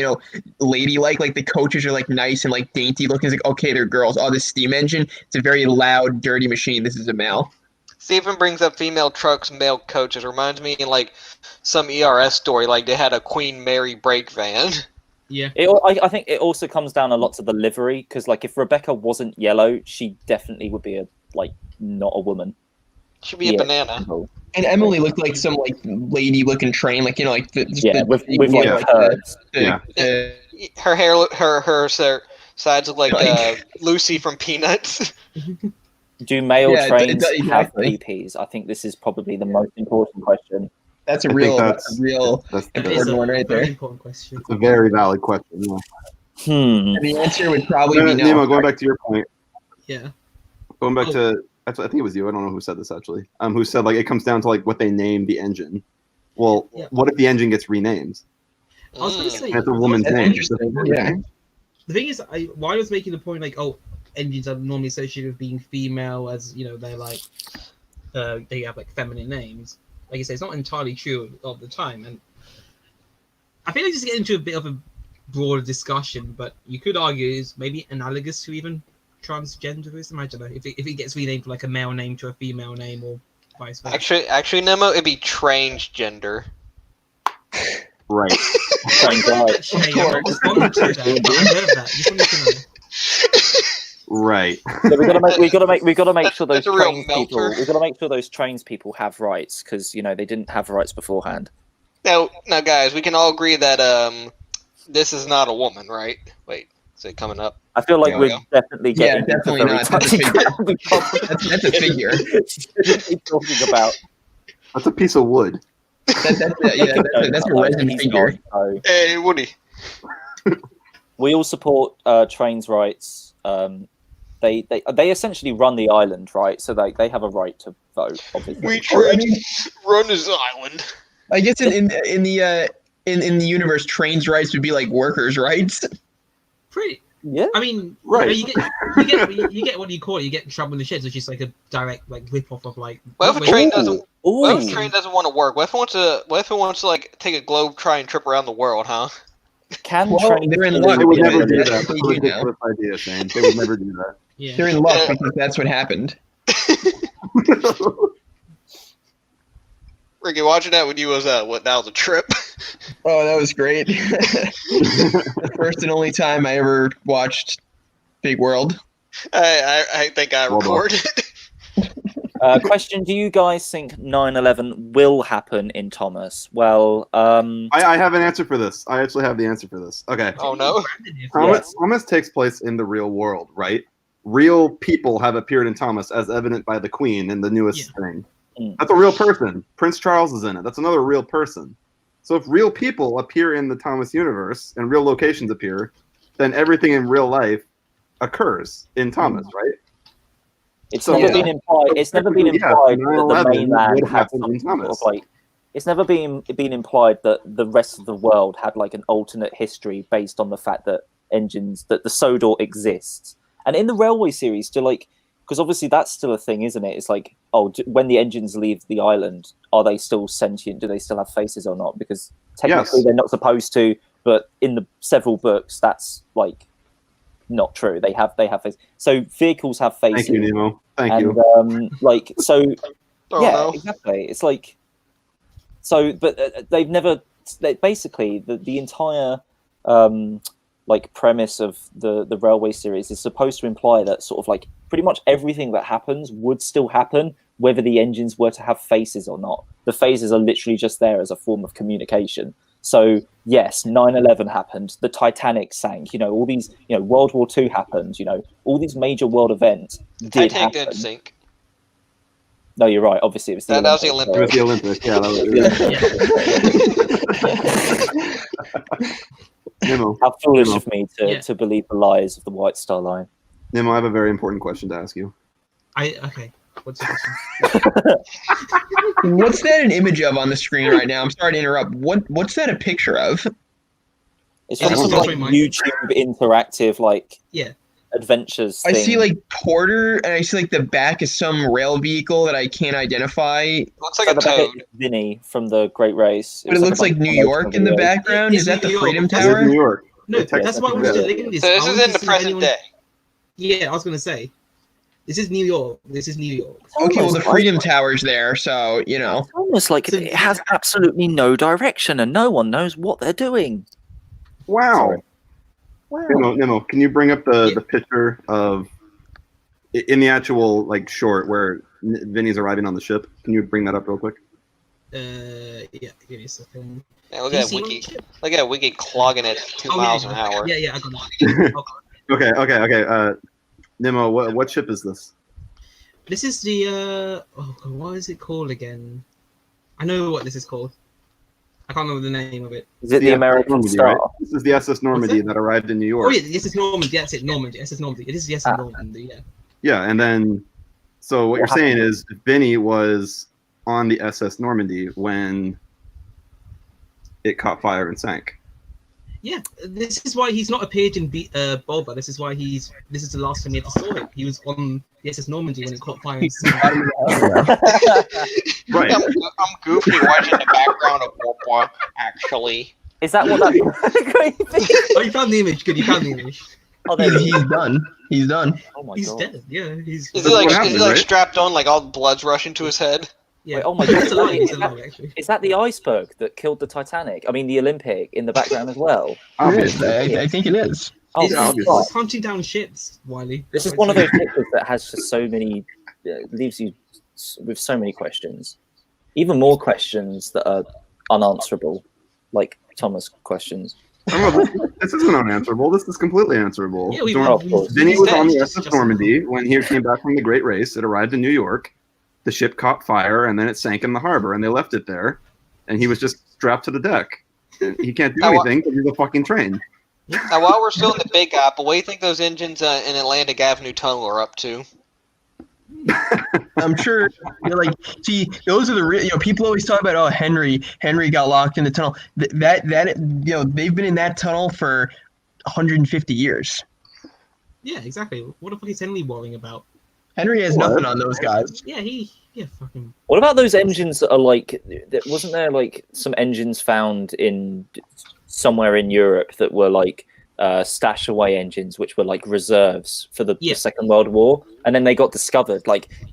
ladylike? Like the coaches are like nice and like dainty looking. He's like, okay, they're girls. Oh, this steam engine, it's a very loud, dirty machine. This is a male. Stephen brings up female trucks, male coaches. Reminds me in like some ERS story, like they had a Queen Mary brake van. Yeah. I think it also comes down a lot to the livery, because like if Rebecca wasn't yellow, she definitely would be not a woman. Should be a banana. And Emily looked like some like lady looking train, like like with like curves. Her hair, her sides look like Lucy from Peanuts. Do male trains have exactly. PPs? I think this is probably the most important question. That's a I real think that's important one right very there. important question. It's a very valid question. Yeah. And the answer would probably be no. Nemo, going back to your point. Yeah. Going back to actually, I think it was you. I don't know who said this actually. Who said like it comes down to like what they name the engine. Well, what if the engine gets renamed? I was going to say And it's a woman's That's name. interesting. Yeah. the thing is, why I was making the point like, oh, engines are normally associated with being female, as they're like they have like feminine names. Like you say, it's not entirely true all the time, and I feel like just get into a bit of a broader discussion, but you could argue is maybe analogous to even transgenderism. I don't know if it gets renamed from like a male name to a female name or vice versa. Actually, Nemo, it'd be transgender. Right. Right. So we got to make sure those That's a real trains people. melter. We've got to make sure those trains people have rights, because they didn't have rights beforehand. Now, guys, we can all agree that this is not a woman, right? Wait, is it coming up? I feel like There we're we go. definitely getting definitely into not. very That's a touchy figure. topics. That's a figure. Shouldn't be talking about. That's a piece of wood. That's a resin He's figure. not, so. Hey, Woody. We all support trains' rights. They essentially run the island, right? So they have a right to vote. Obviously, We run this island. I guess in the universe, trains' rights would be like workers' rights. Pretty. Yeah. I mean, Right. You get what do you call it? You get trouble in the sheds, which is like a direct like rip off of like. What if a train doesn't? Ooh. What if a train doesn't want to work? What if it wants to like take a globe, try and trip around the world, huh? Can Well, trains they're in be luck. They would illegal? never do That's that. what That's a they do now. ridiculous idea, Shane. They would never do that. Yeah. They're in luck because that's what happened. Ricky, watching that with you was that was a trip. Oh, that was great. The first and only time I ever watched Big World. I think I Well done. recorded. Question: do you guys think 9/11 will happen in Thomas? Well, I have an answer for this. I actually have the answer for this. Okay. Oh no. Thomas takes place in the real world, right? real people have appeared in Thomas, as evident by the Queen in the newest thing. That's a real person. Prince Charles is in it. That's another real person. So if real people appear in the Thomas universe and real locations appear, then everything in real life occurs in Thomas, right? It's never been implied. It's never been implied that the mainland had some sort of like. It's never been implied that the rest of the world had like an alternate history based on the fact that the Sodor exists. And in the Railway series, to like, because obviously that's still a thing, isn't it? It's like, when the engines leave the island, are they still sentient? Do they still have faces or not? Because technically they're not supposed to, but in the several books, that's like not true. They have faces. So vehicles have faces. Thank you, Nemo. Thank you. Like so, exactly. It's like but they've never. Basically, the entire like premise of the Railway series is supposed to imply that sort of like pretty much everything that happens would still happen whether the engines were to have faces or not. The phases are literally just there as a form of communication. So yes, 9/11 happened, the Titanic sank, all these, World War II happened, all these major world events did happen. Titanic did sink. No, you're right. Obviously, it was the Olympics. It was the Olympics. Yeah, that was Nemo, how foolish of me to believe the lies of the White Star Line. Nemo, I have a very important question to ask you. Okay. What's the question? What's that an image of on the screen right now? I'm sorry to interrupt. What's that a picture of? It's from some like YouTube interactive adventures thing. I see like Porter, and I see like the back of some rail vehicle that I can't identify. Looks like a toad. Vinny from the Great Race. But it looks like New York in the background. Is that the Freedom Tower? It's New York. No, that's why I wanted to look at this. So this is in the present day. Yeah, I was going to say. This is New York. Okay, well, the Freedom Tower's there, so, It's almost like it has absolutely no direction and no one knows what they're doing. Wow. Nemo, can you bring up the picture of, in the actual, short where Vinny's arriving on the ship? Can you bring that up real quick? Yeah, give me a second. Yeah, look at Wiki clogging it 2 miles an hour. Yeah, I got it. Okay. Nemo, what ship is this? This is the what is it called again? I know what this is called. I can't remember the name of it. Is it the American Normandy, Star? Right? This is the SS Normandy that arrived in New York. Oh yeah, this is Normandy. That's it, Normandy. SS Normandy. It is the SS Normandy. Yeah. Yeah, and then so what you're saying is Vinny was on the SS Normandy when it caught fire and sank. Yeah, this is why he's not appeared in Boba. This is why this is the last time we ever saw him. He was on the SS Normandy when it caught fire. Right. I'm goofy watching the background of Boba, actually. Is that what that Oh, you found the image. Good, you found the image. Oh, he's done. He's done. Oh my he's God. dead. Yeah, he's. Is he strapped on, like all the blood's rushing to his head? Yeah. Wait, oh my God. Is that the iceberg that killed the Titanic? I mean, the Olympic in the background as well. I think it is. Oh, it's hunting down ships, Wylie. This is one of those pictures that has just so many, leaves you with so many questions. Even more questions that are unanswerable, like Thomas questions. This isn't unanswerable. This is completely answerable. Yeah, Vinny was on the SS Normandy when he came back from the Great Race. It arrived in New York. The ship caught fire, and then it sank in the harbor, and they left it there. And he was just strapped to the deck. He can't do anything because he's a fucking train. Now, while we're still in the Big Apple, what do you think those engines in Atlantic Avenue Tunnel are up to? I'm sure, see, those are the real, people always talk about, Henry got locked in the tunnel. They've been in that tunnel for 150 years. Yeah, exactly. What the fuck is Henry worrying about? Henry has nothing on those guys. Yeah, fucking. What about those engines that are wasn't there some engines found in somewhere in Europe that were stash away engines, which were reserves for the Second World War, and then they got discovered.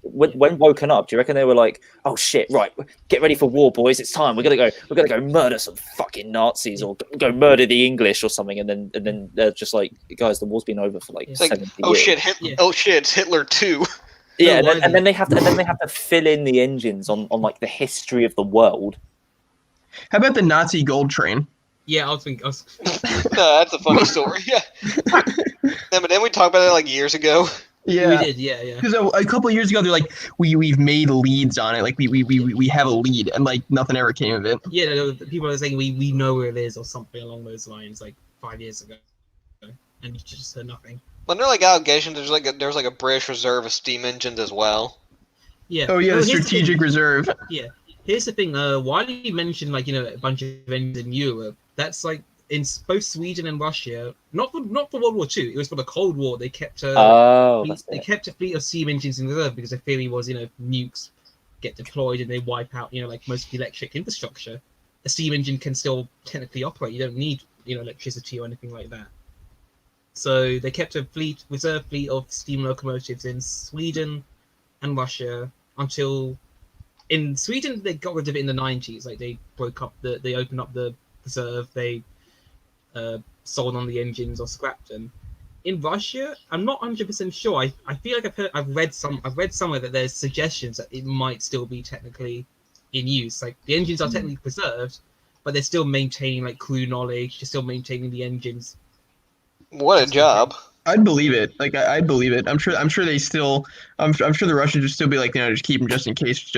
When woken up, do you reckon they were like, "Oh shit, right, get ready for war, boys! It's time. We're gonna go murder some fucking Nazis or go murder the English or something." And then they're just like, "Guys, the war's been over for 70 years." Oh shit, oh shit, it's Hitler too. Yeah, and then they have to fill in the engines on the history of the world. How about the Nazi gold train? Yeah, I was thinking. No, that's a funny story. Yeah. But then we talked about it years ago. Yeah, We did, yeah. Because a couple of years ago, they're like, we've made leads on it. Like we have a lead, and like nothing ever came of it. Yeah, no, people are saying we know where it is or something along those lines, like 5 years ago, and you just heard nothing. When they're like allegations, there's like a British reserve of steam engines as well. Yeah. Oh yeah, No, the here's strategic reserve. Yeah. Here's the thing. Wylie mentioned like a bunch of engines in Europe. That's like in both Sweden and Russia. Not for World War II. It was for the Cold War. They kept they kept a fleet of steam engines in reserve because the theory was nukes get deployed and they wipe out like most of the electric infrastructure. A steam engine can still technically operate. You don't need electricity or anything like that. So they kept a reserve fleet of steam locomotives in Sweden and Russia until in Sweden they got rid of it in the 90s. Like they they opened up the reserve, they sold on the engines or scrapped them. In Russia, I'm not 100% sure. I feel like I've read somewhere that there's suggestions that it might still be technically in use. Like the engines are technically preserved, but they're still maintaining like crew knowledge. They're still maintaining the engines. What a job! I'd believe it. Like I'd believe it. I'm sure they still. I'm sure the Russians would still be like just keep them just in case.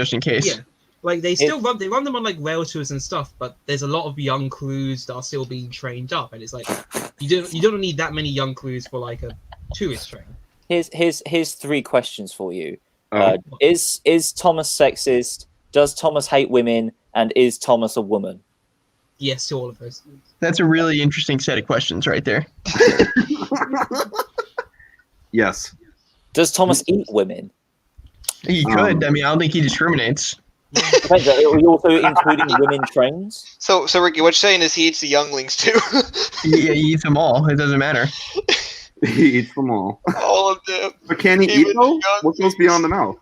Yeah, like they still run them on like rail tours and stuff. But there's a lot of young crews that are still being trained up, and it's like you don't need that many young crews for like a tourist train. Here's 3 questions for you. Is Thomas sexist? Does Thomas hate women? And is Thomas a woman? Yes to all of those. That's a really interesting set of questions right there. Yes. Does Thomas eat women? He could. I mean, I don't think he discriminates. Are you also including women trains? So Ricky, what you're saying is he eats the younglings too? He eats them all. It doesn't matter. He eats them all. All of them. But can he eat though? What goes beyond the mouth?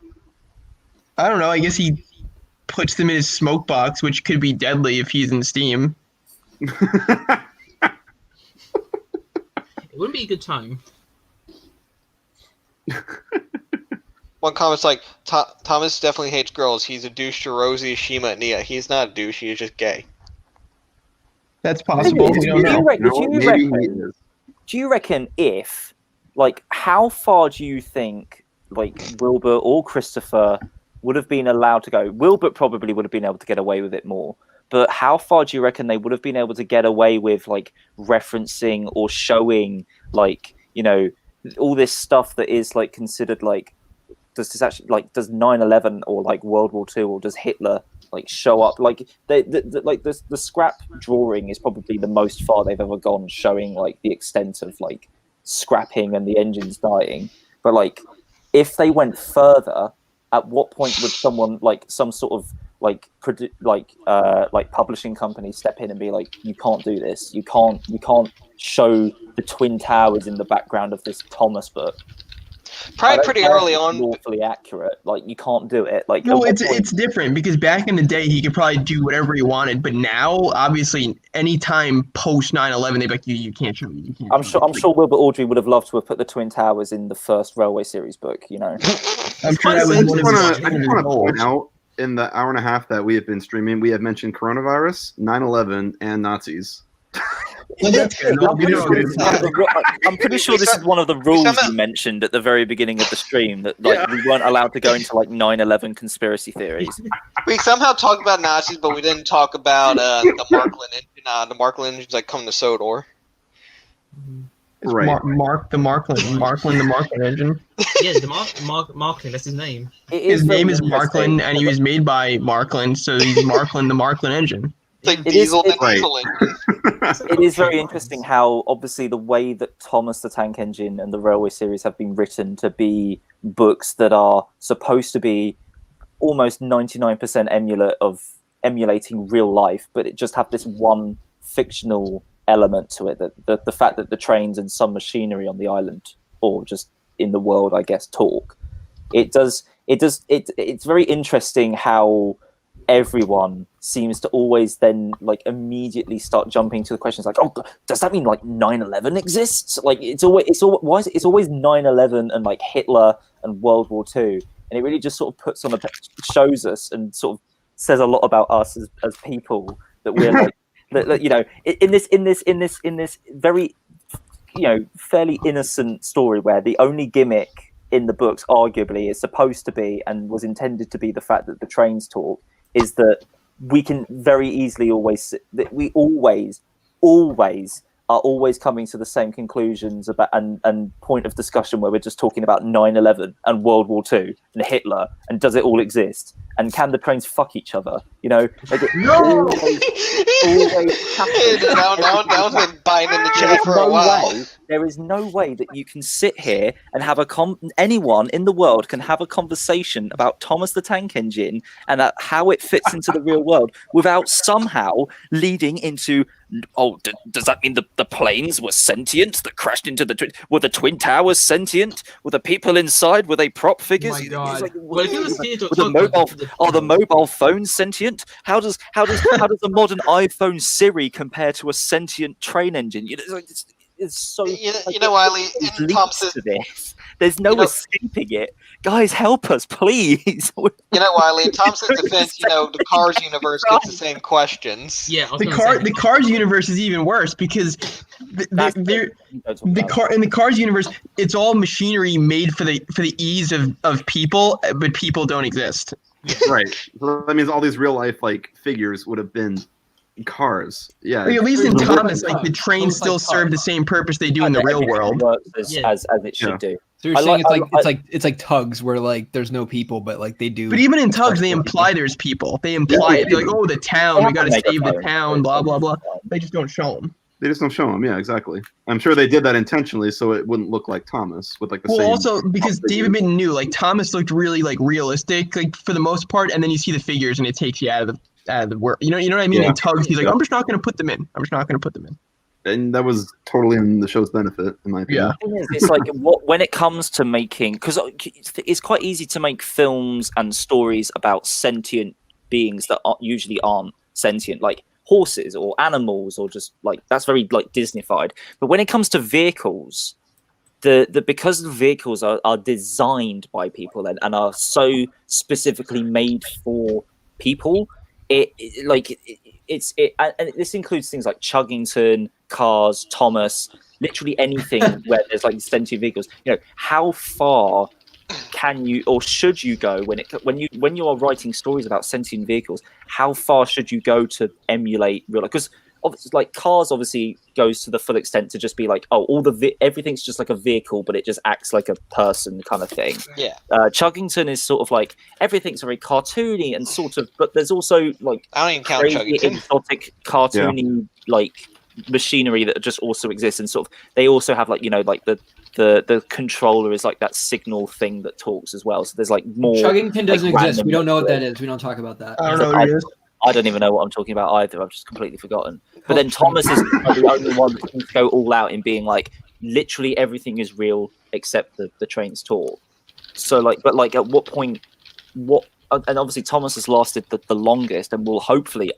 I don't know. I guess he puts them in his smoke box, which could be deadly if he's in steam. It wouldn't be a good time. One comment's like, Thomas definitely hates girls. He's a douche to Rosie, Shima, and Nia. He's not a douche. He's just gay. That's possible. We don't know. Do you reckon if, like, how far do you think, like, Wilbur or Christopher would have been allowed to go? Wilbur probably would have been able to get away with it more. But how far do you reckon they would have been able to get away with, like, referencing or showing, like, all this stuff that is, like, considered, like, does 9/11 or, like, World War II or does Hitler, like, show up? Like, the scrap drawing is probably the most far they've ever gone, showing, like, the extent of, like, scrapping and the engines dying. But, like, if they went further, at what point would someone, like, some sort of like publishing company step in and be like, you can't do this, you can't show the Twin Towers in the background of this Thomas book? Probably pretty early on. Lawfully accurate, like you can't do it. Like, no, it's different because back in the day he could probably do whatever he wanted, but now obviously anytime post 9/11 they'd be like, you can't show me. I'm sure Wilbur Audrey would have loved to have put the Twin Towers in the first Railway Series book. I'm sure that was one of his I just want to point out, in the hour and a half that we have been streaming, we have mentioned coronavirus, 9/11, and Nazis. I'm pretty sure this is one of the rules you mentioned at the very beginning of the stream, that we weren't allowed to go into like 9/11 conspiracy theories. We somehow talked about Nazis, but we didn't talk about the Markland engine. The Markland engine's like coming to Sodor. Right. The Markland engine. Yeah, the Markland, that's his name. His name is Markland, and he was made by Markland, so he's Markland, the Markland engine. Like diesel engine. It is very interesting how obviously the way that Thomas the Tank Engine and the Railway Series have been written to be books that are supposed to be almost 99% emulating real life, but it just have this one fictional element to it, that the fact that the trains and some machinery on the island, or just in the world, I guess, talk. It's very interesting how everyone seems to always then like immediately start jumping to the questions like, oh, does that mean like 9/11 exists? Like it's always 9/11 and like Hitler and World War II, and it really just sort of shows us and sort of says a lot about us as people, that we're like that in this very fairly innocent story where the only gimmick in the books, arguably, is supposed to be and was intended to be the fact that the trains talk, is that we can very easily that we always are always coming to the same conclusions about and point of discussion where we're just talking about 9/11 and World War II and Hitler and does it all exist and can the trains fuck each other? You know, like always happens. Now it's been biting in the chat for a while. There is no way that you can sit here and have anyone in the world can have a conversation about Thomas the Tank Engine and how it fits into the real world without somehow leading into, does that mean the planes were sentient that crashed into were the Twin Towers sentient? Were the people inside, were they prop figures? My God. Are the mobile phones sentient? How does a modern iPhone Siri compare to a sentient train engine? It's so Wylie, in Thomas's to this. There's no escaping it. Guys, help us, please. Wylie, in Thomas's defense, the Cars universe gets the same questions. Yeah, the Cars universe is even worse because in the Cars universe, it's all machinery made for the ease of people, but people don't exist. Right. So that means all these real life figures would have been cars. Yeah. At least in Thomas, the trains still serve the same purpose they do in the real world. As it should do. So you're saying it's like tugs where there's no people, but they do. But even in tugs, they imply there's people. They imply it. They're like, the town, we got to save the town, blah blah blah. They just don't show them. They just don't show them. Yeah, exactly. I'm sure they did that intentionally so it wouldn't look like Thomas with the same. Well, also because David Mitton knew Thomas looked really realistic for the most part, and then you see the figures and it takes you out of the work. You know what I mean? Yeah. In tugs, he's like, I'm just not going to put them in. And that was totally in the show's benefit, in my opinion. Yeah. It's when it comes to making, because it's quite easy to make films and stories about sentient beings that usually aren't sentient, like horses or animals, or just that's very Disneyfied. But when it comes to vehicles, because the vehicles are designed by people and are so specifically made for people, and this includes things like Chuggington, Cars, Thomas, literally anything where there's sentient vehicles. How far can you or should you go when you are writing stories about sentient vehicles? How far should you go to emulate real life? Because Cars obviously goes to the full extent to just be everything's just like a vehicle, but it just acts like a person kind of thing. Yeah. Chuggington is sort of everything's very cartoony and sort of, but there's also I don't even count crazy Chuggington. exotic cartoony machinery that just also exists, and sort of they also have the controller is that signal thing that talks as well. So there's more. Chuggington doesn't exist. We don't know what that is. We don't talk about that. I don't know what it is. I don't even know what I'm talking about either. I've just completely forgotten. But then Thomas is the only one that can go all out in being literally everything is real except the trains talk. So but at what point? And obviously Thomas has lasted the longest, and will hopefully,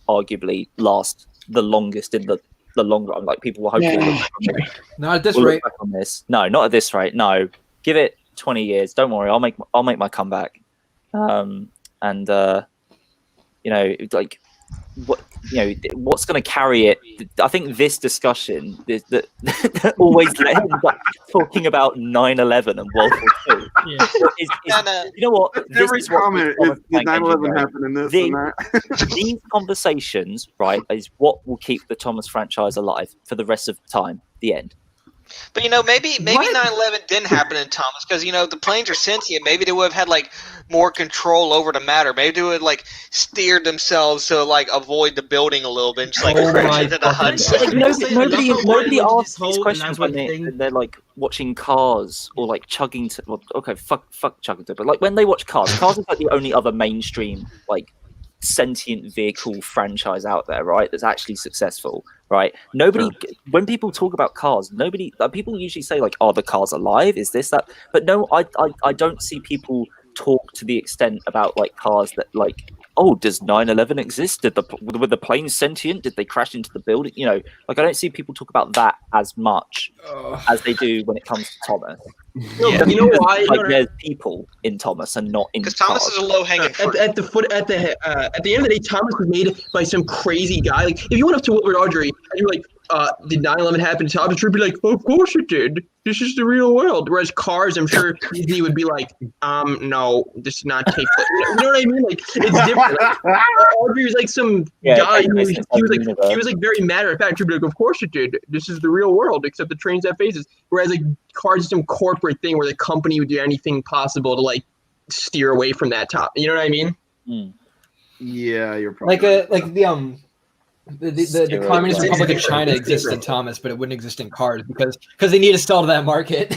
arguably, last the longest in the long run. People will hopefully not at this rate. On this. No, not at this rate. No, give it 20 years. Don't worry, I'll make my comeback. What's going to carry it? I think this discussion is that always talking about 9/11 and World War II. Yeah. You know what? Every comment is 9/11 happened in this and that. These conversations, right, is what will keep the Thomas franchise alive for the rest of the time. The end. But maybe 9/11 didn't happen in Thomas because the planes are sentient. Maybe they would have had more control over the matter. Maybe they would steered themselves to avoid the building a little bit and just crash into the Hudson. Nobody asks these questions when they're watching Cars or Chuggington. Well, okay, fuck Chuggington. But when they watch Cars is the only other mainstream sentient vehicle franchise out there, right? That's actually successful, right? Nobody, when people talk about Cars, people usually say "Are the cars alive? Is this that?" But no, I don't see people talk to the extent about Cars that does 9/11 exist? Were the planes sentient? Did they crash into the building? I don't see people talk about that as much as they do when it comes to Thomas. Yeah. You know why? There's people in Thomas and not in because Thomas is a low-hanging fruit. At the end of the day, Thomas was made by some crazy guy. If you went up to Wilbur Audrey and you're did 9/11 happen to Thomas? Would be like, of course it did. This is the real world. Whereas Cars, I'm sure Disney would be like, no, this did not take place. You know what I mean? Like, it's different. Like, Audrey was like some guy who he was like very matter of fact. He'd be like, of course it did. This is the real world, except the trains have faces. Whereas like Cars is some corporate thing where the company would do anything possible to like steer away from that top. You know what I mean? Yeah, you're probably The Communist Republic of China exists in Thomas, but it wouldn't exist in Cars because they need to sell to that market.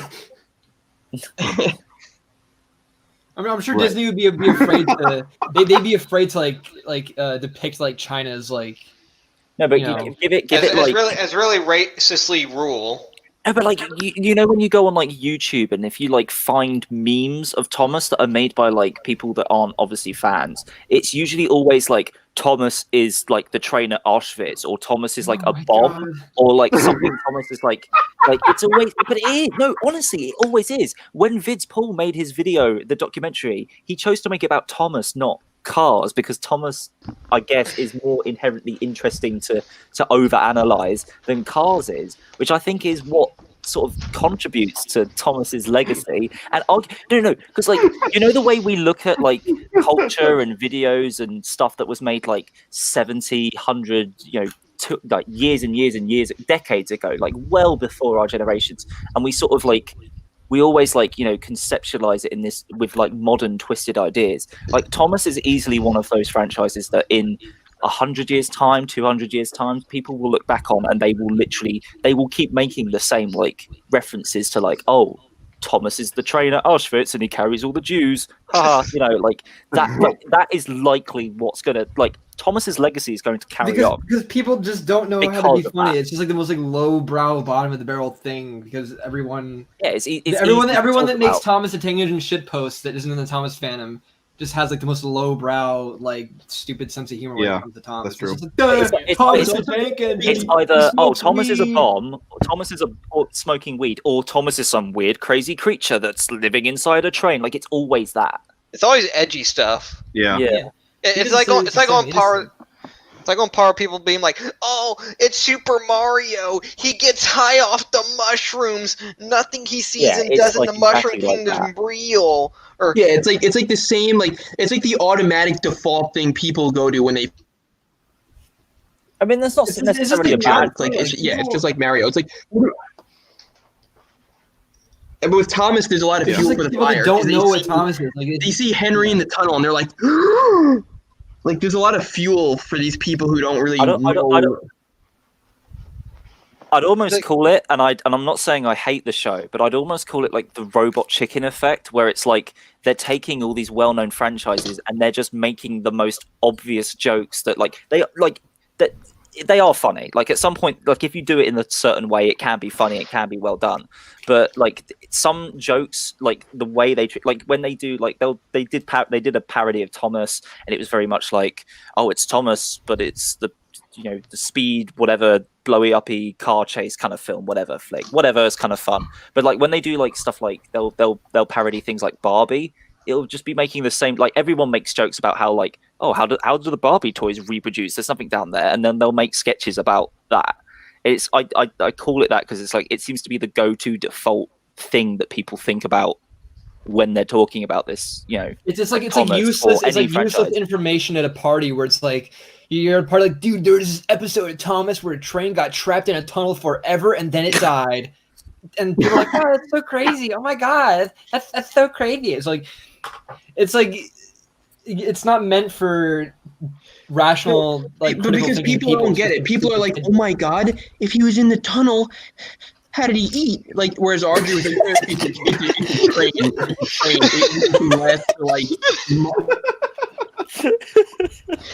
I'm sure Disney would be afraid to. They'd be afraid to depict like China's like. No, but give it like as really racistly rural. No, but like you know when you go on like YouTube and if you like find memes of Thomas that are made by like people that aren't obviously fans, it's usually always like Thomas is like the train at Auschwitz, or Thomas is like a bomb, or like something. Thomas is like it's always, but it is no, honestly, it always is. When Vince Paul made his video, the documentary, he chose to make it about Thomas, not Cars, because Thomas, I guess, is more inherently interesting to overanalyze than Cars is, which I think is what sort of contributes to Thomas's legacy. And no, because like you know the way we look at like culture and videos and stuff that was made like 70, 100, like years and years and years, decades ago, like well before our generations, and we sort of like. We always conceptualize it in this with like modern twisted ideas. Like Thomas is easily one of those franchises that in 100 years time, 200 years time, people will look back on and they will keep making the same like references to like, oh, Thomas is the train at Auschwitz and he carries all the Jews. Like that. Like, that is likely what's gonna like Thomas's legacy is going to carry on because people just don't know how to be funny. It's just like the most like low-brow, bottom of the barrel thing because everyone. Yeah, it's everyone that makes Thomas a Tank Engine shit post that isn't in the Thomas fandom just has like the most low-brow, like stupid sense of humor when it comes to Thomas. That's true. It's either Thomas is a bomb, Thomas is smoking weed, or Thomas is some weird crazy creature that's living inside a train. Like it's always that. It's always edgy stuff. Yeah. It's like on par. People being like, "Oh, it's Super Mario. He gets high off the mushrooms. Nothing he sees and does in the Mushroom Kingdom is real." Or it's like the same it's like the automatic default thing people go to when they. I mean, that's not necessarily a bad thing. It's just like Mario. It's like. But with Thomas, there's a lot of fuel for the fire. People don't know what Thomas is. Like, they see Henry in the tunnel, and they're like, like there's a lot of fuel for these people who don't really know. I'd almost call it, and I'm not saying I hate the show, but I'd almost call it like the Robot Chicken effect, where it's like they're taking all these well-known franchises and they're just making the most obvious jokes that they are funny. Like at some point, like if you do it in a certain way, it can be funny, it can be well done. But like some jokes, like the way they like when they do like they did a parody of Thomas, and it was very much like, oh, it's Thomas, but it's the the speed whatever blowy uppy car chase kind of film, whatever is kind of fun. But like when they do like stuff like they'll parody things like Barbie, it'll just be making the same, like everyone makes jokes about how like, oh, how do the Barbie toys reproduce? There's something down there, and then they'll make sketches about that. It's I call it that because it's like it seems to be the go-to default thing that people think about when they're talking about this. It's just like it's like useless. It's like useless information at a party where it's like you're at a party like, dude, there was this episode of Thomas where a train got trapped in a tunnel forever and then it died, and people are like, oh, that's so crazy. Oh my god, that's so crazy. It's like it's not meant for rational like. But because people don't get it. People are like, oh my god, if he was in the tunnel, how did he eat? Like, whereas Audrey was like,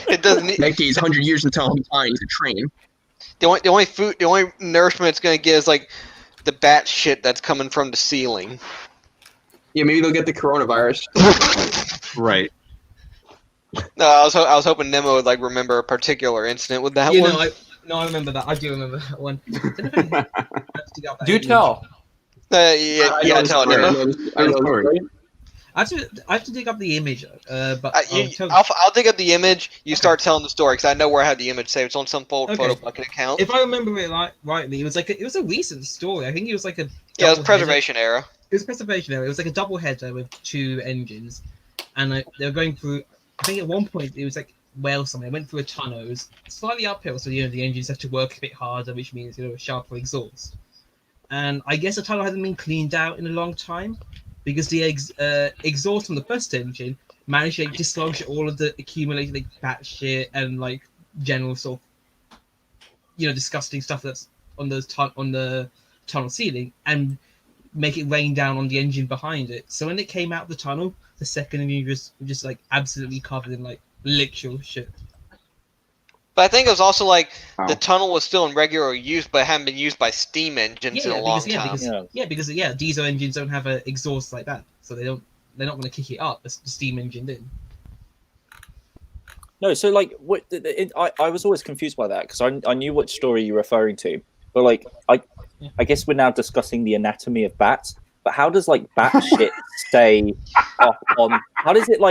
it doesn't. Decades, 100 years until he finds a train. The only nourishment it's gonna get is like the bat shit that's coming from the ceiling. Yeah, maybe they'll get the coronavirus. Right. No, I was hoping Nemo would like remember a particular incident with that one. I remember that. I do remember that one. Do tell. Yeah, tell Nemo. I have to dig up the image, but I'll dig up the image. You start telling the story because I know where I have the image saved. It's on some photo bucket account. If I remember it rightly, it was a recent story. I think it was like a it was preservation era. It was preservation era. It was like a double header with 2 engines, and they were going through. I think at one point it was like Wales somewhere. Went through a tunnel. It was slightly uphill, so the engines have to work a bit harder, which means a sharper exhaust. And I guess the tunnel hasn't been cleaned out in a long time, because the exhaust from the first engine managed to dislodge all of the accumulated bat shit and general sort of disgusting stuff that's on the tunnel ceiling, and make it rain down on the engine behind it. So when it came out of the tunnel, the second engine was just absolutely covered in literal shit. But I think it was also the tunnel was still in regular use, but it hadn't been used by steam engines in a long time. Because diesel engines don't have an exhaust like that, so they're not going to kick it up as the steam engine did. No, so I was always confused by that because I knew what story you're referring to, but I guess we're now discussing the anatomy of bats. But how does bat shit stay up on? How does it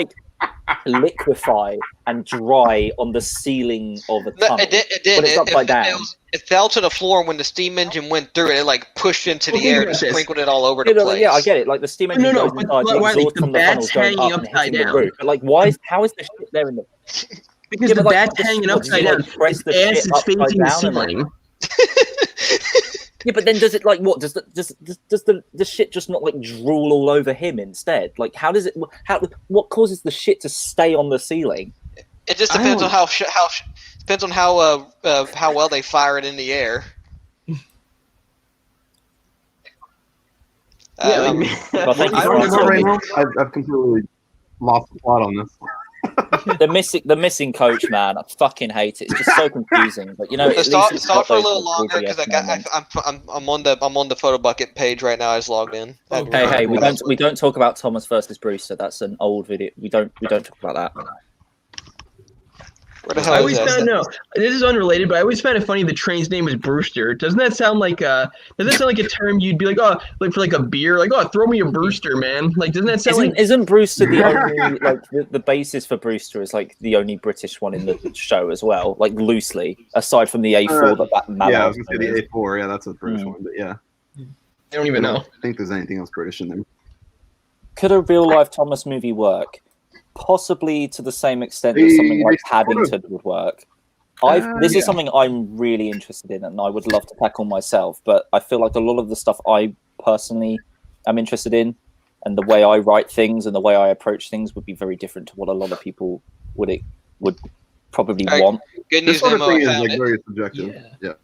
liquefy and dry on the ceiling of a tunnel? It did. When it's upside down. It fell to the floor when the steam engine went through it. It pushed into the air and sprinkled it all over the place. Yeah, I get it. The steam engine goes inside, the exhaust from the funnel's going up and hitting the roof. But how is the shit there in the? Because the bat's hanging upside down. Its ass is facing the ceiling. Yeah, but then does it what does the shit just not drool all over him instead? How does it? What causes the shit to stay on the ceiling? It just depends on how well they fire it in the air. I don't know right now. I've completely lost the plot on this. the missing coach, man. I fucking hate it. It's just so confusing. But stop for a little longer because I'm on the photo bucket page right now. I just logged in. Hey, we don't talk about Thomas versus Brewster. That's an old video. We don't talk about that. Where the hell is that? No, this is unrelated, but I always found it funny the train's name was Brewster. Doesn't that sound like a term you'd be for a beer? Throw me a Brewster, man. Doesn't that sound Isn't Brewster the only the basis for Brewster is the only British one in the show as well? Loosely, aside from the A4 I was gonna say the A4. Yeah, that's a British one, but yeah. I don't even know. I think there's anything else British in there. Could a real life Thomas movie work? Possibly to the same extent that something like Paddington would work. This is something I'm really interested in and I would love to tackle myself, but I feel like a lot of the stuff I personally am interested in and the way I write things and the way I approach things would be very different to what a lot of people would probably want. Good news, this sort of thing is very subjective. Yeah.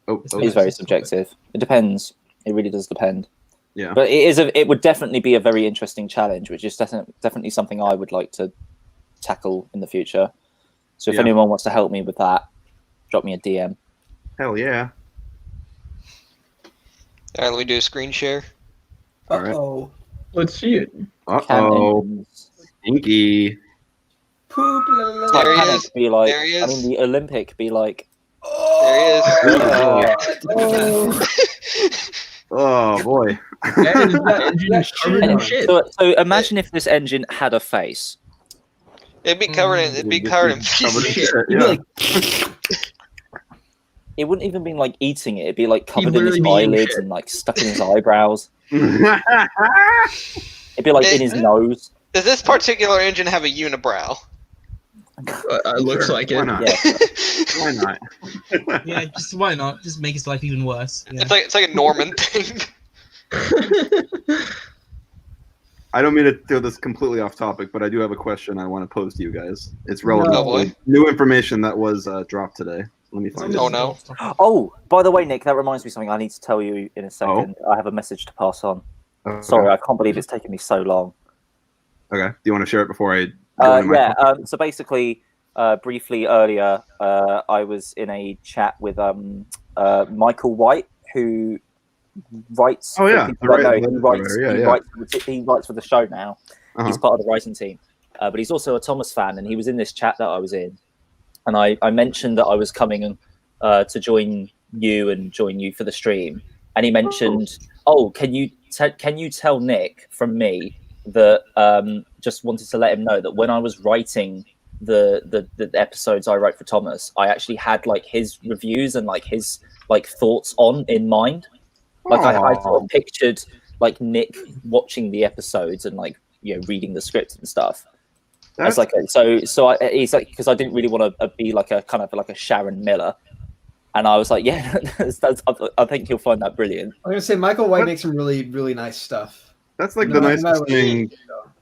It is very subjective. It depends. It really does depend. Yeah, but it would definitely be a very interesting challenge, which is definitely something I would like to tackle in the future. So if anyone wants to help me with that, drop me a DM. Hell yeah! All right, let me do a screen share. All right, let's see it. Stinky. Poop. There he is. There he is. I mean, the Olympic be like. There he is. Oh boy! So imagine if this engine had a face. It'd be covered in shit. It wouldn't even be eating it. It'd be covered in his eyelids and stuck in his eyebrows. It'd be in his nose. Does this particular engine have a unibrow? Looks like it. Why not? Yeah. Why not? Yeah, just why not? Just make his life even worse. Yeah. It's like a Norman thing. I don't mean to throw this completely off topic, but I do have a question I want to pose to you guys. It's relevant. Oh boy. New information that was dropped today. Let me find it. Oh no. Oh, by the way, Nick, that reminds me of something I need to tell you in a second. I have a message to pass on. Okay. Sorry, I can't believe it's taken me so long. Okay. Do you want to share it before I? So basically, briefly earlier, I was in a chat with Michael White, who writes. Oh yeah, he writes for the show now. He's part of the writing team, but he's also a Thomas fan, and he was in this chat that I was in, and I mentioned that I was coming to join you for the stream, and he mentioned, can you tell Nick from me that just wanted to let him know that when I was writing the episodes I wrote for Thomas, I actually had like his reviews and like his like thoughts on in mind. Like I sort of pictured like Nick watching the episodes and like reading the script and stuff. That's like he's like, because I didn't really want to be like a kind of like a Sharon Miller, and I was like, yeah, I think you'll find that brilliant. I'm gonna say Michael White makes some really nice stuff. That's like the nicest thing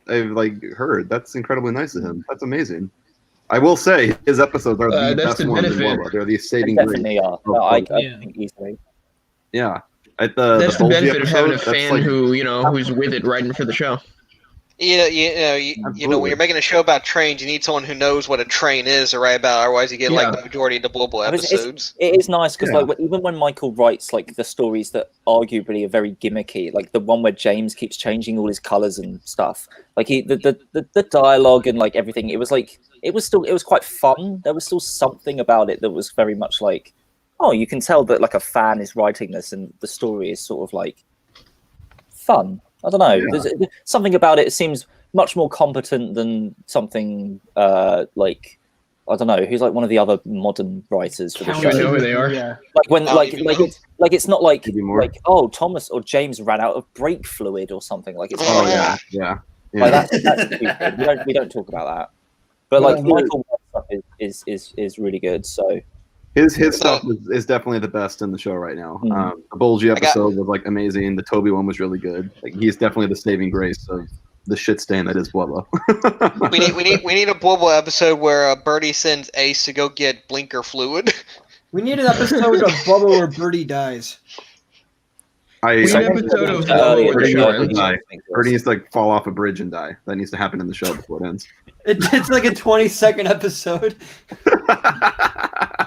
I've like heard. That's incredibly nice of him. That's amazing. I will say his episodes are the best ones in Willa. They're the saving grace. Definitely are. I think easily. Yeah. That's the benefit of having a fan who who's with it writing for the show. You know, when you're making a show about trains, you need someone who knows what a train is to write about. Otherwise, you get like the majority of the Blubble episodes. It is nice because like even when Michael writes like the stories that arguably are very gimmicky, like the one where James keeps changing all his colors and stuff, like the dialogue and like everything, it was quite fun. There was still something about it that was very much like, oh, you can tell that like a fan is writing this, and the story is sort of like fun. I don't know. Yeah. There's something about it seems much more competent than something like, I don't know, who's like one of the other modern writers for the show. I know who they are. Yeah. Like when it's not like oh, Thomas or James ran out of brake fluid or something. Like it's yeah. Like that's stupid. We don't talk about that. But like Michael stuff is really good. So his stuff is definitely the best in the show right now. The Bulgy episode was like amazing. The Toby one was really good. Like he's definitely the saving grace of the shit stain that is Bubba. we need a Bubba episode where Birdie sends Ace to go get blinker fluid. We need an episode of Bubba where Birdie dies. Birdie die. needs to like fall off a bridge and die. That needs to happen in the show before it ends. It's like a 20-second episode.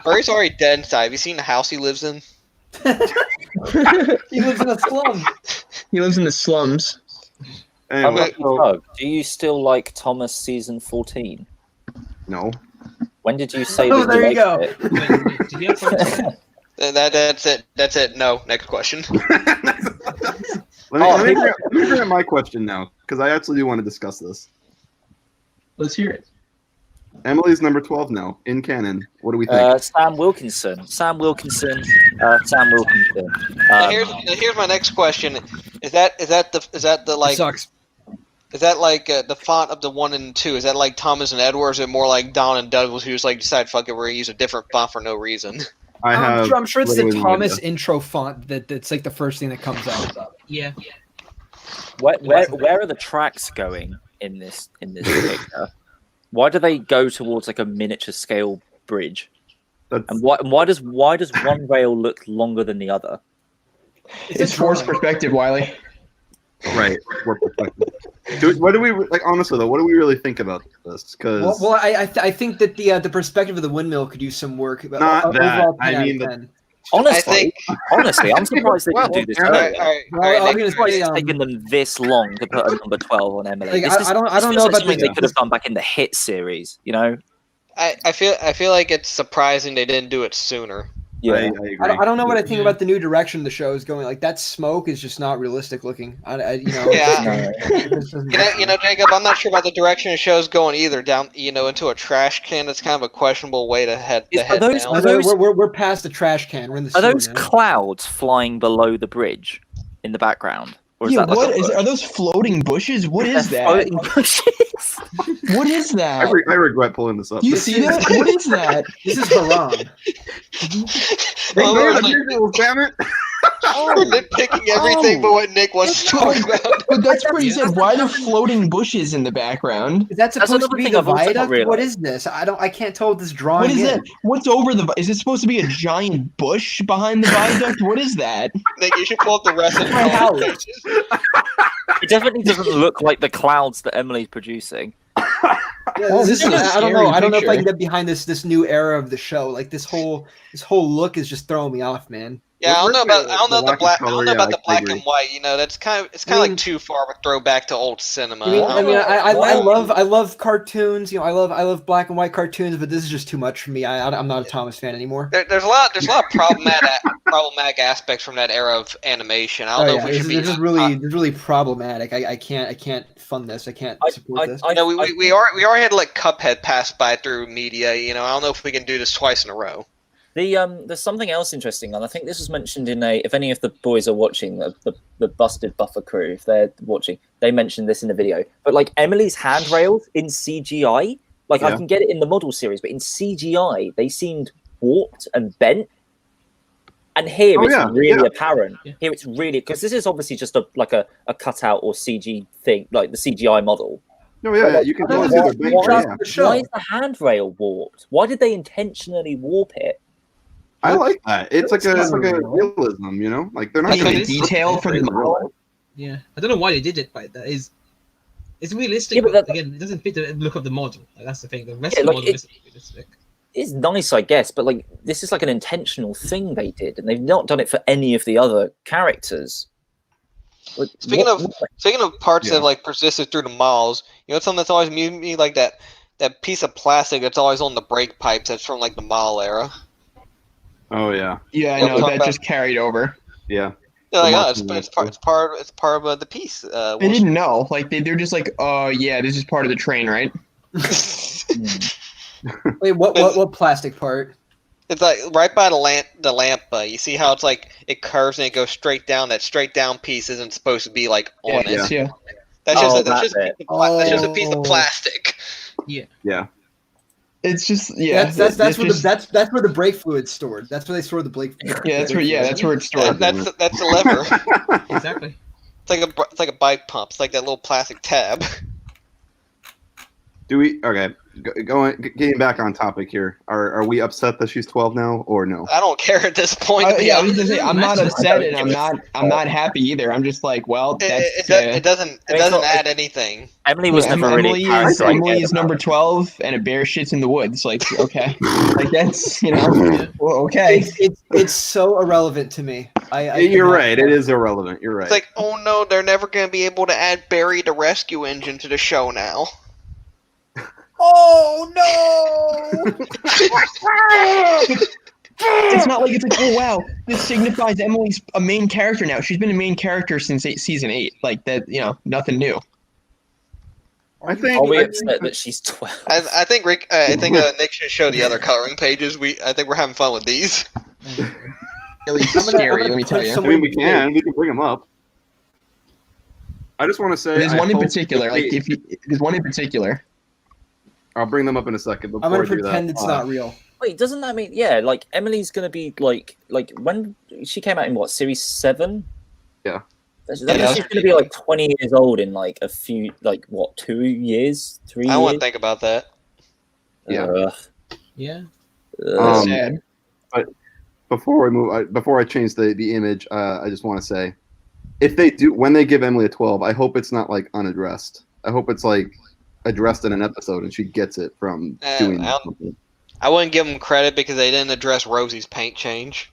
Birdie's already dead inside. Have you seen the house he lives in? He lives in a slum. He lives in the slums. Anyway, do you still like Thomas season 14? No. When did you say that? There you go. That's it. No. Next question. Let me bring up my question now, because I actually do want to discuss this. Let's hear it. Emily's number 12 now in canon. What do we think? Sam Wilkinson. Here's my next question. Is that the like? It sucks. Is that like the font of the 1 and 2? Is that like Thomas and Edward? Or is it more like Don and Douglas, who just like decide, fuck it, we're gonna use a different font for no reason? I'm sure it's the Thomas intro font that's like the first thing that comes out. Yeah. Where are the tracks going in this picture? Why do they go towards like a miniature scale bridge? And why does one rail look longer than the other? It's Forrest perspective, Wylie. Right, perspective. What do we like? Honestly, though, what do we really think about this? Because I think that the perspective of the windmill could use some work. Not that. I mean, honestly, I'm surprised they didn't do this earlier. It's taken them this long to put a number 12 on Emily. Like, I don't know about something they could have done back in the hit series. You know, I feel like it's surprising they didn't do it sooner. Yeah, I agree. I don't know what I think about the new direction the show is going. Like that smoke is just not realistic looking. Yeah. Jacob, I'm not sure about the direction the show's going either. Down, into a trash can. It's kind of a questionable way to head down. We're past the trash can. We're in the. Are those clouds flying below the bridge in the background? Or is that are those floating bushes? What is that? Floating bushes. What is that? I regret pulling this up. You see that? What is that? This is Haram. Damn it! We're nitpicking everything but what Nick wants to talk about. But that's what he said. Why are there floating bushes in the background? Is that supposed to be the viaduct? What is this? I can't tell what this drawing is. What is that? What's over the? Is it supposed to be a giant bush behind the viaduct? What is that? Nick, you should pull up the rest of my house. It definitely doesn't look like the clouds that Emily's producing. I don't know. I don't know if I can get behind this new era of the show. Like this whole look is just throwing me off, man. Yeah, I don't know about the black. I don't know about the black agree. and white. You know, it's kind of like too far of a throwback to old cinema. I love cartoons. You know, I love black and white cartoons, but this is just too much for me. I'm not a Thomas fan anymore. There's a lot of problematic aspects from that era of animation. I don't know if we should be. It's just really problematic. I can't fund this. I can't support this. You know, we already had like Cuphead pass by through media. You know, I don't know if we can do this twice in a row. There's something else interesting, and I think this was mentioned in if any of the boys are watching, the Busted Buffer crew, if they're watching, they mentioned this in the video. But like Emily's handrails in CGI, like I can get it in the model series, but in CGI they seemed warped and bent. And here it's really apparent. Yeah. Here it's really, because this is obviously just a cutout or CG thing, like the CGI model. No, yeah, you can totally see the why is the handrail warped? Why did they intentionally warp it? I like that. It's like a realism, you know? Like they're not going to detail for the model. Yeah, I don't know why they did it, but it's realistic. Yeah, but again, it doesn't fit the look of the model. Like, that's the thing. The rest of the model isn't realistic. It's nice, I guess, but like this is like an intentional thing they did, and they've not done it for any of the other characters. Like, speaking of parts that like persisted through the miles, you know something that's always amused me, like that piece of plastic that's always on the brake pipes that's from like the mile era. Oh yeah. Yeah, I know that just carried over. Yeah. They're like, it's part of the piece. They didn't know. Like they're just like, oh yeah, this is part of the train, right? Wait, what plastic part? It's like right by the lamp. You see how it's like it curves and it goes straight down. That straight down piece isn't supposed to be like on it. Yeah. That's just a piece of plastic. Yeah. Yeah. It's just That's where the brake fluid's stored. That's where they store the brake. Yeah, that's where it's stored. That's the lever. Exactly. It's like a bike pump. It's like that little plastic tab. Do we? Okay, getting back on topic here. Are we upset that she's 12 now, or no? I don't care at this point. I was gonna say I'm not upset, and I'm not happy either. I'm just like, well, it doesn't add anything. Emily was never really. Emily is number 12, and a bear shits in the woods. Like, okay, like that's well, okay. It's so irrelevant to me. You're right. It is irrelevant. You're right. It's like, oh no, they're never going to be able to add Barry the rescue engine to the show now. Oh no! It's not like it's like, oh wow, this signifies Emily's a main character now. She's been a main character since season 8. Like that, nothing new. I think. Are we upset that she's 12? I think Rick. I think Nick should show the other coloring pages. I think we're having fun with these. Really scary. Let me tell you. I mean, we can bring them up. I just want to say there's one in particular. There's one in particular. I'll bring them up in a second. I'm gonna pretend it's not real. Wait, doesn't that mean like Emily's gonna be like when she came out in what, series 7? Yeah. She's gonna be like 20 years old in like a few 2 years, 3 years. I wouldn't think about that. Yeah. Yeah. Sad. But before we move, before I change the image, I just want to say, if they do, when they give Emily a 12, I hope it's not like unaddressed. I hope it's like addressed in an episode and she gets it from doing something. I wouldn't give them credit because they didn't address Rosie's paint change.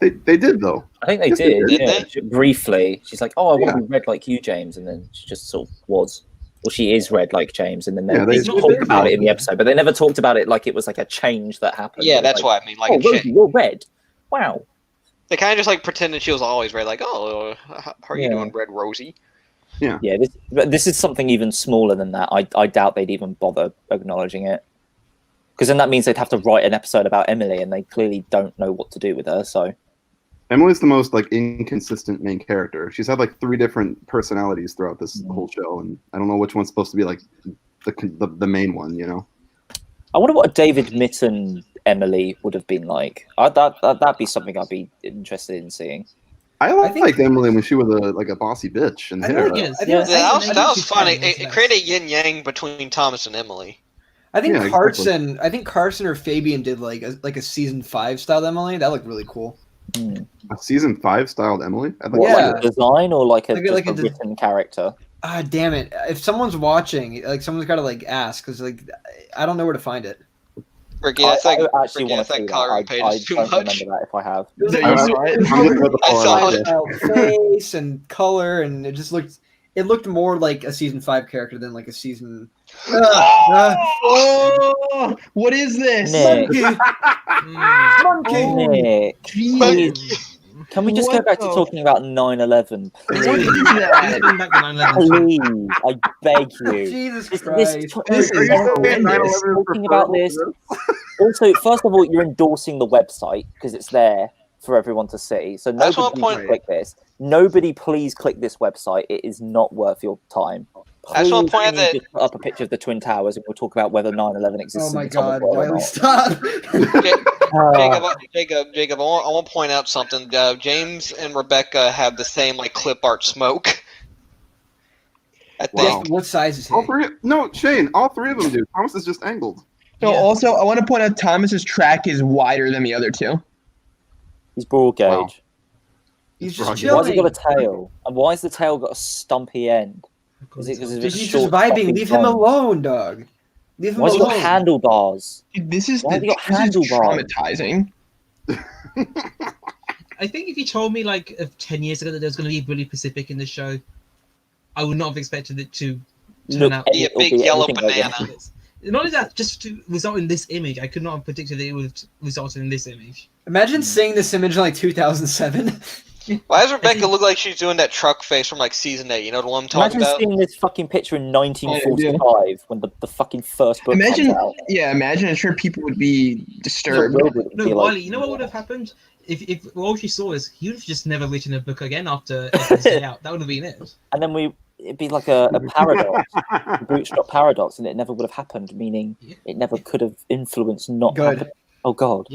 They did though. I think they did. Yeah. Briefly, she's like, "Oh, I want to be red like you, James," and then she just sort of was. Well, she is red like James, and then they talked about it in the episode, but they never talked about it like it was like a change that happened. Yeah, that's what I mean. Like, oh, Rosie, you're red. Wow. They kind of just like pretended she was always red. Like, oh, how are you doing, red Rosie? Yeah. Yeah. This is something even smaller than that. I doubt they'd even bother acknowledging it, because then that means they'd have to write an episode about Emily, and they clearly don't know what to do with her. So Emily's the most like inconsistent main character. She's had like 3 different personalities throughout this whole show, and I don't know which one's supposed to be like the main one. I wonder what a David Mitten Emily would have been like. That'd be something I'd be interested in seeing. I liked Emily when she was a bossy bitch and hair. That was fun. It created yin yang between Thomas and Emily. I think Carson. I think Carson or Fabian did like a season 5 style Emily. That looked really cool. A season 5 styled Emily? Like a design or like a written character? Ah, damn it! If someone's watching, like someone's got to like ask, because like I don't know where to find it. Ricky, I think actually want to see coloring that. page I is too don't much. remember that if I have. It was No, like, you saw it? I'm just about to I pull saw it it. up. face and color, and it looked more like a season 5 character than like a season. Oh, what is this? Nick, Monkey. Nick, Jesus. can we just go What back to the- talking about 9/11, What please? is that? Bring back the 9/11 shit. Please, I beg you. Jesus This, Christ. This Are is you saying horrendous. 9/11 is Talking about this. Also, first of all, you're endorsing the website because it's there for everyone to see. So just nobody wanna please click this. Nobody please click this website. It is not worth your time. I just wanna Please, point out can you that- just put up a picture of the Twin Towers and we'll talk about whether 9/11 exists. Oh my in the solid God, world or Wylie, not. stop! Jacob, I want to point out something. James and Rebecca have the same like clip art smoke. I think. Wow. What size is he? All three? No, Shane. All three of them do. Thomas is just angled. So Yeah. also, I want to point out Thomas's track is wider than the other two. He's broad gauge. Wow. He's Broad just gauge. Why has he chilling. got a tail? And why has the tail got a stumpy end? Is it because of his He's short, just vibing. stumpy Leave him bones? alone, dog. Leave him Why has he got alone. handlebars? Dude, this is Why have you got this is handlebars? traumatizing. I think if you told me like of 10 years ago that there was going to be Billy Pacific in the show, I would not have expected it to turn Look, out. Be a it'll big be yellow anything like banana. this. Not only that, just to result in this image, I could not have predicted that it would result in this image. Imagine seeing this image in like 2007. Why does Rebecca look like she's doing that truck face from like season 8? You know the one I'm talking Imagine about? seeing this fucking picture in 1945 when the fucking first book Imagine, comes out. yeah, imagine. I'm sure people would be disturbed. Will would No, be Wylie, like, you know what would have happened? If all she saw is he would have just never written a book again after Edward's Day Out. That would have been it. and then it'd be like a paradox, a bootstrap paradox, and it never would have happened, meaning Yeah. it never could have influenced not Good. happening. Oh God.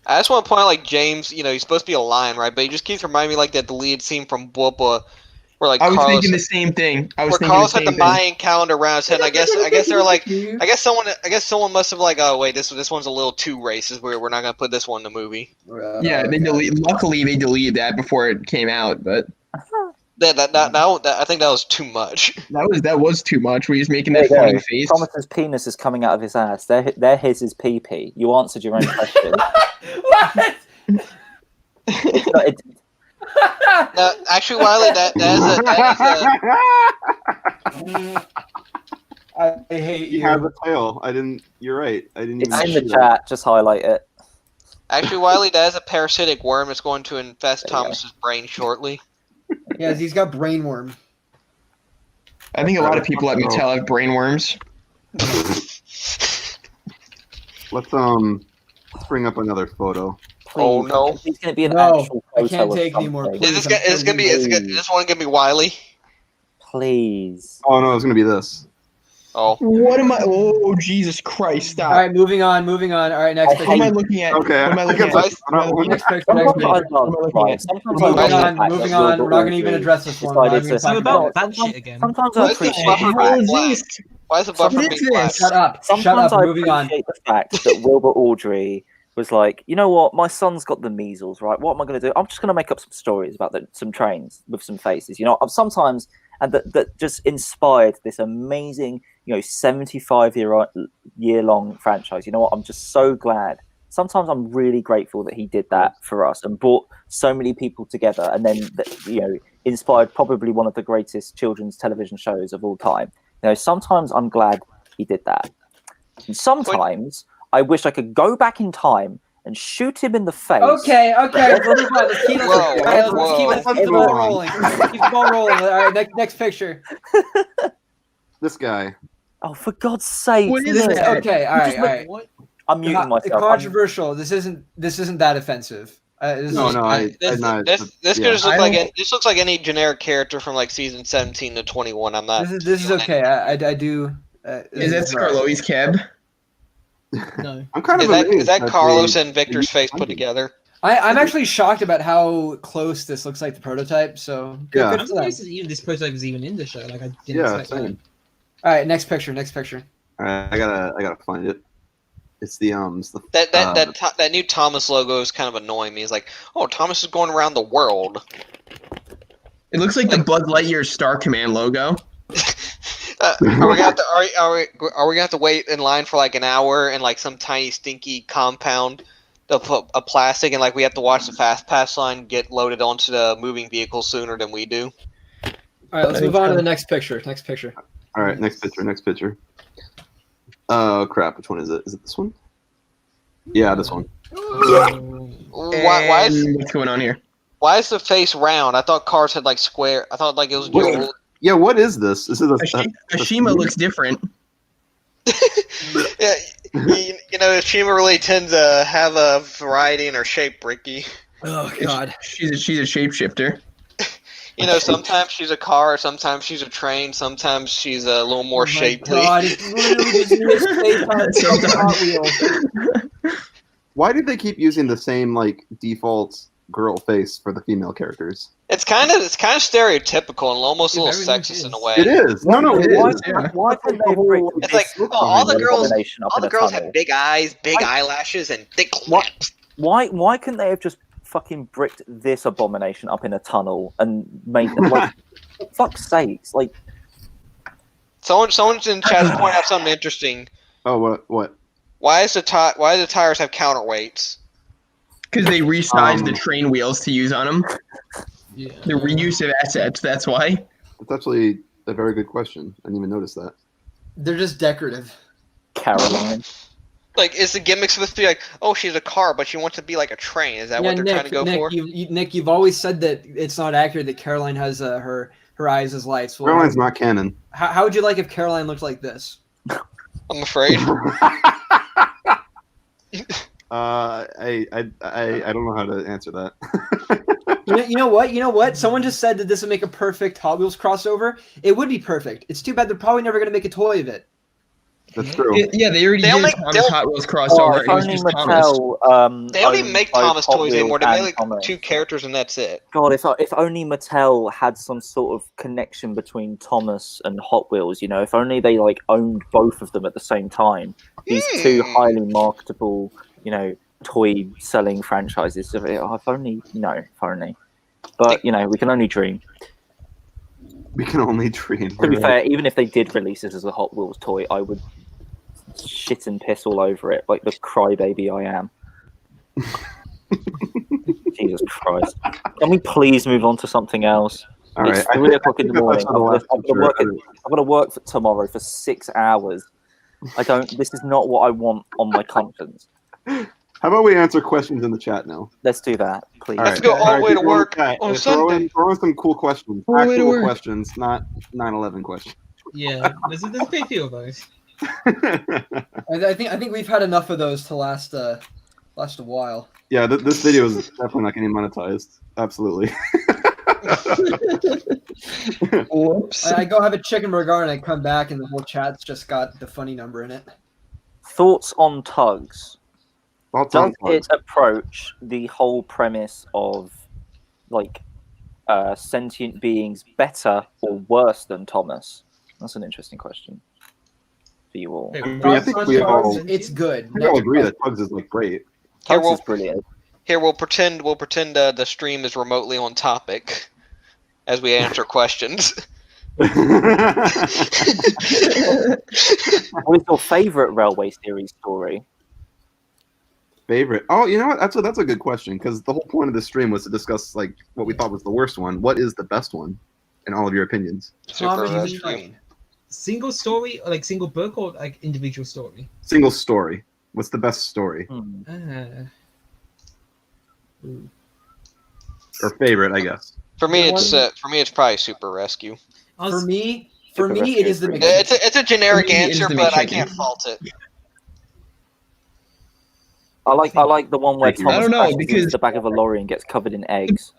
I just want to point out, like, James, you know, he's supposed to be a lion, right? But he just keeps reminding me, like, that deleted scene from Whoopa, where, like, I was Carlos, thinking the same thing. I was where thinking Carlos the had same the thing. Mayan calendar around his head. And I guess they're like, I guess someone must have, like, oh, wait, this one's a little too racist. We're not going to put this one in the movie. Yeah, luckily they deleted that before it came out, but I think that was too much. that was too much. Where he's making There that you funny go. face. Thomas's penis is coming out of his ass. There his is pee-pee. You answered your own question. What? Actually, Wylie, that is a I hate He you. has a tail. You're right. I didn't even It's in see the that. chat. Just highlight it. actually, Wylie, that is a parasitic worm that's going to infest There you go. Thomas's brain shortly. Yeah, he's got brainworm. I think a lot of people at Mattel have brainworms. Let's bring up another photo. Please. Oh, no. He's going to be an No, actual I photo can't of take any more, something. please. Is this gonna be? Is this one gonna be Wylie? Please. Oh no, it's gonna be this. Oh, What am I? Oh, Jesus Christ! Stop. All right, moving on. All right, next I What am I picture. looking at? Okay, What am I I looking guess at? that's not one. Next picture. Sometimes Next I picture. love, looking right, at? sometimes Moving I Moving love on. the fact Moving that on. Wilbur We're not going to even Audrey address this one. decided We're not even to- So talking about about that shit again. Sometimes I Why is the appreciate buffer the What fact. is black? this? Why is the What buffer is being black? this? Shut up. Shut Sometimes up. I Moving on. appreciate the fact that Wilbur Audrey was like, you know what, my son's got the measles, right? What am I going to do? I'm just going to make up some stories about some trains with some faces, you know. Sometimes, and that just inspired this amazing, 75-year-long franchise. You know what? I'm just so glad. Sometimes I'm really grateful that he did that for us and brought so many people together, and then inspired probably one of the greatest children's television shows of all time. Sometimes I'm glad he did that. And sometimes I wish I could go back in time and shoot him in the face. Okay. Let's move on. Let's keep Whoa, let's whoa. keep the ball rolling. Keep the ball rolling. All right, next picture. This guy. Oh, for God's sake! What is Nick. that? Okay. All right. What? I'm muting myself. Controversial. This isn't that offensive. This could just look like this looks like any generic character from like season 17 to 21. I'm not. This is okay. I do. Is that Scarloi's cab? No. I'm kind of Is that amazed Carlos they- and Victor's face put together? I'm actually shocked about how close this looks like the prototype. So good, Yeah. good I'm for them. surprised this prototype is even in the show. Like I didn't Yeah, expect same. All right, next picture. All right, I gotta find it. It's the That new Thomas logo is kind of annoying me. It's like, oh, Thomas is going around the world. It looks like the Buzz Lightyear Star Command logo. Are we gonna have to are we gonna have to wait in line for like an hour in like some tiny stinky compound of plastic, and like we have to watch the fast pass line get loaded onto the moving vehicle sooner than we do? All right, let's move on to the next picture. Next picture. All right, next picture. Oh crap! Which one is it? Is it this one? Yeah, this one. Why is what's going on here? why is the face round? I thought cars had like square. I thought like it was dual. Yeah, what is this? Is it Ashima looks different. Yeah, you know, Shima really tends to have a variety in her shape, Ricky. Oh God. She's a shapeshifter. You know, sometimes she's a car, sometimes she's a train, sometimes she's a little more shapely. God, it's literally just misplaced on Hot Wheels. Why do they keep using the same like default girl face for the female characters? It's kind of stereotypical and almost a little sexist in a way. It is. No, it is. is. Yeah. Why couldn't they bring It's like all the girls have have big eyes, big eyelashes, and thick lips. Why couldn't they have just fucking bricked this abomination up in a tunnel and made them like for fuck's sakes, like Someone's in chat pointing out something interesting. Oh, what? Why do the tires have counterweights? Because they resized the train wheels to use on them. Yeah. The reuse of assets, that's why. That's actually a very good question. I didn't even notice that. They're just decorative. Caroline. Like, is the gimmick supposed to be like, oh, she's a car, but she wants to be like a train? Is that what they're trying to go for? Nick, you've always said that it's not accurate that Caroline has her eyes as lights. Well, Caroline's not canon. How would you like if Caroline looked like this? I'm afraid. I don't know how to answer that. You know what? Someone just said that this would make a perfect Hot Wheels crossover. It would be perfect. It's too bad they're probably never going to make a toy of it. That's true. Yeah, they already did Thomas Hot Wheels crossover. It was just Thomas. They don't even make Thomas toys anymore. They make like Thomas. 2 characters and that's it. God, if only Mattel had some sort of connection between Thomas and Hot Wheels, you know, if only they like owned both of them at the same time. These two highly marketable, you know, toy selling franchises. If only. But you know, we can only dream. We can only dream. To be fair, even if they did release it as a Hot Wheels toy, I would shit and piss all over it, like the crybaby I am. Jesus Christ! Can we please move on to something else? All right. It's 3 o'clock in the morning. I've got to work tomorrow for 6 hours. This is not what I want on my conscience. How about we answer questions in the chat now? Let's do that, please. Let's go all the way to work on Sunday. Throw in some cool questions. Actual questions, not 9/11 questions. Yeah, there's a big few of those. I think we've had enough of those to last a while. Yeah, this video is definitely not getting monetized. Absolutely. Whoops. I go have a chicken burger and I come back and the whole chat's just got the funny number in it. Thoughts on tugs? Does Tugs. it approach the whole premise of like sentient beings better or worse than Thomas? That's an interesting question for you all. I think we all It's good. we all agree that Tugs is like great. Tugs is brilliant. Here we'll pretend the stream is remotely on topic as we answer questions. What is your favourite Railway series story? Favorite? Oh, you know what? That's a good question because the whole point of the stream was to discuss like what we thought was the worst one. What is the best one, in all of your opinions? Thomas the Train. Single story, or like single book, or like individual story? Single story. What's the best story or favorite? I guess. For me, it's probably Super Rescue. For me, it is the McChicken. It's a generic For me, it is answer, the but I McChicken. can't fault it. I like the one where Thomas I don't know, crashes because- into the back of a lorry and gets covered in eggs.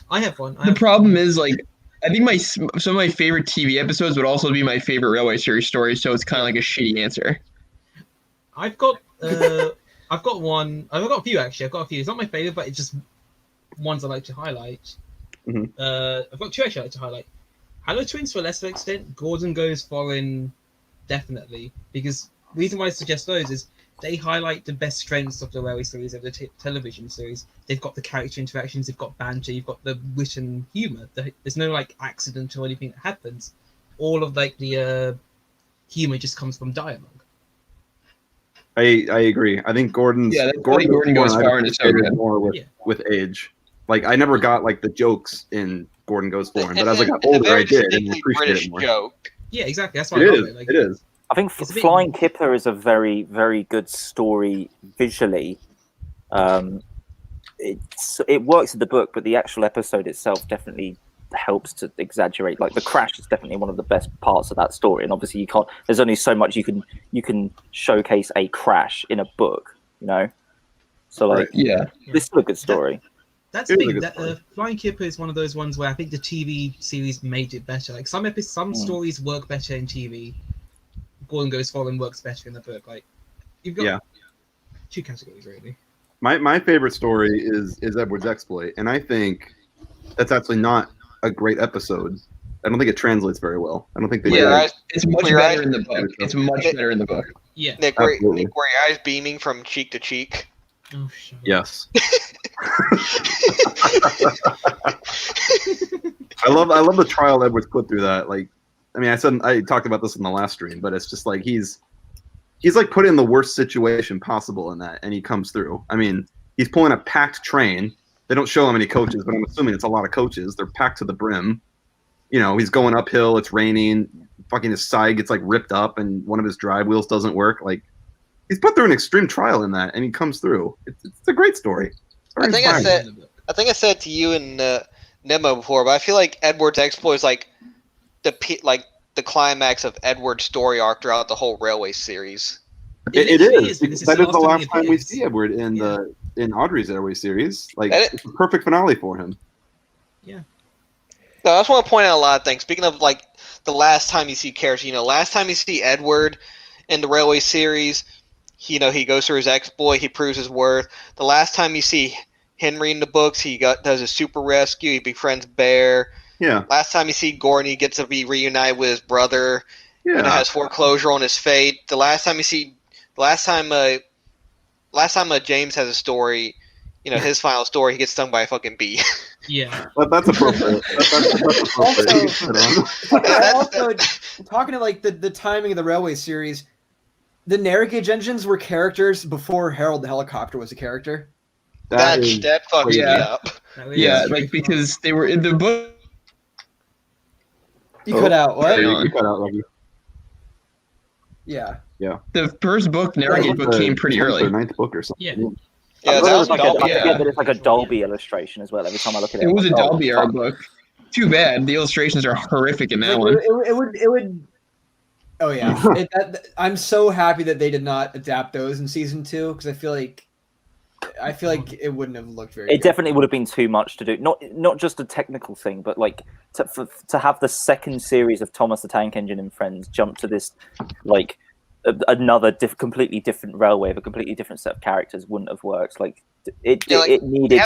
I have one. The problem is, like, I think some of my favorite TV episodes would also be my favorite Railway series stories, so it's kind of like a shitty answer. I've got one. I've got a few actually. I've got a few. It's not my favorite, but it's just ones I like to highlight. Mhm. I've got 2 actually I like to highlight. Hello Twins to a lesser extent. Gordon Goes Foreign, definitely, because the reason why I suggest those is they highlight the best strengths of the Railway series, of the television series. They've got the character interactions, they've got banter, you've got the wit and humour. There's no like accident or anything that happens. all of like the humor just comes from dialogue. I agree. I think Gordon goes far and is so good. more with age. Like I never got like the jokes in Gordon Goes Foreign, but as I got older, I did and appreciate British it more. joke. Yeah, exactly. That's why It I is. love it. Like, It is. I think It's a bit- Flying Kipper is a very, very good story visually. It works in the book, but the actual episode itself definitely helps to exaggerate. Like the crash is definitely one of the best parts of that story, and obviously you can't. There's only so much you can showcase a crash in a book, you know. So like, Yeah. this is a good story. That's It the is a thing. good story. Flying Kipper is one of those ones where I think the TV series made it better. Like some stories work better in TV. Gordon Goes Fallen works better in the book. Like you've got two categories really. My favorite story is Edward's exploit, and I think that's actually not a great episode. I don't think it translates very well. I don't think they do. It's much better in the book. It's much better in the book. Yeah. Nick, were your eyes beaming from cheek to cheek? Oh, shut up. Yes. I love the trial Edwards put through that. Like, I mean, I talked about this in the last stream, but it's just like he's like put in the worst situation possible in that, and he comes through. I mean, he's pulling a packed train. They don't show how many coaches, but I'm assuming it's a lot of coaches. They're packed to the brim. You know, he's going uphill. It's raining. Fucking his side gets like ripped up, and one of his drive wheels doesn't work. Like, he's put through an extreme trial in that, and he comes through. It's a great story. I think I said to you and Nemo before, but I feel like Edward's exploit is like the climax of Edward's story arc throughout the whole Railway series. It is. Because That is the last it time we is. see Edward in Audrey's Airway series. Like, it's a perfect finale for him. Yeah. So I just want to point out a lot of things. Speaking of like the last time you see characters, you know, last time you see Edward in the Railway series, he goes through his exploit, he proves his worth. The last time you see Henry in the books, he does a super rescue, he befriends Bear. Yeah. Last time you see Gordon, he gets to be reunited with his brother. Yeah. And it has foreclosure on his fate. The last time James has a story, you know, his final story, he gets stung by a fucking bee. Yeah. That's appropriate. That's appropriate. Also, talking to like the timing of the Railway series, the Narrowgauge engines were characters before Harold the helicopter was a character. That fucks me up. Like because they were in the book. You cut out what? You cut out, Lucky. Yeah. Yeah. The first book, Narrowgauge book, came pretty 10th early. or 9th book or something. Yeah. Yeah, that was like Dolby. I forget that it's like a Dolby illustration as well. Every time I look at it, It was a I'm like, oh, Dolby era fuck. book. Too bad. The illustrations are horrific in that Like, one. it would. Oh yeah, I'm so happy that they did not adapt those in season 2 because I feel like it wouldn't have looked very. It good. definitely would have been too much to do. Not just a technical thing, but like to have the second series of Thomas the Tank Engine and Friends jump to this like another completely different railway of a completely different set of characters wouldn't have worked. Like it needed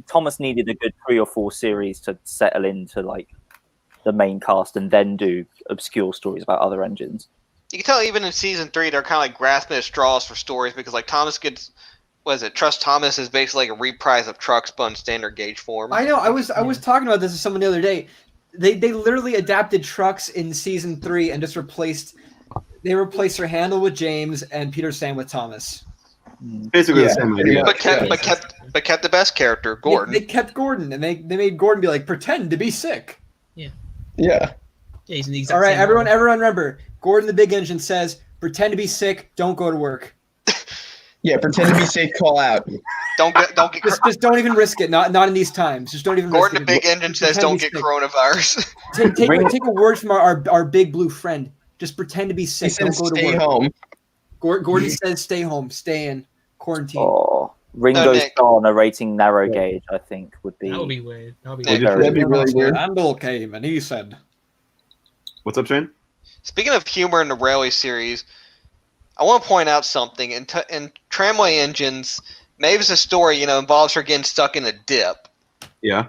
Thomas needed a good 3 or 4 series to settle into like the main cast and then do obscure stories about other engines. You can tell even in season 3 they're kind of like grasping at straws for stories because like Thomas gets, Trust Thomas is basically like a reprise of Trucks but in standard gauge form. I know. I was talking about this with someone the other day. They literally adapted Trucks in season 3 and just replaced her handle with James and Peter Sam with Thomas. Basically the same idea. But kept the best character, Gordon. They kept Gordon and they made Gordon be like pretend to be sick. Yeah. He's in the exact All right, same everyone role. remember. Gordon the Big Engine says pretend to be sick, don't go to work. Yeah, pretend to be sick, call out. Don't get Just don't even risk it. Not in these times. Just don't even Gordon the risk Big it. Engine says Pretend don't to get be sick. coronavirus. Take a word from our big blue friend. Just pretend to be He sick. says Don't go to stay work. home. Gordon says stay home, stay in quarantine. Oh, Ringo No, Nick. Starr narrating Narrow Gauge, I think, would be. That would be weird. That would be Nick. weird. That'd be really weird. Handel came and he said, What's up, Shane? Speaking of humor in the Railway series, I want to point out something. In Tramway Engines, Mavis's story, involves her getting stuck in a dip. Yeah.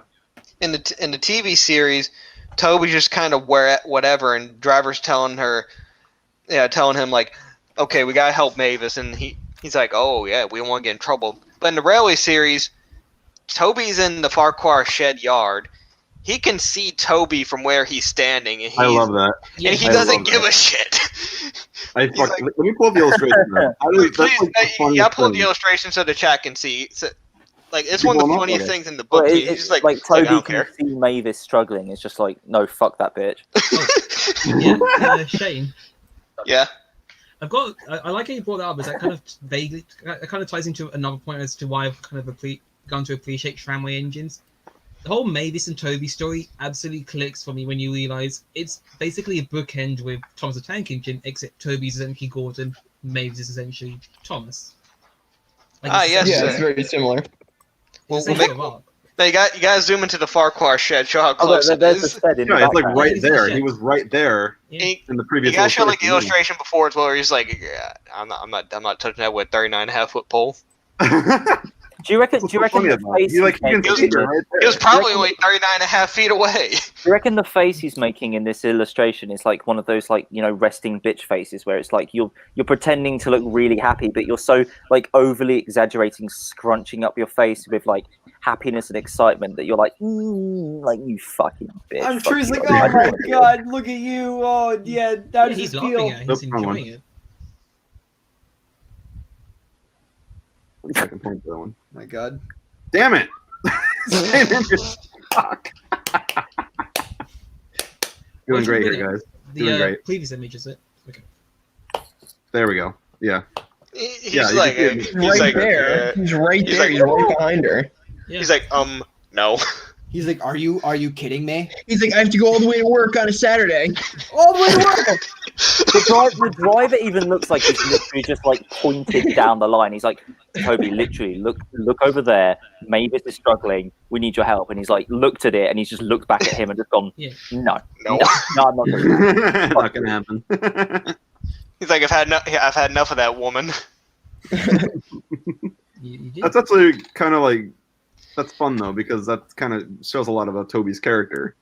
In the TV series, Toby's just kind of whatever, and Driver's telling him like, okay, we gotta help Mavis, and he's like, oh yeah, we don't want to get in trouble. But in the Railway series, Toby's in the Farquhar shed yard, he can see Toby from where he's standing, and I love that. and he I doesn't love give that. a shit. Let me pull up the illustration. Please, pull up the illustration so the chat can see. So, like, it's one of the funniest things in the book. Well, He's just like Toby I don't can care. see Mavis struggling. It's just like, no, fuck that bitch. Yeah, Shane. Yeah. I like how you brought that up, because that kind of vaguely, that kind of ties into another point as to why I've kind of gone to appreciate tramway engines. The whole Mavis and Toby story absolutely clicks for me when you realize it's basically a bookend with Thomas the Tank Engine, except Toby's essentially Gordon, Mavis is essentially Thomas. Yes. Yeah, it's very similar. No, you got to zoom into the Farquhar shed. Show how close it there's is. the shed in the it's like background. right there. He was right there Yeah. in the previous. You gotta show like the illustration. illustration before as well, where he's like, yeah, I'm not touching that with 39.5-foot pole. Do you reckon the face He was probably only 39.5 feet away. Do you reckon the face he's making in this illustration is like one of those, like, you know, resting bitch faces where it's like you're pretending to look really happy, but you're so like overly exaggerating, scrunching up your face with like happiness and excitement that you're like you fucking bitch. I'm sure he's like, oh my god, look at you. Oh yeah, that was he's his laughing feel. at it. He's enjoying it. I can point to that one. My god. Damn it! Fuck. Doing great here, guys. Doing great. Previous image is it? Okay. There we go. Yeah. He's Yeah, like, He's right there. He's right there. He's right behind her. Yeah. He's like, no. He's like, are you kidding me? He's like, I have to go all the way to work on a Saturday. All the way to work. The driver even looks like he's literally just like pointed down the line. He's like, Toby, literally look over there. Mavis is struggling. We need your help. And he's like looked at it, and he's just looked back at him and just gone, no, I'm not doing that. Not gonna happen. He's like, I've had enough of that woman. You did. That's actually kind of like, that's fun though, because that kind of shows a lot about Toby's character.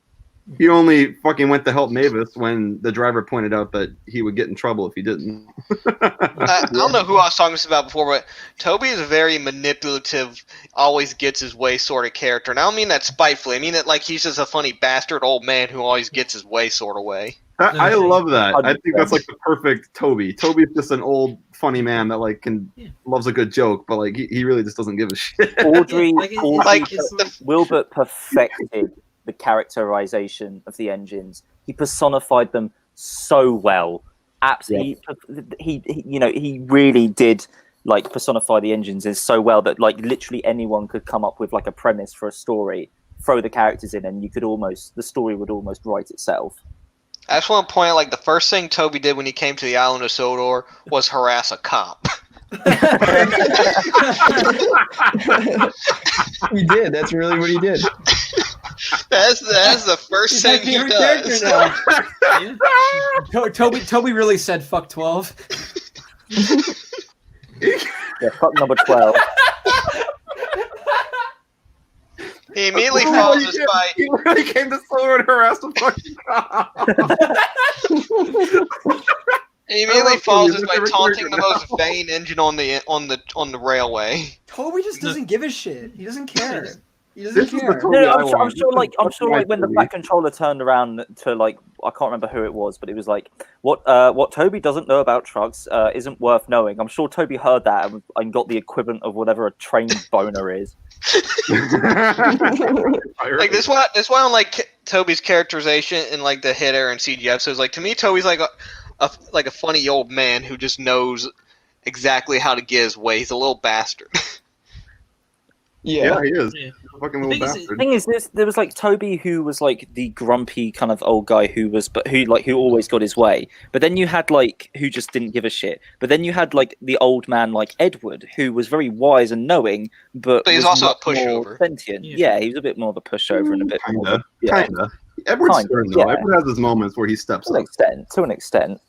He only fucking went to help Mavis when the driver pointed out that he would get in trouble if he didn't. I don't know who I was talking about before, but Toby is a very manipulative, always gets his way sort of character. And I don't mean that spitefully. I mean that like he's just a funny bastard old man who always gets his way sort of way. I love that. I think that's like the perfect Toby. Toby's just an old funny man that like loves a good joke, but like he really just doesn't give a shit. Audrey It's Wilbert perfected the characterization of the engines. He personified them so well. Absolutely, he really did like personify the engines in so well that like literally anyone could come up with like a premise for a story, throw the characters in, and the story would almost write itself. I just want to point out, like, the first thing Toby did when he came to the island of Sodor was harass a cop. He did. That's really what he did. That's the first thing he does. Toby really said fuck 12. Yeah, fuck number 12. He immediately follows this by. He really came to Sodor and harassed a fucking cop. He immediately follows this by taunting the most vain engine on the railway. Toby just doesn't give a shit. He doesn't care. He This doesn't is care. the Toby No, I I'm want. sure like Right, when the Toby. Black Controller turned around to like, I can't remember who it was, but it was like, what Toby doesn't know about trucks isn't worth knowing. I'm sure Toby heard that and got the equivalent of whatever a trained boner is. Like this one on like Toby's characterization in like the hitter and CG episodes. Like to me, Toby's like a funny old man who just knows exactly how to get his way. He's a little bastard. Yeah, he is. Yeah. Fucking little bastard. The thing is, there was like Toby, who was like the grumpy kind of old guy who always got his way. But then you had like who just didn't give a shit. But then you had like the old man like Edward, who was very wise and knowing, but he's was also a much more pushover. Sentient. Yeah. Yeah, he was a bit more of a pushover and a bit more. Kinda. Edward's Kinda, stern though. yeah. Edward has his moments where he steps To up. an extent.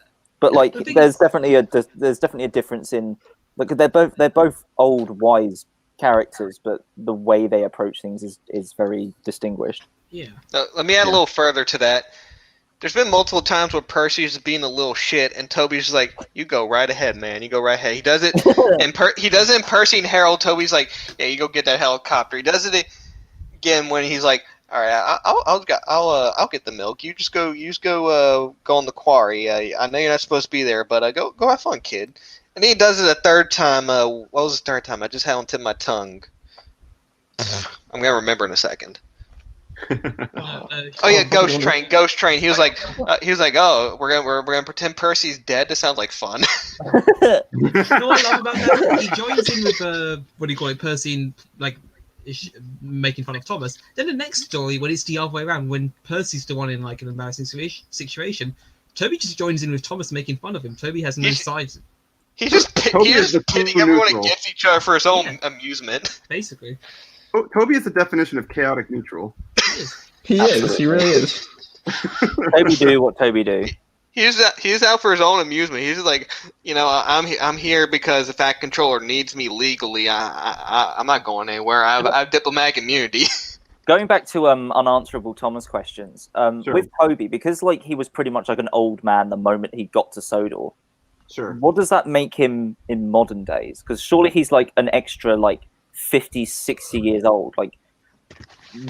But like, The thing there's definitely a difference in like they're both old wise characters, but the way they approach things is very distinguished. Yeah. Let me add a little further to that. There's been multiple times where Percy's being a little shit, and Toby's just like, "You go right ahead, man. You go right ahead." He does it, he does it in Percy and Harold. Toby's like, "Yeah, you go get that helicopter." He does it again when he's like, All right, I'll get the milk. You just go go on the quarry. I know you're not supposed to be there, but go have fun, kid. And he does it a third time. What was the third time? I just had on tip of my tongue. I'm gonna remember in a second. Oh yeah, Ghost Train. He was like, oh, we're gonna pretend Percy's dead. This sounds like fun. You know what I love about that? He joins in with what do you call it, Percy, and like making fun of Thomas. Then the next story, when it's the other way around, when Percy's the one in like an embarrassing situation, Toby just joins in with Thomas making fun of him. Toby has no sides. He's just pitting everyone against each other for his own amusement. Basically. Toby is the definition of chaotic neutral. He is. He really is. Toby do what Toby do. He's out for his own amusement. He's just like, I'm here because the Fat Controller needs me legally. I'm not going anywhere. I have diplomatic immunity. Going back to unanswerable Thomas questions, Sure. with Toby, because like he was pretty much like an old man the moment he got to Sodor. Sure. What does that make him in modern days? Because surely he's like an extra like 50, 60 years old. Like,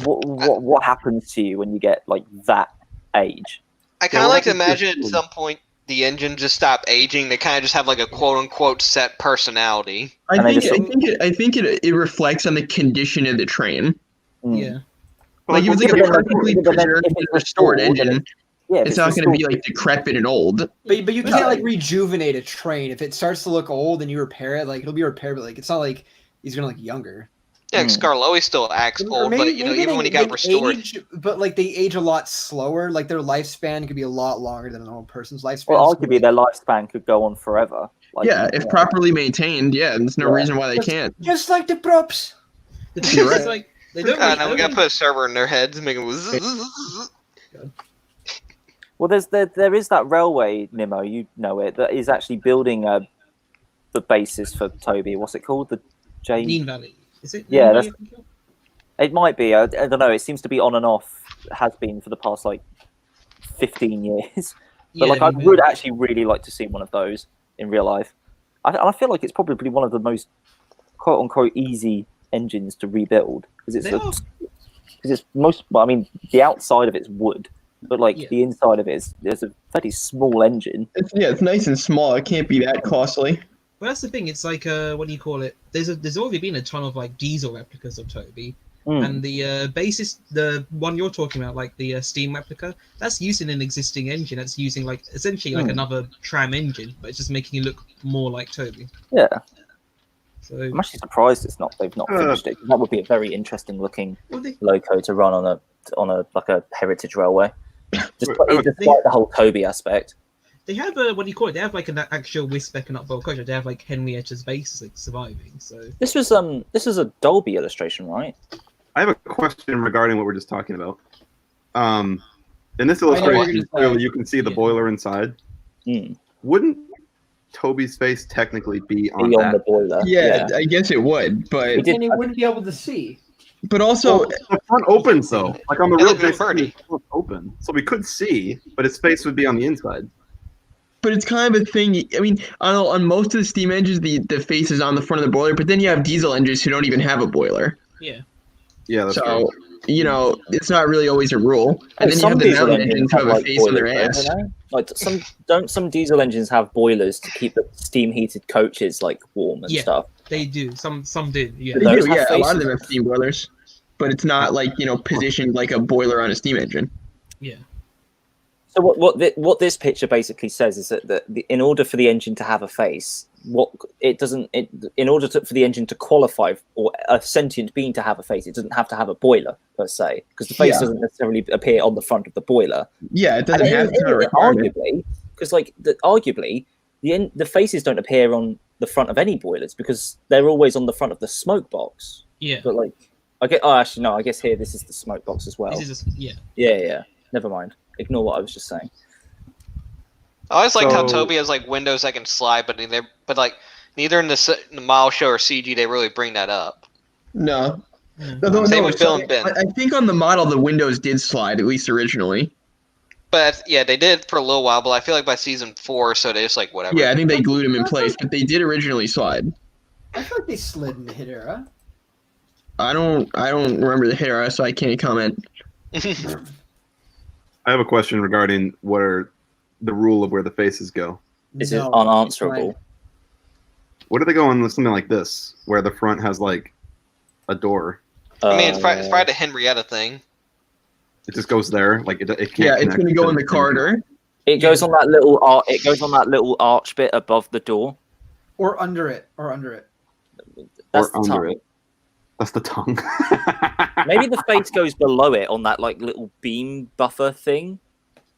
what happens to you when you get like that age? I kind of like to imagine at some point the engine just stop aging. They kind of just have like a quote unquote set personality. I think it reflects on the condition of the train. Yeah. Like if it's like a perfectly preserved, restored engine, Yeah, it's not going to be like decrepit and old. But you can't like rejuvenate a train. If it starts to look old and you repair it, like it'll be repaired, but like it's not like he's gonna look younger. Yeah, Scarloey still acts old, but even when he got restored, but like they age a lot slower. Like their lifespan could be a lot longer than an old person's lifespan. Well, arguably their lifespan could go on forever. Like, yeah, if properly maintained, there's no reason why they can't. Just like the props. The thing is, like, they don't. Now we gotta put a server in their heads, and make them. Well, there is that railway, Nemo, you know it, that is actually building the basis for Toby. What's it called? The Dean Valley. Is it? Yeah, it might be. I don't know. It seems to be on and off. Has been for the past like 15 years. But like, I would actually really like to see one of those in real life. I feel like it's probably one of the most quote unquote easy engines to rebuild because it's most. Well, I mean, the outside of it's wood. But like the inside of it there's a very small engine. It's nice and small. It can't be that costly. Well, that's the thing. It's like what do you call it? There's already been a ton of like diesel replicas of Toby, and the basis, the one you're talking about, like the steam replica, that's using an existing engine. That's using like essentially like another tram engine, but it's just making it look more like Toby. Yeah. So I'm actually surprised they've not finished it. That would be a very interesting looking loco to run on a like a heritage railway. Despite the whole Toby aspect. They have what do you call it? They have like an actual Wisbeck and Upwell coach. They have like Henrietta's base like surviving. So this was a Dolby illustration, right? I have a question regarding what we're just talking about. In this illustration, clearly you can see the boiler inside. Wouldn't Toby's face technically be on the boiler? Yeah, I guess it would, but then he wouldn't be able to see. But also, the front opens though. Like on the real face, it's open, so we could see, but his face would be on the inside. But it's kind of a thing. I mean, on most of the steam engines, the face is on the front of the boiler. But then you have diesel engines who don't even have a boiler. Yeah. Yeah. That's so true. It's not really always a rule. And then you have the diesel engines who have a face on their ass. Like some diesel engines have boilers to keep the steam heated coaches like warm and stuff. They do. Some do. Yeah. They do. Yeah. A lot of them have steam boilers, but it's not like positioned like a boiler on a steam engine. Yeah. So what this picture basically says is that in order for the engine to have a face, in order for the engine to qualify or a sentient being to have a face, it doesn't have to have a boiler per se, because the face doesn't necessarily appear on the front of the boiler. Yeah, it doesn't have to. Arguably, because arguably the faces don't appear on the front of any boilers because they're always on the front of the smoke box. Yeah. But like, I guess here this is the smoke box as well. Yeah. Never mind. Ignore what I was just saying. I always liked how Toby has like windows that can slide, but neither in the model show or CG they really bring that up. No. Same with Bill and Ben. I think on the model the windows did slide, at least originally. But yeah, they did for a little while, but I feel like by season 4, so they just like whatever. Yeah, I think they glued them in place, but they did originally slide. I feel like they slid in the hit era. I don't remember the hit era, so I can't comment. I have a question regarding where the rule of where the faces go. Is it unanswerable? What do they go on with something like this, where the front has like a door? I mean, it's probably the Henrietta thing. It just goes there, like it can't. Yeah, it's going to go in the corridor. It goes on that little It goes on that little arch bit above the door, or under it. That's or under it. That's the tongue. Maybe the face goes below it on that like little beam buffer thing.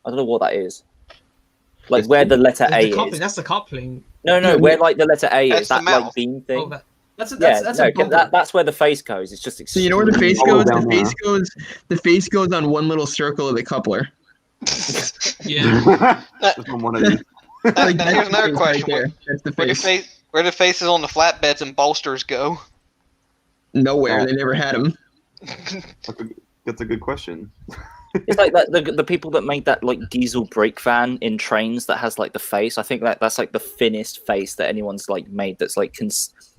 I don't know what that is. Like where the letter A is. That's the coupling. No, where like the letter A is, that mouth. like beam thing. Oh, That's where the face goes. It's just So you know where the face goes? The face goes on one little circle of the coupler. Yeah. Just on one of these. Like, Here's another question. Right that's the face. Where the faces on the flatbeds and bolsters go? Nowhere. They never had them. That's a good question. It's like that the people that made that like diesel brake van in trains that has like the face. I think that's like the thinnest face that anyone's like made. That's like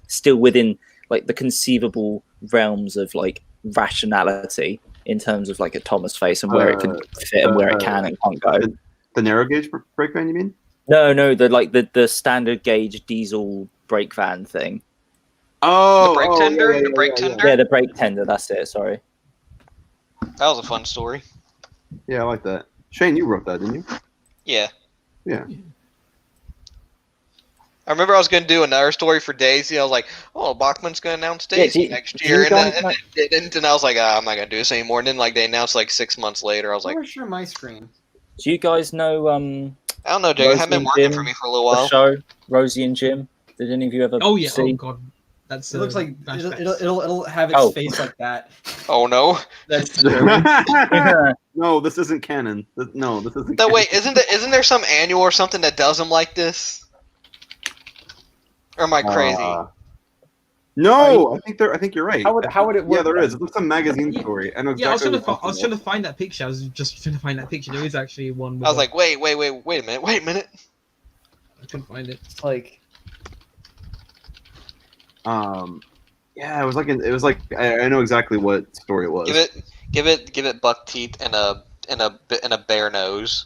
still within like the conceivable realms of like rationality in terms of like a Thomas face and where it can fit and where it can and can't go. The narrow gauge brake van, you mean? No, the standard gauge diesel brake van thing. Oh, the brake tender. The brake tender. Yeah, the brake tender. That's it. Sorry. That was a fun story. Yeah, I like that. Shane, you wrote that, didn't you? Yeah. Yeah. I remember I was going to do another story for Daisy. I was like, "Oh, Bachman's going to announce Daisy next year," and it didn't. And I was like, "I'm not going to do this anymore." And then, like, they announced like 6 months later. I was like, "Where's share my screen?" Do you guys know? I don't know, Jay. I've been working for me for a little while. The show Rosie and Jim. Did any of you ever? Oh yeah. See? Oh god. It looks like it'll have its face like that. Oh no. That's No, this isn't canon. No, this isn't. No, wait. Isn't there some annual or something that does them like this? Or am I crazy? No, I think you're right. How would it work? Yeah, there is. It's some magazine story. I know exactly. I was trying to find that picture. I was just trying to find that picture. There is actually one. I was like, wait a minute. I couldn't find it. It's like. Yeah, it was like I know exactly what story it was. Give it buck teeth and a bear nose.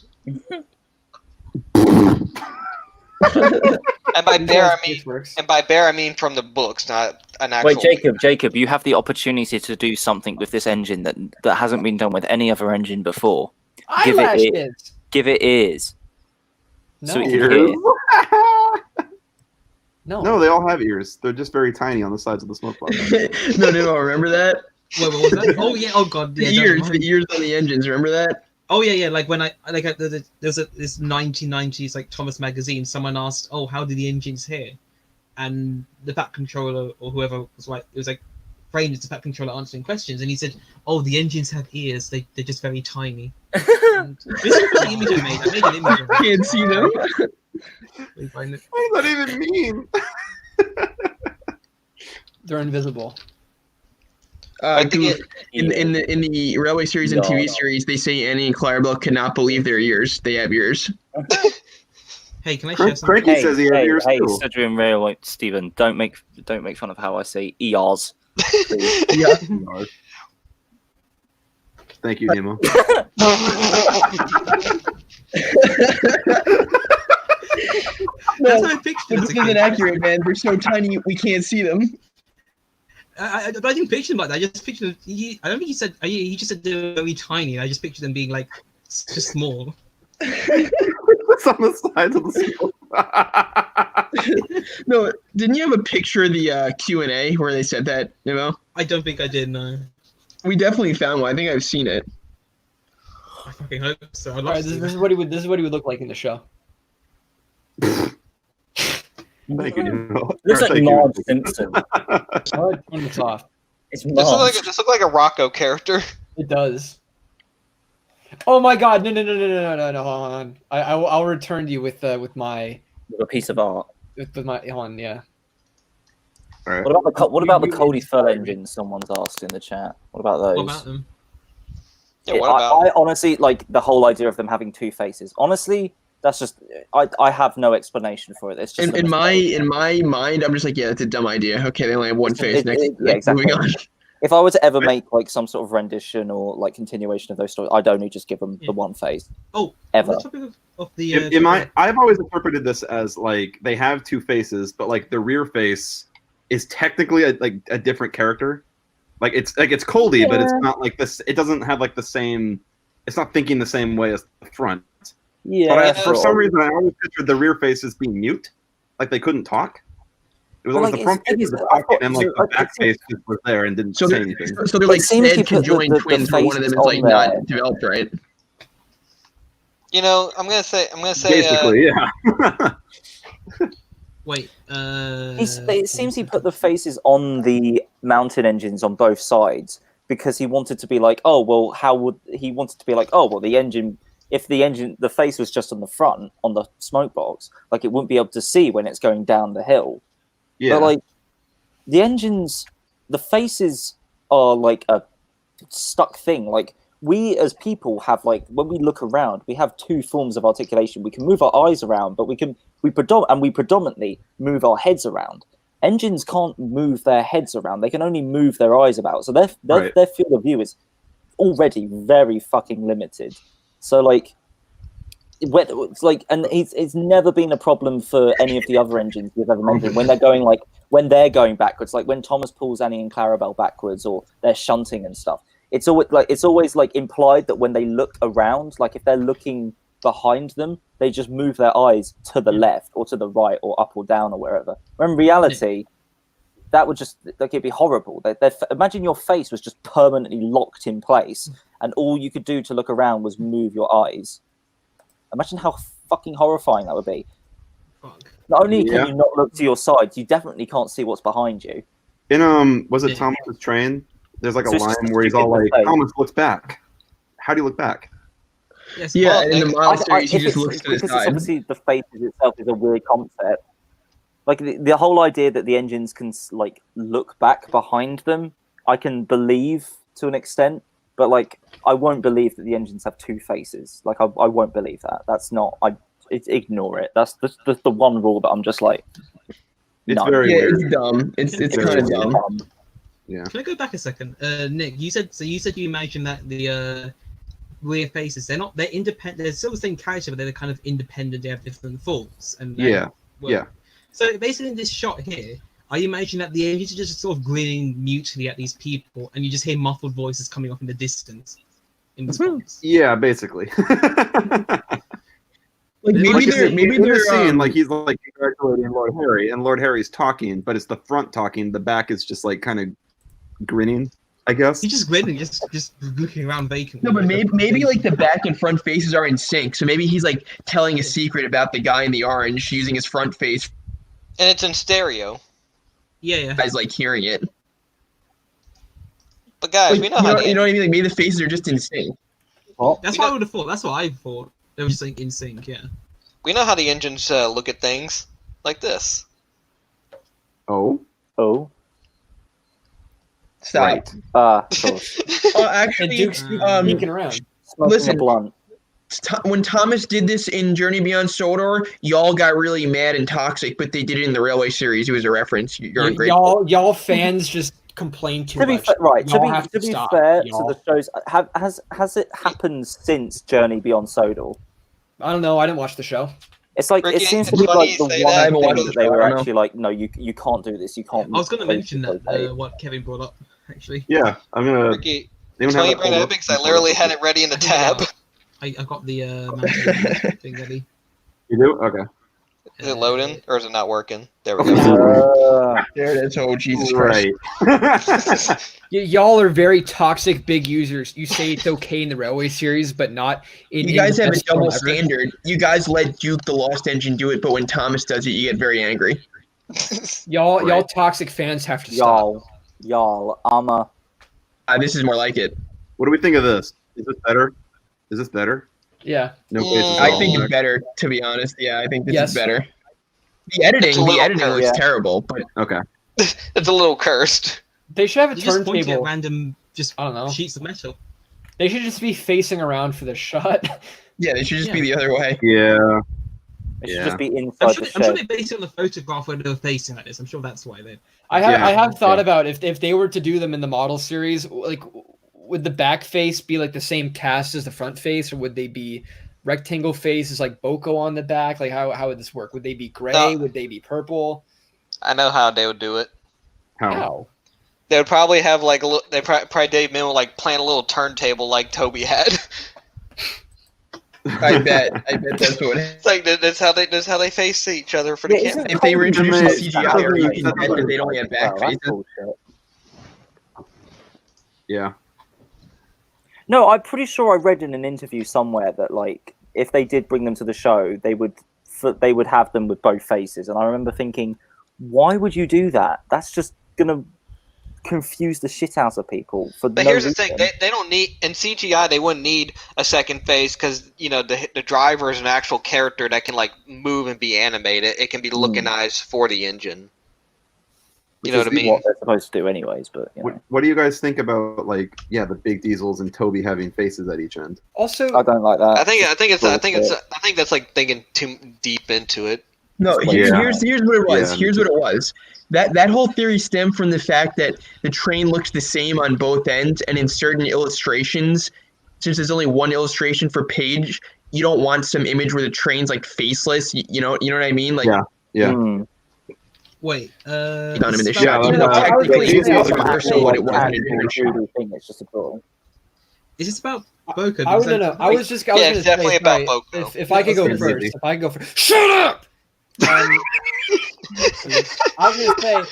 And by bear I mean from the books, not an actual. Wait, Jacob, you have the opportunity to do something with this engine that hasn't been done with any other engine before. Give it ears. No. So it can hear. No, they all have ears. They're just very tiny on the sides of the smoke box. No, remember that? What was that? Oh yeah, oh god, yeah, the ears on the engines. Remember that? Oh yeah, like when there was this 1990s like Thomas magazine. Someone asked, "Oh, how do the engines hear?" And the Fat Controller or whoever was like, it was like framed as the Fat Controller answering questions, and he said, "Oh, the engines have ears. They're just very tiny." And this is the image I made. I made an image. Of it. Can't see them. What does that even mean? They're invisible. I think in the Railway series and TV series, they say Annie and Clarabelle cannot believe their ears. They have ears. Hey, can I share something? Cranky says he has ears too. Cedric Railway, Stephen, don't make fun of how I say ERs. Yeah. Thank you, Nemo. That's how I pictured it. This isn't accurate, man. They're so tiny we can't see them. I didn't picture them like that. I just pictured. I don't think he said. He just said they're very tiny. I just pictured them being like just small. It's on the sides of the smoke. No, didn't you have a picture of the Q&A where they said that, Nemo? I don't think I did. No. We definitely found one. I think I've seen it. I fucking hope so. All right, this is what he would look like in the show. Thank you. Looks like Marge Simpson. Turn this off. It's This Marge. looks like a Rocco character. It does. Oh my god! No! Hold on. I'll return to you with my With a piece of art. with my hold on. Yeah. All right. What about the Cody Fell engines? Someone's asked in the chat. What about those? What about them? Yeah, what about? I honestly like the whole idea of them having two faces. Honestly, that's just I have no explanation for it. It's just In my mind, I'm just like, yeah, that's a dumb idea. Okay, they only have one face. Exactly. Moving on. If I were to ever make like some sort of rendition or like continuation of those stories, I'd only just give them the one face. Oh, ever. on the topic of the I've always interpreted this as like they have two faces, but like the rear face is technically a different character. Like it's Coldy, but it's not like this. It doesn't have like the same. It's not thinking the same way as the front. Yeah. But for some reason, I always pictured the rear face as being mute, like they couldn't talk. It was always the front face was talking, and like the back face just was there and didn't say anything. So they're like said conjoined twins, but one of them is like not developed, right? You know, I'm gonna say basically, yeah. Wait, it seems he put the faces on the mountain engines on both sides because he wanted to be like, oh well, the engine. If the face was just on the front on the smoke box, like it wouldn't be able to see when it's going down the hill. Yeah. But like the engines, the faces are like a stuck thing. Like we as people have like when we look around, we have two forms of articulation. We can move our eyes around, but we predominantly move our heads around. Engines can't move their heads around; they can only move their eyes about. So their field of view is already very fucking limited. So like. It's like, and it's never been a problem for any of the other engines we've ever mentioned when they're going backwards, like when Thomas pulls Annie and Clarabelle backwards or they're shunting and stuff. It's always like implied that when they look around, like if they're looking behind them, they just move their eyes to the left or to the right or up or down or wherever. When in reality, that would just like it'd be horrible. Imagine your face was just permanently locked in place, and all you could do to look around was move your eyes. Imagine how fucking horrifying that would be. Fuck. Not only can you not look to your side, you definitely can't see what's behind you. In was it Thomas's train? There's like a line where he's all like, "Thomas looks back. How do you look back?" Yes, yeah, in the Miles series, he just looks to the side. Obviously, the face itself is a weird concept. Like the whole idea that the engines can like look back behind them, I can believe to an extent, but like I won't believe that the engines have two faces. Like I won't believe that. That's not. Ignore it. That's the one rule that I'm just like. It's very weird. It's dumb. It's kind of dumb. Yeah. Can I go back a second, Nick? You said you imagined that the rear faces they're independent. They're still the same character, but they're kind of independent. They have different thoughts. And yeah. So basically, in this shot here, are you imagining that the engines are just sort of grinning mutely at these people, and you just hear muffled voices coming off in the distance in response? Yeah, basically. Like maybe they're seeing like he's like congratulating Lord Harry, and Lord Harry's talking, but it's the front talking. The back is just like kind of grinning, I guess. He's just grinning, just looking around vacantly. No, but maybe like the back and front faces are in sync. So maybe he's like telling a secret about the guy in the orange using his front face. And it's in stereo. Yeah. Guys like hearing it. But guys, like, we know how you know what I mean? Like maybe the faces are just in sync. That's what I would have thought. That's what I thought. They were just like in sync, yeah. We know how the engines look at things like this. Oh. Stop. Of course. Actually, Duke's sneaking around. Listen, a blunt. When Thomas did this in Journey Beyond Sodor, y'all got really mad and toxic, but they did it in the Railway series. It was a reference. You're ungrateful. Y'all fans just complain too much. To be fair y'all. to the shows, has it happened since Journey Beyond Sodor? I don't know. I didn't watch the show. It's like Ricky, it seems to it's be funny like you the say one that, thing that they were I don't know. actually like, no, you can't do this. You can't. I was going to mention that what Kevin brought up actually. Yeah, I'm gonna. Ricky, it's funny you bring that up because I literally had it ready in the tab. I got the mountain thing ready. You do? Okay. Is it loading or is it not working? There we go. There it is. Oh, Jesus Christ. Right. Y'all are very toxic big users. You say it's okay in the Railway series, but not in. You guys in have a the double best film ever. standard. You guys let Duke the Lost Engine do it, but when Thomas does it, you get very angry. Y'all toxic fans have to stop. Y'all, This is more like it. What do we think of this? Is this better? Yeah. No faces at I all. think it's better, to be honest. Yeah, I think this Yes. is better. The editing looks Yeah. terrible, but Okay. It's a little cursed. They should have a You just pointing at turntable. random I don't know. sheets of metal. They should just be facing around for the shot. yeah, they should just be the other way. Yeah. It should Yeah. just be I'm inside sure, the I'm sure shed. they based it on the photograph where they were facing like this. I'm sure that's why they. I have thought Yeah. about if they were to do them in the model series, like would the back face be like the same cast as the front face, or would they be rectangle faces like Boko on the back? Like how would this work? Would they be gray? Would they be purple? I know how they would do it. How? They would probably have like a little. They probably Dave Mill like plant a little turntable like Toby had. I bet that's what. It's like that's how they face each other for the Yeah, camera. If they were introducing They- CGI, or you can that's bet that they'd only have back Well, that's faces. bullshit. Yeah. No, I'm pretty sure I read in an interview somewhere that like if they did bring them to the show, they would have them with both faces. And I remember thinking, why would you do that? That's just gonna confuse the shit out of people. But here's the thing: they don't need in CGI. They wouldn't need a second face because the driver is an actual character that can like move and be animated. It can be lookinized for the engine. You know what I mean? What they're supposed to do, anyways. But you know. What do you guys think about the big diesels and Toby having faces at each end? Also, I don't like that. I think that's like thinking too deep into it. No, here's what it was. Yeah. Here's what it was. That whole theory stemmed from the fact that the train looks the same on both ends, and in certain illustrations, since there's only one illustration per page, you don't want some image where the train's like faceless. You know what I mean? Like, Yeah. Wait. Not an issue. Yeah, Technically, it's it's not a version of what it was in a different show. thing. It's just a ball. Is this about Boko? I was it's gonna definitely say, about sorry, Boko. If I could go It's first, easy. Shut up. I was gonna say,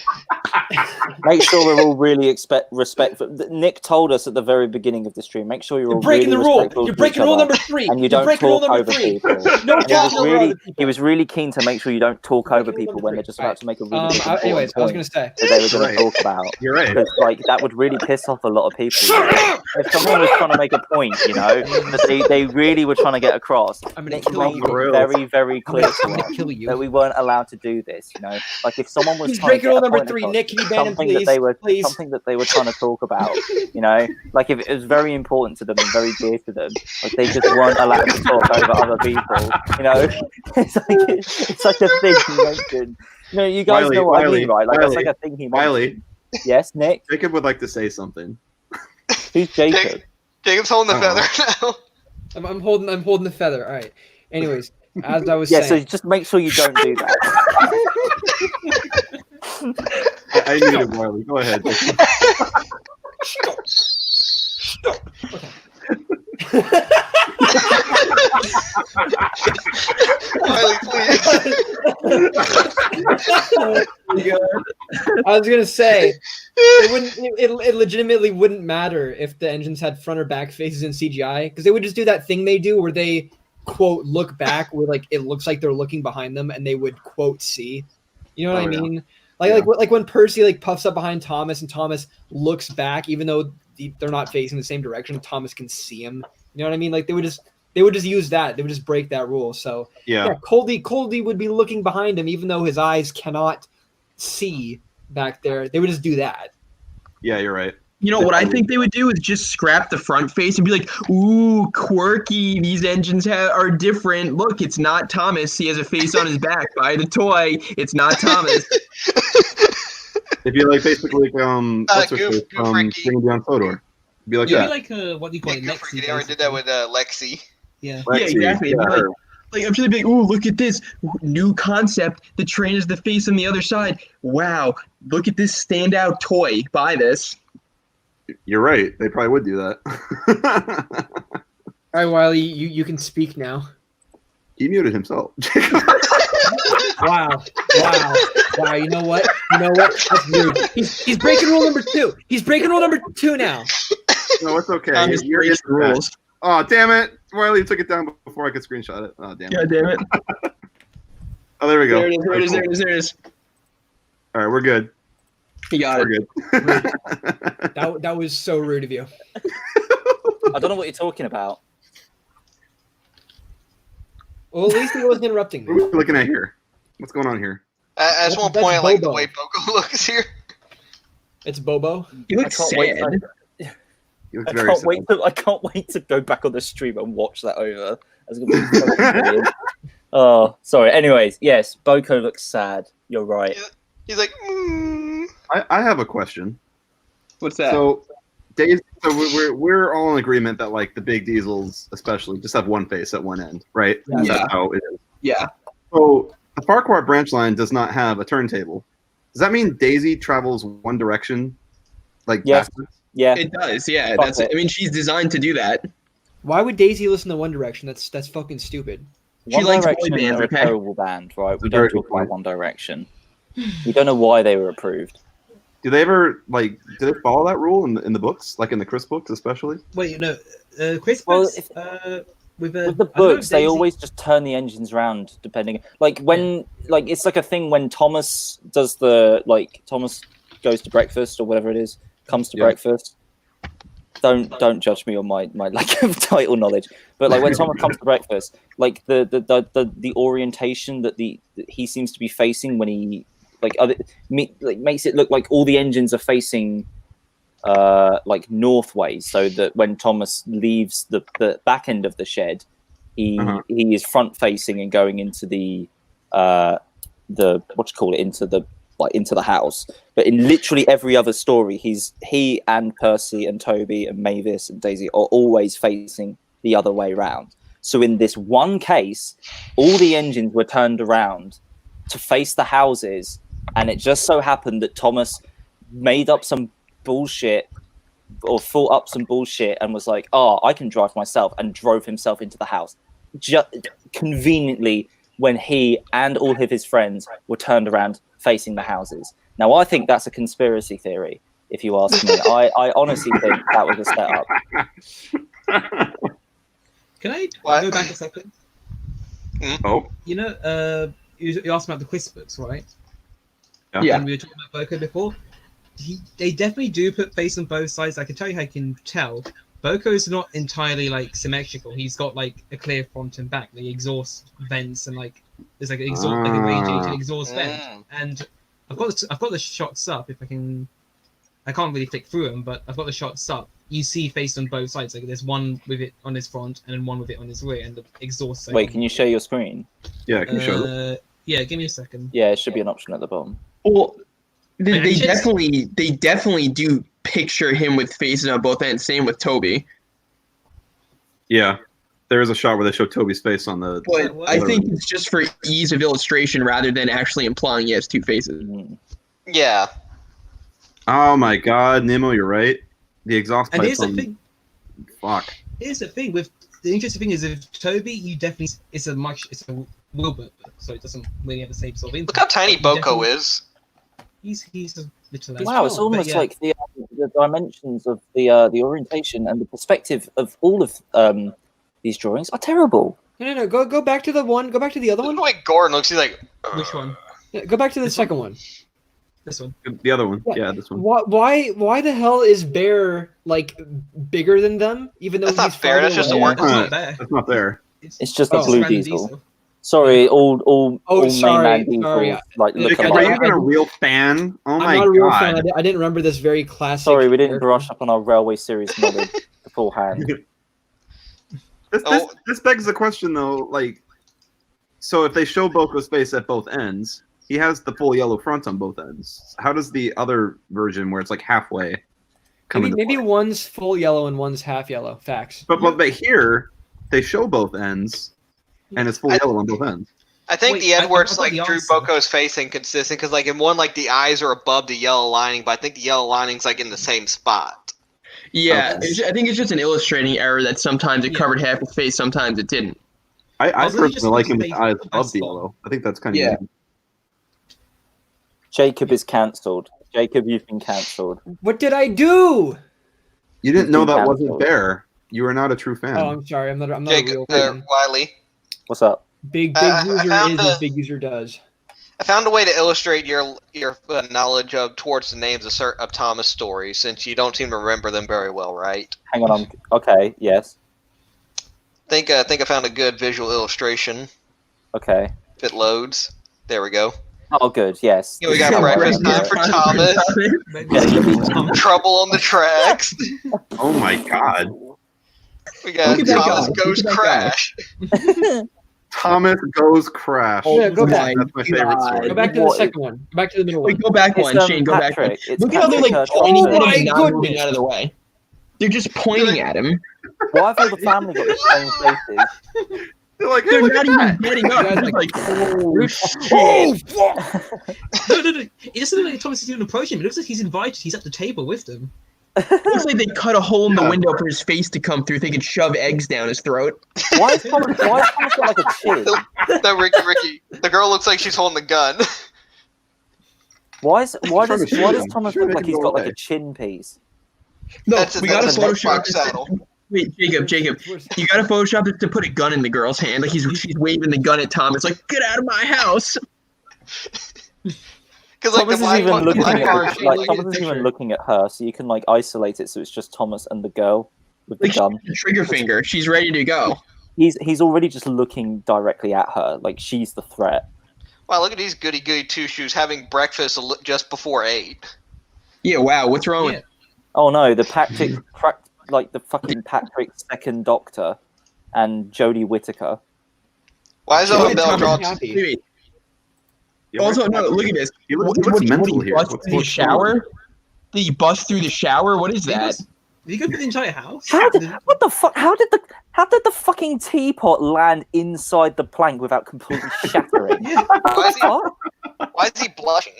Make sure we're all really respectful. Nick told us at the very beginning of the stream. Make sure you're all breaking really the rule. respectful You're to breaking each rule other, number 3. and you You're don't breaking rule talk number over 3. people. No And talking over other people. he was really keen to make sure you don't talk over Breaking rule people number when they're 3. just about to make a really important anyways, I was point gonna say. that they were going Right. to talk about. You're right. Because like that would really piss off a lot of people. If someone was trying to make a point, that they really were trying to get across, I'm gonna Nick kill made you. it very, very clear I'm to gonna us kill you. that we weren't allowed to do this. Like if someone was He's trying to breaking get rule a number point 3. across, Nick, can you ban him, something that please? they were Please. something that they were trying to talk about, like if it was very important to them and very dear to them, like they just weren't allowed to talk over other people. It's like a thing he mentioned. You guys Wiley, know what I Wiley, mean, right? Like Wiley, that's like a thing he mentioned. Wiley, Yes, Nick. Jacob would like to say something. Who's Jacob? Jacob's holding the Uh-huh. feather now. I'm holding the feather. All right. Anyways, as I was Yeah, so saying, just make sure you don't do that. I muted Wiley. Go ahead. Wiley, please. I was gonna say it legitimately wouldn't matter if the engines had front or back faces in CGI, because they would just do that thing they do where they quote look back where like it looks like they're looking behind them, and they would quote see. You know what I mean? Like when Percy like puffs up behind Thomas and Thomas looks back, even though they're not facing the same direction, Thomas can see him. You know what I mean? Like they would just use that. They would just break that rule. So Yeah. Coldy would be looking behind him, even though his eyes cannot see back there. They would just do that. Yeah, you're right. What I think they would do is just scrap the front face and be like, "Ooh, quirky! These engines are different. Look, it's not Thomas. He has a face on his back. Buy the toy. It's not Thomas." It'd be like basically what's her Goof face from Ricky. Bringing Down Fodor. It'd be like It'd that. be like what do you call it? They Lexi, already did that with Lexi. Yeah. Lexi, Yeah, exactly. It'd be her. Like I'm sure they'd be like, "Ooh, look at this new concept. The train is the face on the other side. Wow, look at this standout toy. Buy this." You're right. They probably would do that. All right, Wiley, you can speak now. He muted himself. Wow. You know what? That's rude. He's breaking rule number 2. He's breaking rule number 2 now. No, it's okay. Thomas You're in breaks the rules. Oh, damn it. Wiley took it down before I could screenshot it. Oh, damn it. God damn it! Oh, there we go. There it is. There it is. Cool. There it is. There it is. All right, we're good. You got We're it. good. That was so rude of you. I don't know what you're talking about. Well, at least he wasn't interrupting What me. are we looking at here? What's going on here? I just want to That's point out like the Bobo. way Boko looks here. It's Bobo. You I look can't wait. sad. He looks I very can't sad. wait. I can't wait to go back on the stream and watch that over. That's gonna be so brilliant. Oh, sorry. Anyways, yes, Boko looks sad. You're right. He's like, I have a question. What's that? So, Daisy, so we're all in agreement that like the big diesels, especially, just have one face at one end, right? Yeah. That's how it is. Yeah. So the Farquhar branch line does not have a turntable. Does that mean Daisy travels one direction, like Yes. backwards? Yeah. It does, yeah. Fuck That's it. I mean, she's designed to do that. Why would Daisy listen to One Direction? That's fucking stupid. She One likes boy Direction bands, are a okay? terrible band, right? We a very don't talk good point. about One Direction. We don't know why they were approved. Do they ever like? Do they follow that rule in the books, like in the Chris books, especially? Wait, no, Chris Well, books, if- with With the I don't know if books, they Daisy- always just turn the engines round, depending. Like when, like it's like a thing when Thomas does Thomas goes to breakfast or whatever it is, comes to Yeah. breakfast. Don't judge me on my lack of title knowledge, but like when someone comes to breakfast, like the orientation that he seems to be facing when he makes it look like all the engines are facing like northways, so that when Thomas leaves the back end of the shed, he is front facing and going into the into the house. But in literally every other story, he and Percy and Toby and Mavis and Daisy are always facing the other way around. So in this one case, all the engines were turned around to face the houses, and it just so happened that Thomas made up some bullshit or thought up some bullshit and was like, "Oh, I can drive myself," and drove himself into the house. Just conveniently when he and all of his friends were turned around facing the houses. Now, I think that's a conspiracy theory, if you ask me. I honestly think that was a setup. Can I What? go back a second? Oh, You know, you asked about the Chris books, right? Yeah. And we were talking about Boko before. They definitely do put face on both sides. I can tell you how you can tell. Boko is not entirely like symmetrical. He's got like a clear front and back, the exhaust vents, and like there's like an exhaust, like a radiated exhaust vent. And I've got the shots up. If I can, I can't really flick through them, but I've got the shots up. You see face on both sides. Like there's one with it on his front and then one with it on his rear, and the exhaust. Wait, can you share your screen? yeah, can you show them? Yeah, give me a second. Yeah, it should be an option at the bottom. Well, they Man, it's just- definitely do picture him with faces on both ends. Same with Toby. Yeah, there is a shot where they show Toby's face on the. But What? I think it's just for ease of illustration rather than actually implying he has two faces. Mm. yeah. Oh my God, Nemo, you're right. The exhaust And pipes here's the on. thing. Fuck. Here's the thing with the interesting thing is with Toby, you definitely it's a Wilbur book, so it doesn't really have the same sort of Look how impact. tiny You Boko definitely- is. He's a little. Wow, it's small, but almost yeah. like the dimensions of the orientation and the perspective of all of these drawings are terrible. No. Go back to the one. Go back to the other Look one. at the way Gordon looks. He's like, Which one? Yeah, go back to the second one. This one. The other one. Yeah. Yeah, this one. Why the hell is Bear like bigger than them? Even though That's not he's fair, farther that's just a away? work- That's Huh. not there. That's not there. It's just a Oh. blue random diesel. Sorry, all sorry, main diesels sorry. like look Nick, Nick, I were don't- you alike. even a real fan? Oh I'm my not a real God. fan. I didn't remember this very classic. Sorry, we didn't character. brush up on our railway series knowledge beforehand. This begs the question though, like, so if they show Boko's face at both ends, he has the full yellow front on both ends. How does the other version, where it's like halfway, come into Maybe play? one's full yellow and one's half yellow. Facts. But here they show both ends, and it's full I- yellow on both ends. I think Wait, the I Edwards got like the drew answer. Boko's face inconsistent because like in one like the eyes are above the yellow lining, but I think the yellow lining's like in the same spot. Yeah, Okay. I think it's just an illustrating error that sometimes it Yeah. covered half his face, sometimes it didn't. I Also, he just personally like him with looks the eyes like above the Spawn. yellow. I think that's kind of Yeah. Jacob is cancelled. Jacob, you've been cancelled. What did I do? You didn't know He's been that wasn't cancelled. there. You are not a true fan. Oh, I'm sorry. I'm not a Jake, real fan. Wiley. What's up? Big I user found is the- as big user does. I found a way to illustrate your knowledge of towards the names of Thomas stories, since you don't seem to remember them very well, right? Hang on, okay, yes. Think I found a good visual illustration. Okay. If it loads, there we go. Oh, good, yes. Yeah, we got This is breakfast great. time for Thomas. Maybe Yeah, it's Tom. Trouble on the tracks. Oh my God. We got Look at that Thomas guy. Goes Look at that guy. Crash. Thomas Goes Crash. Yeah, go back. That's my favorite story. Go back to the second one. Go back to the middle one. Wait, go back one, Shane. Go back one. Look at how they're like pointing at him and not moving out of the way. They're just pointing at him. Why have all the family got the same faces? They're like, hey, They're look not at even that. getting up. They're like, oh shit. No. It doesn't look like Thomas is even approaching him. It looks like he's invited. He's at the table with them. Looks like they cut a hole in the window for his face to come through. They could shove eggs down his throat. Why is Thomas got like a chin? That Ricky. The girl looks like she's holding the gun. Why does him. Thomas Sure, look they like can he's go got like away. a chin piece? No, That's we got a a Photoshop. Xbox saddle. Wait, Jacob, you got to Photoshop this to put a gun in the girl's hand. Like she's waving the gun at Tom. It's like, get out of my house. Because like Thomas the is even looking black at part, Thomas is even looking at her, so you can like isolate it so it's just Thomas and the girl with the Like gun. she's a trigger finger. She's ready to go. He's already just looking directly at her, like she's the threat. Wow, look at these goody two shoes having breakfast just before 8. Yeah, wow. What's wrong with Oh no, the fucking Patrick second Doctor and Jodie Whittaker. Why is Wait, that bell Thomas, dropped? wait. Yeah, Also, where's no, Patrick? look at this. He looks mental here. Bust through the shower? Did you bust through the shower? What is that? Did he go through the entire house? What the fuck? How did the fucking teapot land inside the plank without completely shattering? Yeah. Why is he blushing?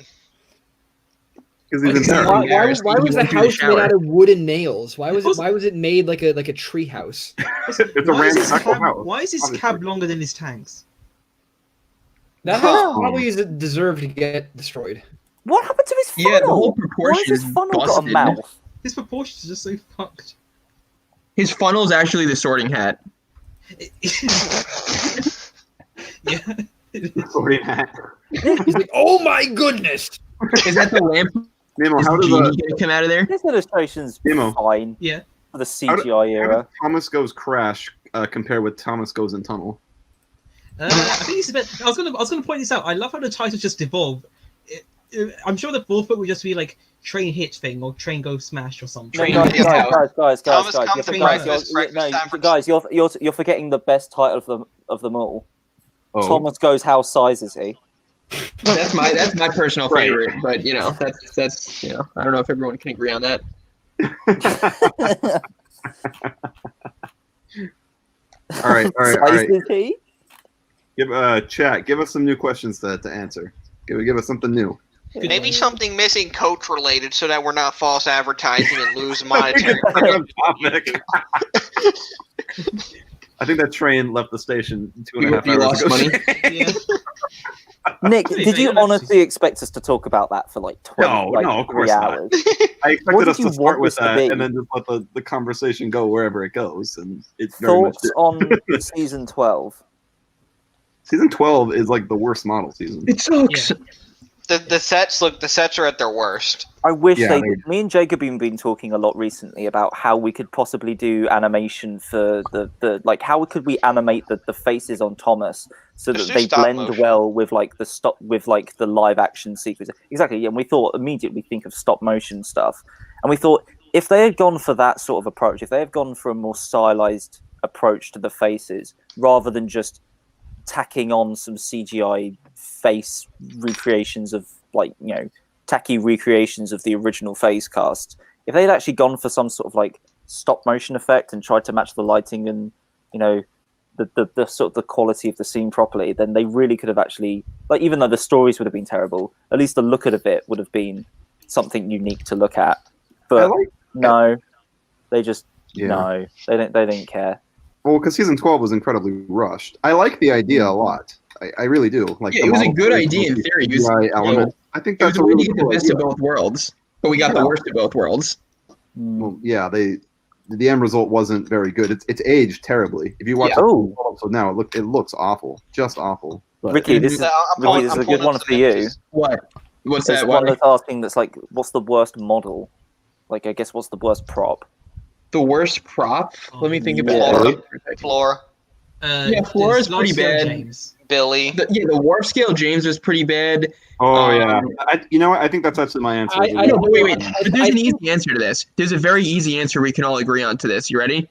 Because he's in there. Why was the He went through the house made shower. out of wood and nails? Why was it made like a tree house? It's a ramshackle house. Why is his obviously. cab longer than his tanks? That house probably deserved to get destroyed. What happened to his funnel? Yeah, the whole Why proportion has his is funnel got a busted. mouth? His proportions are just so fucked. His funnel is actually the sorting hat. Yeah. Sorting hat. He's like, oh my goodness! Is that the lamp? Nemo, Is how does Genie gonna come out of there? This illustration's Nemo. fine Yeah. for the CGI How era. does Thomas Goes Crash compare with Thomas Goes in Tunnel? I think it's a bit. I was gonna point this out. I love how the titles just evolve. I'm sure the fourth book would just be like train hit thing or train go smash or something. No, guys, Thomas comes to breakfast time for... guys, you're forgetting the best title of them all. Oh. Thomas Goes How Size Is He? That's my personal favorite, but you know that's you know I don't know if everyone can agree on that. All right. Size Is He? Give chat. Give us some new questions to answer. Give us something new. Maybe something missing coach related so that we're not false advertising and lose monetary. Topic. I think that train left the station 2.5 You hours lost ago. money. Yeah. Nick, did you honestly expect us to talk about that for like 20 No, of course 3 not. hours? I What expected did us to you start want with this to that be? and then just let the conversation go wherever it goes. And it's very much Thoughts on season 12? Season 12 is like the worst model season. It sucks. Yeah. The sets are at their worst. I wish Yeah, me and Jacob have been talking a lot recently about how we could possibly do animation for the like how could we animate the faces on Thomas so that Just do they stop blend motion. well with like the live action sequence. Exactly, and we thought immediately think of stop motion stuff. And we thought if they had gone for that sort of approach, if they had gone for a more stylized approach to the faces rather than just tacking on some CGI face recreations of like, you know, tacky recreations of the original face cast. If they'd actually gone for some sort of like stop motion effect and tried to match the lighting and, you know, the sort of the quality of the scene properly, then they really could have actually, like, even though the stories would have been terrible, at least the look of it would have been something unique to look at. But no, they just no, they didn't care. Well, because season 12 was incredibly rushed. I like the idea a lot. I really do. Like, Yeah, it was a good idea in theory. It was, element. I think it was that's a a way to really get the cool best idea. of both worlds, but we got the worst of both worlds. Well, yeah, the end result wasn't very good. It's aged terribly. If you watch Yeah. so now, it looks awful, just awful. But Ricky, this is a good one for you. What? What's There's that? one Why? that's asking that's like, what's the worst model? Like, I guess what's the worst prop? The worst prop? Let me think about Yeah. it. Flora, Yeah, Flora's there's pretty large-scale bad. James. Billy. The warp scale James was pretty bad. oh yeah, you know what? I think that's actually my answer. I No, but wait. I- But there's I an think- easy answer to this. There's a very easy answer we can all agree on to this. You ready?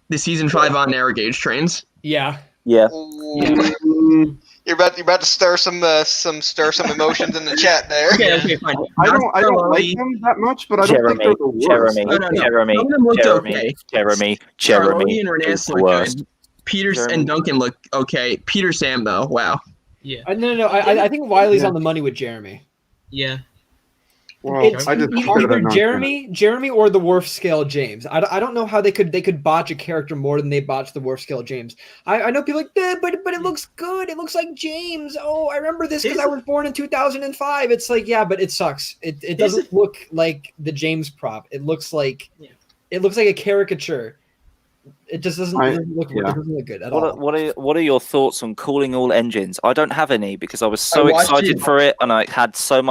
The season 5 on narrow gauge trains. Yeah. Yeah. Ooh. You're about to stir some emotions in the chat there. Okay, fine. I don't like them that much, but I don't think they're the worst. Jeremy. Some of them looked okay. Charlie and is Renes the look worst. good. Peters Jeremy. and Duncan look okay. Peter Sam though, wow. Yeah. No. I think Wylie's on the money with Jeremy. Yeah. Well, It's I just consider either that Jeremy or the Worf scale James. I don't know how they could botch a character more than they botched the Worf scale James. I know people like, but it looks good. It looks like James. Oh, I remember this because I was born in 2005. It's like, yeah, but it sucks. It doesn't look like the James prop. It looks like a caricature. It just doesn't look good at all. What are your thoughts on calling all engines? I don't have any because I was so excited for it and I had so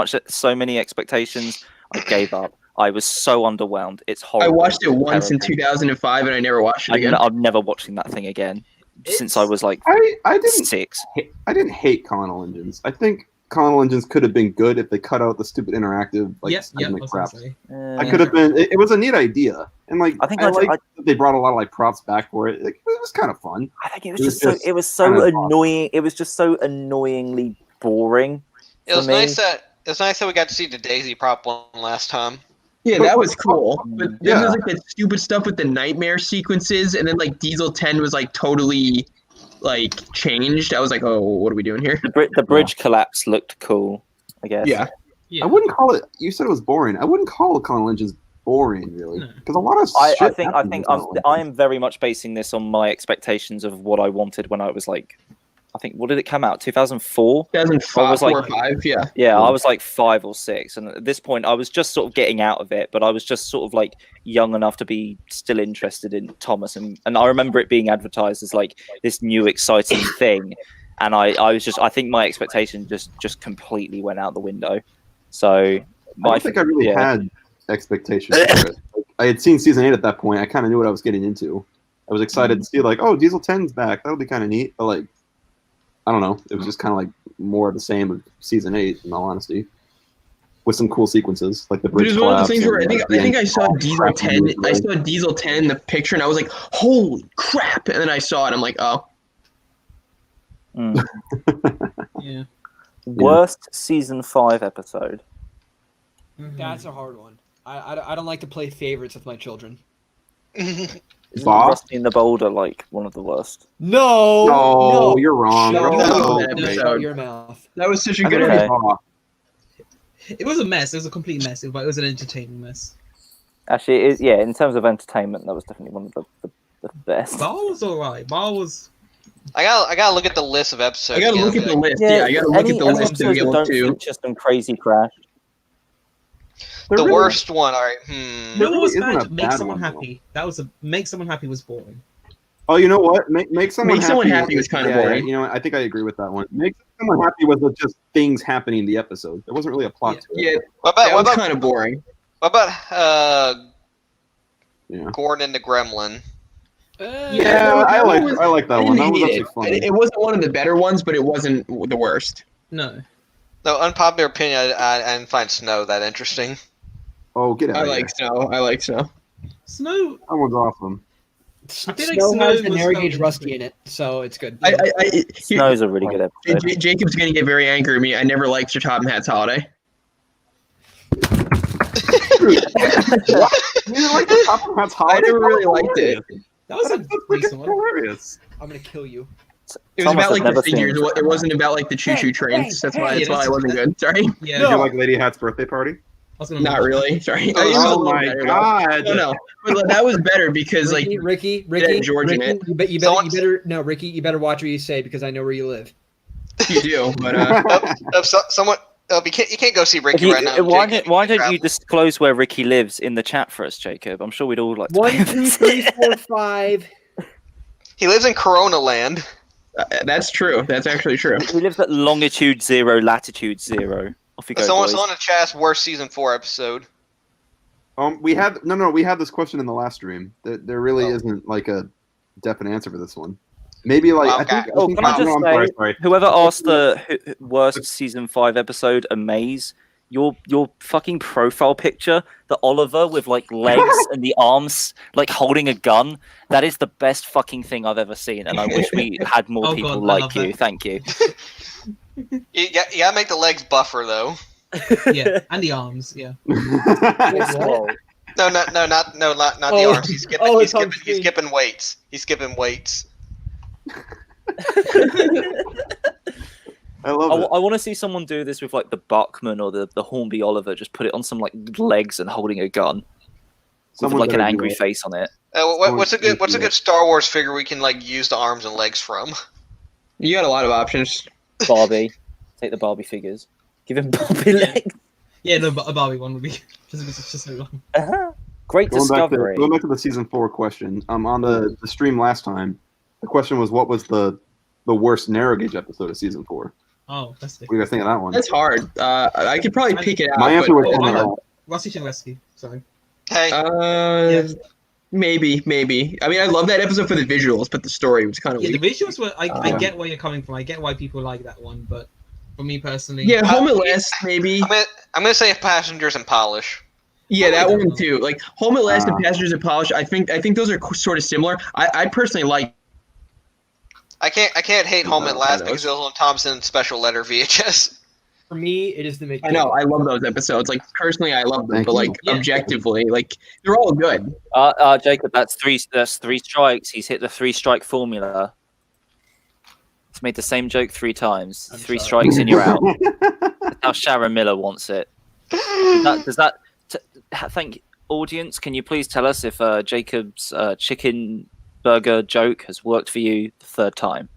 many expectations. I gave up. I was so underwhelmed. It's horrible. I watched it once in 2005 and I never watched it again. I'm never watching that thing again since I was like I didn't 6. I didn't hate colonel engines. I think colonel engines could have been good if they cut out the stupid interactive crap. I could have been. It was a neat idea, and like I like that they brought a lot of like props back for it. Like, it was kind of fun. I think it was so annoying. It was just so annoyingly boring. It was nice that we got to see the Daisy prop one last time. Yeah, that was cool. But then there's like that stupid stuff with the nightmare sequences, and then like Diesel 10 was like totally like changed. I was like, oh, what are we doing here? The bridge collapse looked cool, I guess. Yeah. I wouldn't call it. You said it was boring. I wouldn't call colonel engines boring, really, because a lot of I think I am very much basing this on my expectations of what I wanted when I was like, I think, what did it come out? 2004? 2005, I was like, 4 or 5, yeah. Yeah, I was like 5 or 6. And at this point, I was just sort of getting out of it, but I was just sort of like young enough to be still interested in Thomas. And I remember it being advertised as like this new exciting thing. And I think my expectation just completely went out the window. So I don't think I really had expectations for it. Like, I had seen season 8 at that point. I kind of knew what I was getting into. I was excited to see like, oh, Diesel 10's back. That'll be kind of neat. But like, I don't know. It was just kind of like more of the same of season 8, in all honesty, with some cool sequences like the bridge. It was one of the things where I think I saw Diesel 10. I saw Diesel 10 in the picture, and I was like, "Holy crap!" And then I saw it. I'm like, "Oh." Yeah. Worst season 5 episode. That's a hard one. I don't like to play favorites with my children. Isn't Rusty in the Boulder like one of the worst? No, you're wrong. Shut your mouth. That was such a good episode. It was a mess. It was a complete mess, but it was an entertaining mess. Actually, in terms of entertainment, that was definitely one of the best. Bar was alright. Bar was. I gotta look at the list of episodes. I gotta look at the list. Yeah, I gotta look at the list to be able to. Just some crazy crash. The worst one. All right. No one was bad. Make someone happy. That was make someone happy was boring. Oh, you know what? Make someone happy was kind of boring. You know, I think I agree with that one. Make someone happy was just things happening in the episode. There wasn't really a plot to it. Yeah, what about kind of boring. What about Gordon and the Gremlin? I like that one. That was actually funny. It wasn't one of the better ones, but it wasn't the worst. No. No, unpopular opinion. I didn't find Snow that interesting. Oh, get out! I like Snow. Snow. That one's awesome. I feel like Snow has the narrow gauge Rusty in it, so it's good. Snow's a really good episode. Jacob's gonna get very angry at me. I never liked your Top Hat's Holiday. What? You didn't like the Top Hat's Holiday? I never really liked it. That was a decent one. Hilarious. I'm gonna kill you. It was about like the figures. It wasn't about like the choo-choo trains. That's why I wasn't good. Sorry. Yeah. Did you like Lady Hat's birthday party? Not really. Sorry. Oh my god! No. But that was better because Ricky, George in it. you better watch what you say because I know where you live. You do, but you can't go see Ricky right now. Why don't you disclose where Ricky lives in the chat for us, Jacob? I'm sure we'd all like to. 1, 2, 3, 4, 5. He lives in Corona Land. That's true. That's actually true. He lives at longitude 0, latitude 0. Off you go, someone boys. in the chat's worst season 4 episode. We had this question in the last stream. There really isn't like a definite answer for this one. Maybe like Okay. I think Can I just say, whoever asked the worst season 5 episode, Amaze, your fucking profile picture, the Oliver with like legs and the arms like holding a gun. That is the best fucking thing I've ever seen, and I wish we had more Oh people God, I like love you. that. Thank you. You gotta make the legs buffer though. Yeah, and the arms. Yeah. What? No, not the Oh. arms. He's Oh, it's on he's screen. skipping weights. He's skipping weights. I love it. I want to see someone do this with like the Buckman or the Hornby Oliver. Just put it on some like legs and holding a gun with Someone like an better do angry it. face on it. What's a good Star Wars figure we can like use the arms and legs from? You got a lot of options. Barbie, take the Barbie figures. Give him Barbie legs. Yeah, no, a Barbie one would be just so long. Great Going discovery. back to the season 4 question. On the stream last time, the question was, what was the worst narrow gauge episode of season 4? Oh, that's What do you guys think of that one? That's hard. I could probably pick it out. My answer but, was I Homer. know. Rusty Rescue. Sorry. Hey, Yeah. Maybe. I mean, I love that episode for the visuals, but the story was kind of Yeah, the weak. visuals were. I get where you're coming from. I get why people like that one, but for me personally, Yeah, Home at Last, maybe. I'm gonna say Passengers and Polish. Yeah, that one too. Like Home at Last and Uh, Passengers and Polish. I think those are sort of similar. I personally like. I can't hate Home at Last those. because it was on Thompson's special letter VHS. For me, it is the Mickey. I know I love those episodes. Like personally, I love them, Thank but you. like Yeah. objectively, like they're all good. Jacob, that's three strikes. He's hit the 3-strike formula. He's made the same joke 3 times. I'm 3 sorry. strikes and you're out. That's how Sharon Miller wants it. Thank audience. Can you please tell us if Jacob's chicken burger joke has worked for you the 3rd time?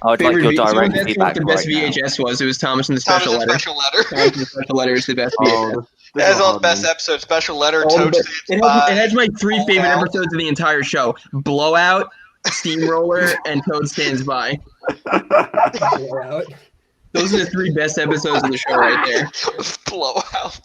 I would like your direct That's feedback what the best right now. VHS was. It was Thomas and the Special Thomas's Letter. special letter. Thomas and the Special Letter is the best VHS. Oh, this That's is a all the hard best one. episode. Special letter. All the Toad best- stands it by. has my 3 favorite Blowout. episodes of the entire show: Blowout, Steamroller, and Toad Stands By. Those are the 3 best episodes of the show right there. Blowout.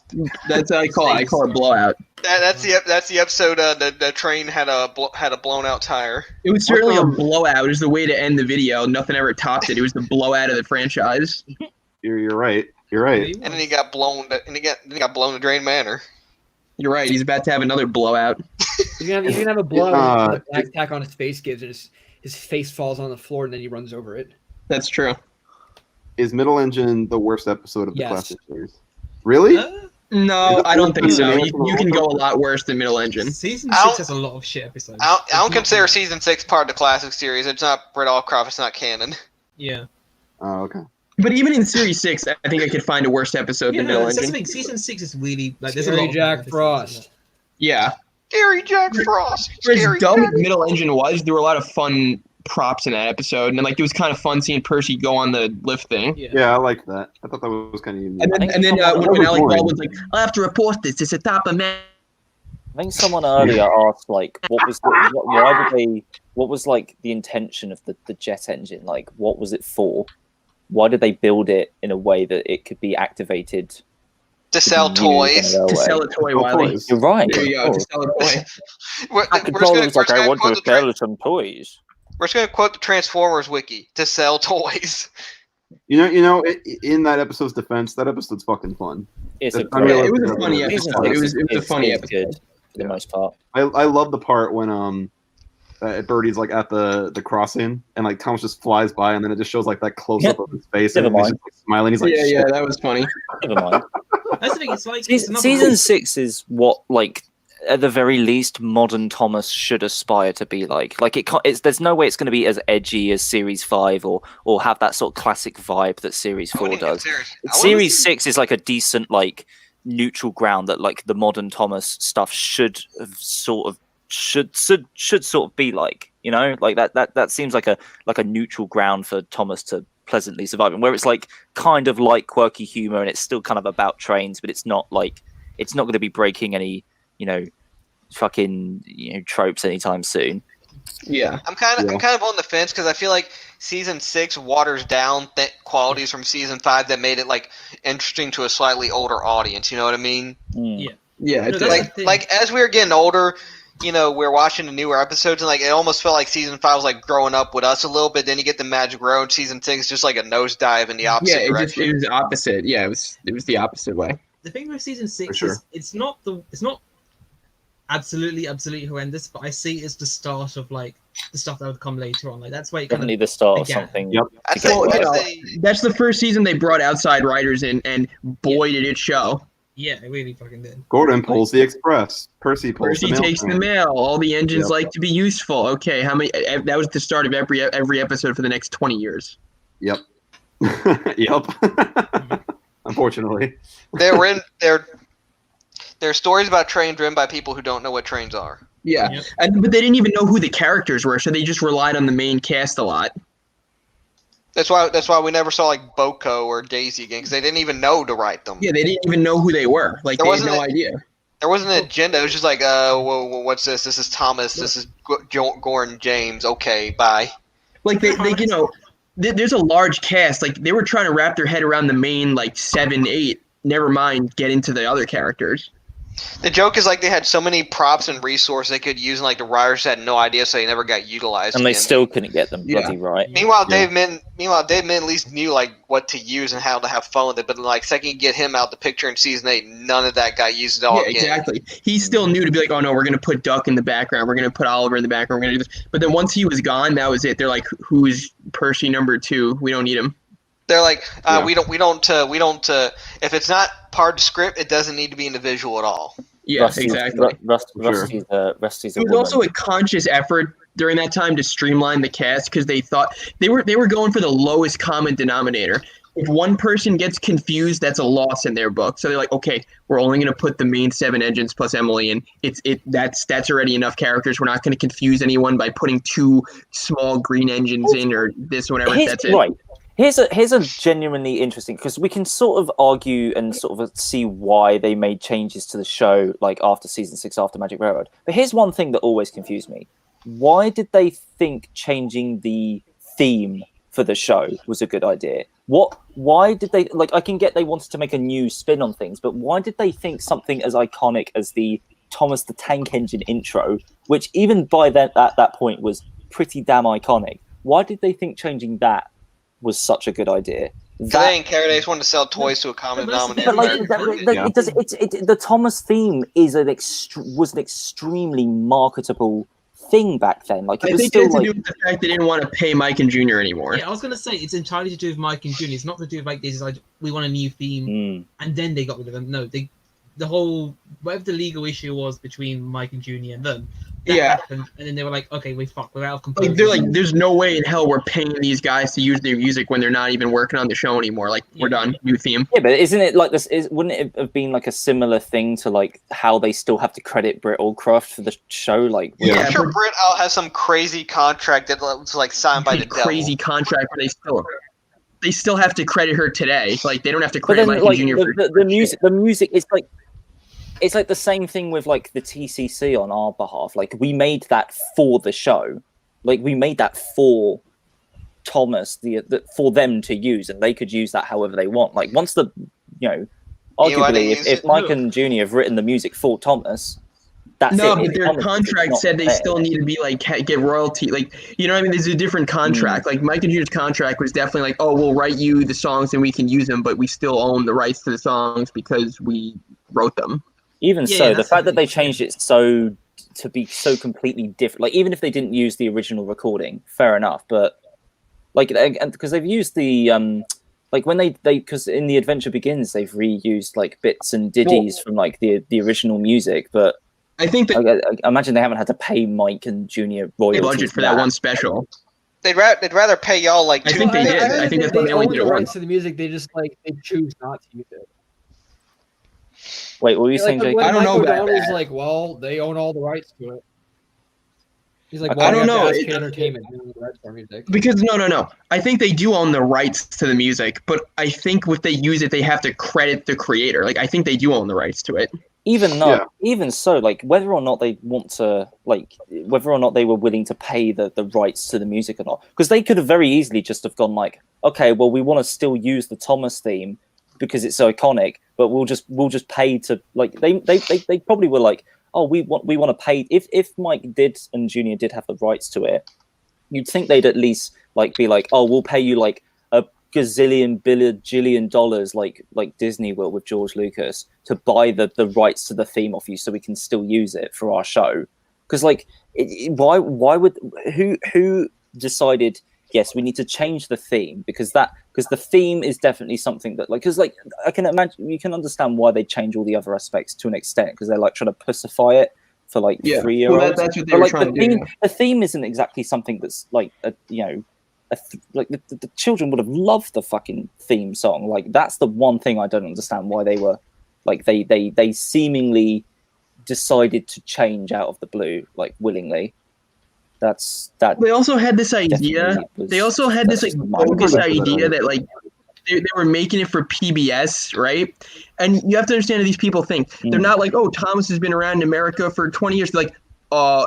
That's how I call it. I call it Blowout. That's the episode. The train had a blown out tire. It was certainly a blowout. It was the way to end the video. Nothing ever topped it. It was the blowout of the franchise. You're right. You're right. And then he got blown. And he got blown to Drain Manor. You're right. He's about to have another blowout. He's gonna have a blow the black tack on his face gives, and his face falls on the floor, and then he runs over it. That's true. Is Middle Engine the worst episode of the Yes. classic series? Really? No, I don't think so. You can go a lot worse than Middle Engine. Season I 6 don't- has a lot of shit episodes. I It's don't not consider bad. season 6 part of the classic series. It's not Brett Allcroft. It's not canon. Yeah. Oh, okay. But even in Series 6, I think I could find a worse episode Yeah, than no, Middle that's the Engine. thing. Season 6 is really like there's a Scary lot of Jack episodes, Frost. isn't Yeah. Scary Jack Frost. For as Scary dumb Jack. as Middle Engine was, there were a lot of fun props in that episode. And like it was kind of fun seeing Percy go on the lift thing. it? Yeah, I liked that. I thought that was kind of unique. And then That when was Alec boring. Baldwin's like, I'll have to report this. It's a top of man. I think someone earlier asked like, what was like the intention of the jet engine? Like, what was it for? Why did they build it in a way that it could be activated To sell be used on toys. a To sell railway? a toy, Oh, Wylie. toys. You're right. There you go. Oh. To sell a toy. We're The just controller gonna, was like, I want to quote sell some toys. we're just gonna quote the Transformers wiki to sell toys. In that episode's defense, that episode's fucking fun. It's a That's great. Yeah, it was a funny Season episode. It six was a is- funny is episode. good for the most part. I love the part when Birdie's like at the crossing and like Thomas just flies by and then it just shows like that close up of his face and Never he's mind. just like, smiling. He's like, Yeah, "Shit." yeah, that was funny. Never mind. That's the thing. It's like it's another Season one. 6 is what, like, at the very least, modern Thomas should aspire to be like. Like, it can't. There's no way it's going to be as edgy as Series 5 or have that sort of classic vibe that Series 4 does. Series 6 is like a decent, like, neutral ground that, like, the modern Thomas stuff should sort of be like. You know, like that seems like a neutral ground for Thomas to pleasantly survive in, where it's like kind of like quirky humor and it's still kind of about trains, but it's not going to be breaking any fucking tropes anytime soon. Yeah. I'm kind of on the fence because I feel like season 6 waters down qualities from season 5 that made it like interesting to a slightly older audience. You know what I mean? Yeah. Yeah, No, it that's did. the thing. Like as we were getting older, we're watching the newer episodes, and like it almost felt like season 5 was like growing up with us a little bit. Then you get the Magic Road, season 6, just like a nosedive in the opposite direction. It was opposite. Yeah, it was the opposite way. The thing with season 6 sure. is it's not absolutely horrendous, but I see it's the start of like the stuff that would come later on. Like that's why it kind Definitely the start of began. something. Yep. I'd say, Well, I'd say- that's the first season they brought outside writers in, and boy did it show. Yeah, it really fucking did. Gordon pulls the express. Percy pulls Percy the mail. takes the mail. All the engines Yep. like to be useful. Okay, how many? That was the start of every episode for the next 20 years. Yep. Yep. Unfortunately. There are stories about trains written by people who don't know what trains are. Yeah, Yep. but they didn't even know who the characters were, so they just relied on the main cast a lot. That's why we never saw like Boko or Daisy again, because they didn't even know to write them. Yeah, they didn't even know who they were. Like There they had wasn't no a- idea. There wasn't an agenda. It was just like, well, what's this? This is Thomas. This is Gordon James. Okay, bye. Like they there's a large cast. Like they were trying to wrap their head around the main like 7, 8. Never mind get into the other characters. The joke is like they had so many props and resources they could use, and like the writers had no idea, so they never got utilized. And they again. still couldn't get them bloody right. Meanwhile, Yeah. Dave Min at least knew like what to use and how to have fun with it. But like second you get him out the picture in season 8, none of that got used at all. Yeah, again. exactly. He still knew to be like, oh no, we're gonna put Duck in the background. We're gonna put Oliver in the background. We're gonna do this. But then once he was gone, that was it. They're like, who's Percy number 2? We don't need him. They're like, Yeah. we don't. If it's not part of the script, it doesn't need to be in the visual at all. Yeah, exactly. Rusty's a It was woman. also a conscious effort during that time to streamline the cast because they thought they were going for the lowest common denominator. If one person gets confused, that's a loss in their book. So they're like, okay, we're only going to put the main 7 engines plus Emily in. That's already enough characters. We're not going to confuse anyone by putting 2 small green engines in or this whatever. That's it. Right. Here's a genuinely interesting, because we can sort of argue and sort of see why they made changes to the show like after season 6, after Magic Railroad. But here's one thing that always confused me: why did they think changing the theme for the show was a good idea? Why did they I can get they wanted to make a new spin on things, but why did they think something as iconic as the Thomas the Tank Engine intro, which even by then at that point was pretty damn iconic? Why did they think changing that was such a good idea? They didn't care. They just wanted to sell toys to a common denominator. But the Thomas theme is was an extremely marketable thing back then. Like it I was think still it's to like, do with the fact they didn't want to pay Mike and Junior anymore. Yeah, I was gonna say it's entirely to do with Mike and Junior. It's not to do with like this. It's like we want a new theme, and then they got rid of them. No, the whole whatever the legal issue was between Mike and Junior and them. That happened, and then they were like, okay, we're out of composers. Like they're like, there's no way in hell we're paying these guys to use their music when they're not even working on the show anymore. Like we're done, new theme. yeah, but isn't it like this? Wouldn't it have been like a similar thing to like how they still have to credit Britt Allcroft for the show? Like, Yeah, I'm sure but- Britt has some crazy contract that was like signed by the crazy devil. contract, but they still have to credit her today. Like they don't have to but credit then Mike like and Junior for the music is like. It's like the same thing with like the TCC on our behalf. Like we made that for the show, like we made that for Thomas, for them to use, and they could use that however they want. Like once arguably, if Mike and Junior have written the music for Thomas, that's no, it. but their Thomas, contract it's said not they fair. still need to be like get royalty. Like you know what I mean? There's a different contract. Like Mike and Junior's contract was definitely like, oh, we'll write you the songs and we can use them, but we still own the rights to the songs because we wrote them. Even Yeah, so, the that's fact that they something. changed it to be so completely different, like even if they didn't use the original recording, fair enough. But like, because they've used the like when they because in the Adventure Begins they've reused like bits and ditties from like the original music, but I think that I imagine they haven't had to pay Mike and Junior royalties budget for that one special. They'd rather pay y'all like I think they did. I think that's why they only own did the it rights once. to the music. They just they choose not to use it. Wait, what were you saying, Jake? I don't know about O'Donnell's that. like, well, they own all the rights to it. He's like, I well, don't know. Ask Entertainment who owns the rights to our music. Because no. I think they do own the rights to the music, but I think if they use it, they have to credit the creator. Like I think they do own the rights to it. Even so, like whether or not they want to, like whether or not they were willing to pay the rights to the music or not, because they could have very easily just have gone like, okay, well we want to still use the Thomas theme because it's so iconic, but we'll just pay to like they probably were like, oh, we want to pay. If Mike did and Junior did have the rights to it, you'd think they'd at least like be like, oh, we'll pay you like a gazillion dollars, like Disney will with George Lucas, to buy the rights to the theme off you, so we can still use it for our show. Because like, why would who decided? Yes, we need to change the theme because the theme is definitely something that because I can imagine, you can understand why they change all the other aspects to an extent, because they're like trying to pussify it for like 3-year-olds. Well, that's what they were trying to do. The theme isn't exactly something that's like the children would have loved the fucking theme song. Like, that's the one thing I don't understand why they were like they seemingly decided to change out of the blue, like willingly. They also had this idea. They also had this bogus idea that like they were making it for PBS, right? And you have to understand how these people think. They're not like, oh, Thomas has been around in America for 20 years. They're like,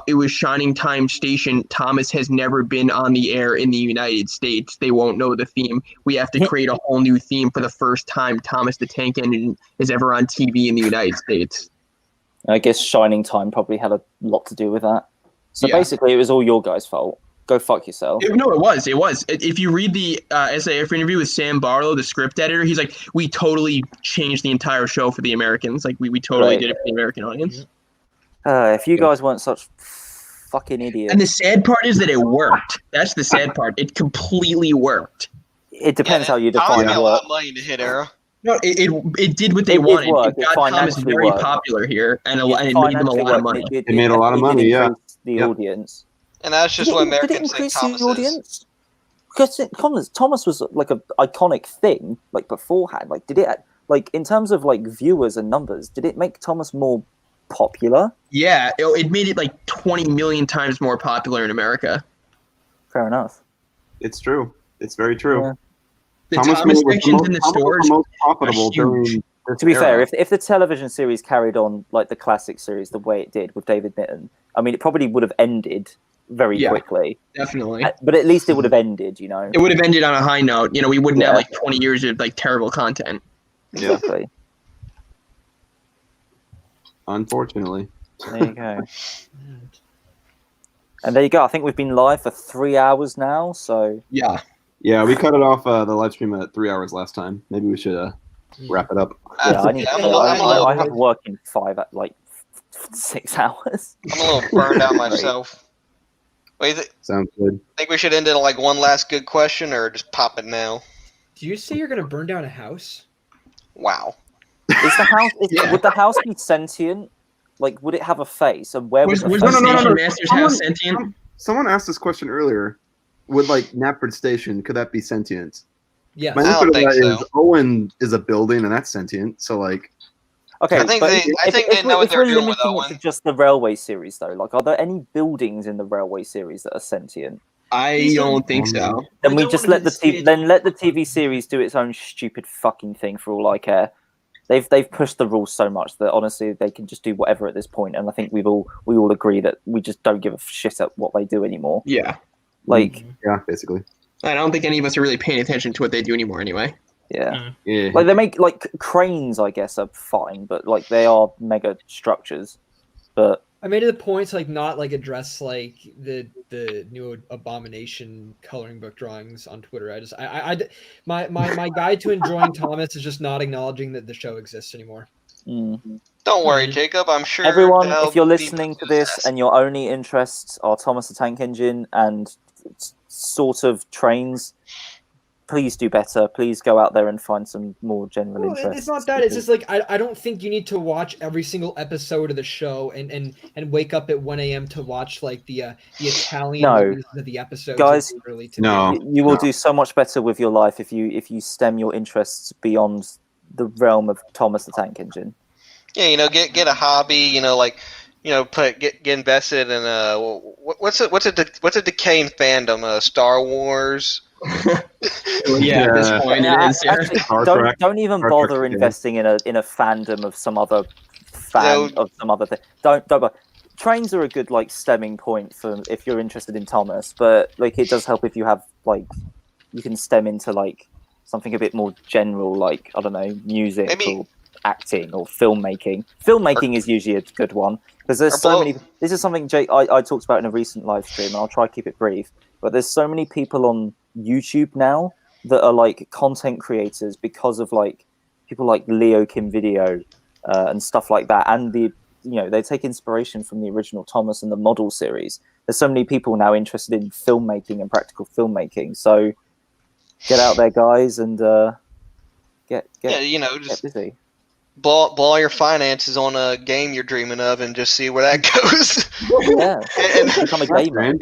it was Shining Time Station. Thomas has never been on the air in the United States. They won't know the theme. We have to create a whole new theme for the first time Thomas the Tank Engine is ever on TV in the United States. I guess Shining Time probably had a lot to do with that. So basically, it was all your guys' fault. Go fuck yourself. It was. If you read the SAF interview with Sam Barlow, the script editor, he's like, we totally changed the entire show for the Americans. Like, we totally did it for the American audience. If you guys weren't such fucking idiots. And the sad part is that it worked. That's the sad part. It completely worked. It depends how you define it. It. A lot of money to hit Arrow. No, it did what they wanted. It got Thomas very popular here, and it made them a lot of money. It made a lot of money, the audience. And that's just what Americans say Thomas is. Because Thomas was like an iconic thing, like beforehand. Like, did it, like, in terms of like viewers and numbers, did it make Thomas more popular? Yeah, it made it like 20 million times more popular in America. Fair enough. It's true. It's very true. Yeah. The Thomas sections in the stores most profitable during. To be fair, if the television series carried on like the classic series the way it did with David Mitton, I mean, it probably would have ended very quickly. Definitely. But at least it would have ended, you know. It would have ended on a high note. You know, we wouldn't have like 20 years of like terrible content. Exactly. Unfortunately. There you go. And there you go. I think we've been live for 3 hours now, so... Yeah, we cut it off the live stream at 3 hours last time. Maybe we should wrap it up. Yeah, I have work in 6 hours. I'm a little burned out myself. Wait, sounds good. Think we should end it on like one last good question, or just pop it now? Do you say you're gonna burn down a house? Wow. Is the house? Would the house be sentient? Like, would it have a face? And where would the Master's house sentient? Someone asked this question earlier. Would like Knapford Station, could that be sentient? Yeah. My answer to that is Owen is a building, and that's sentient. So like. Okay, I think they know what they're doing with limiting Owen. it to just the Railway series, though, like, are there any buildings in the Railway series that are sentient? I don't think so. Then we just let the TV series do its own stupid fucking thing for all I care. They've pushed the rules so much that honestly they can just do whatever at this point, and I think we all agree that we just don't give a shit at what they do anymore. Yeah. Like. Yeah, basically. I don't think any of us are really paying attention to what they do anymore, anyway. Yeah. Like, they make, like, cranes, I guess, are fine, but, like, they are mega structures. But I made it a point to, like, not, like, address, like, the new Abomination coloring book drawings on Twitter. My guide to enjoying Thomas is just not acknowledging that the show exists anymore. Don't worry, Jacob. I'm sure everyone, if you're listening to this and your only interests are Thomas the Tank Engine and sort of trains, please do better. Please go out there and find some more general interest. It's not that. It's just like I don't think you need to watch every single episode of the show and wake up at 1 a.m. to watch like the Italian releases of the episodes. Guys, you will No. do so much better with your life if you stem your interests beyond the realm of Thomas the Tank Engine. Yeah, get a hobby. Get invested in what's a decaying fandom? Star Wars. At this point it is. Actually, don't even bother investing in a fandom of some other of some other thing. Don't bother. Trains are a good like stemming point for if you're interested in Thomas, but like it does help if you have like you can stem into like something a bit more general, like I don't know, music or acting or filmmaking. Filmmaking is usually a good one. Because there's so many. This is something I talked about in a recent live stream, and I'll try to keep it brief. But there's so many people on YouTube now that are like content creators because of like people like Leo Kim Video and stuff like that, and they take inspiration from the original Thomas and the Model series. There's so many people now interested in filmmaking and practical filmmaking. So get out there, guys, and get just busy. Blow all your finances on a game you're dreaming of, and just see where that goes. Yeah, and become a gamer, and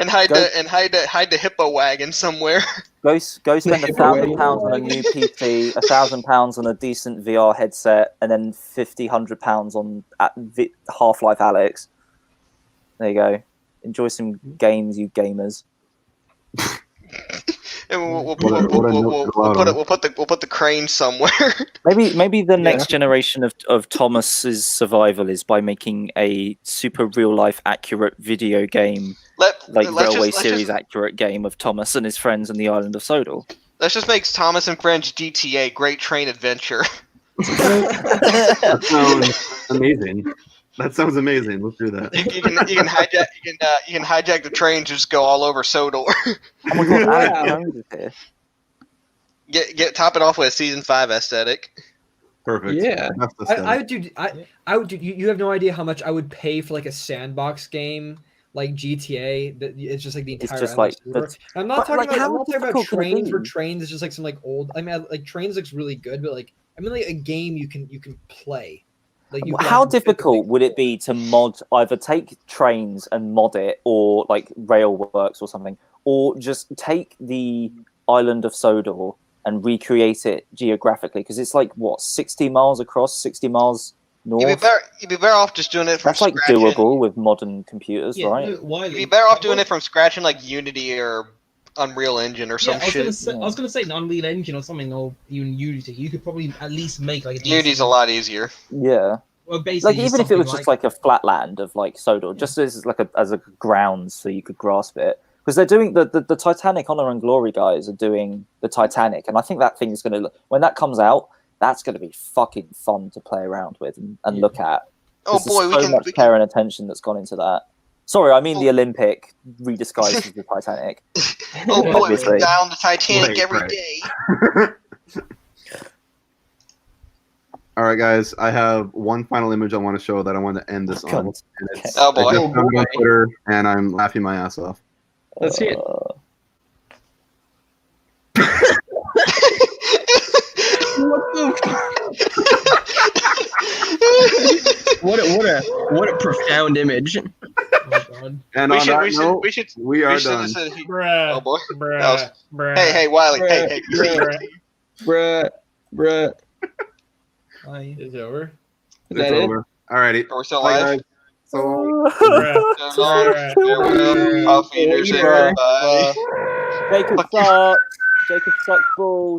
hide the hippo wagon somewhere. Go spend £1,000 on a new PC, £1,000 on a decent VR headset, and then £100 on Half-Life Alyx. There you go. Enjoy some games, you gamers. And we'll put the crane somewhere. Maybe the next generation of Thomas's survival is by making a super real life accurate video game, Railway Series accurate game of Thomas and his friends in the island of Sodor. Let's just make Thomas and Friends GTA Great Train Adventure. That sounds amazing. That sounds amazing. Let's do that. You can hijack the train, just go all over Sodor. Oh my god, Alex Jones is here. Top it off with a season 5 aesthetic. Perfect. Yeah. I would do. You have no idea how much I would pay for like a sandbox game like GTA. That it's just like the entire. It's just like. I'm not talking about trains. Where trains is just like some like old. I mean, like trains looks really good, but like like a game you can play. Like how difficult would it be to either take trains and mod it, or like Railworks or something, or just take the island of Sodor and recreate it geographically? Because it's like 60 miles across, 60 miles north. You'd be better off just doing it from scratch. That's like doable with modern computers, right? No, Wylie, you'd be better off doing it from scratch in like Unity or Unreal Engine or some shit. I was gonna say an Unreal Engine or something, or even Unity. You could probably at least make like a Unity's a lot easier. Yeah. Well, basically, like even if it was just like a flat land of like Sodor, just as a ground so you could grasp it. Because they're doing the Titanic Honor and Glory guys are doing the Titanic, and I think that thing is going to, when that comes out, that's going to be fucking fun to play around with and look at. Oh boy, so much care and attention that's gone into that. Sorry, I mean the Olympic redisguised as the Titanic. Oh boy, we can die on the Titanic every day. All right, guys. I have one final image I want to show that I want to end this on. Oh boy! I just found it on Twitter, and I'm laughing my ass off. Let's see it. What a profound image. And we are done. Oh boy! Hey, Wylie. Hey. Bruh. Is it over? Is that it? Over. Alrighty. Are we still live? So. Auf Wiedersehen. Bye. Jacob sucks. Jacob sucks balls.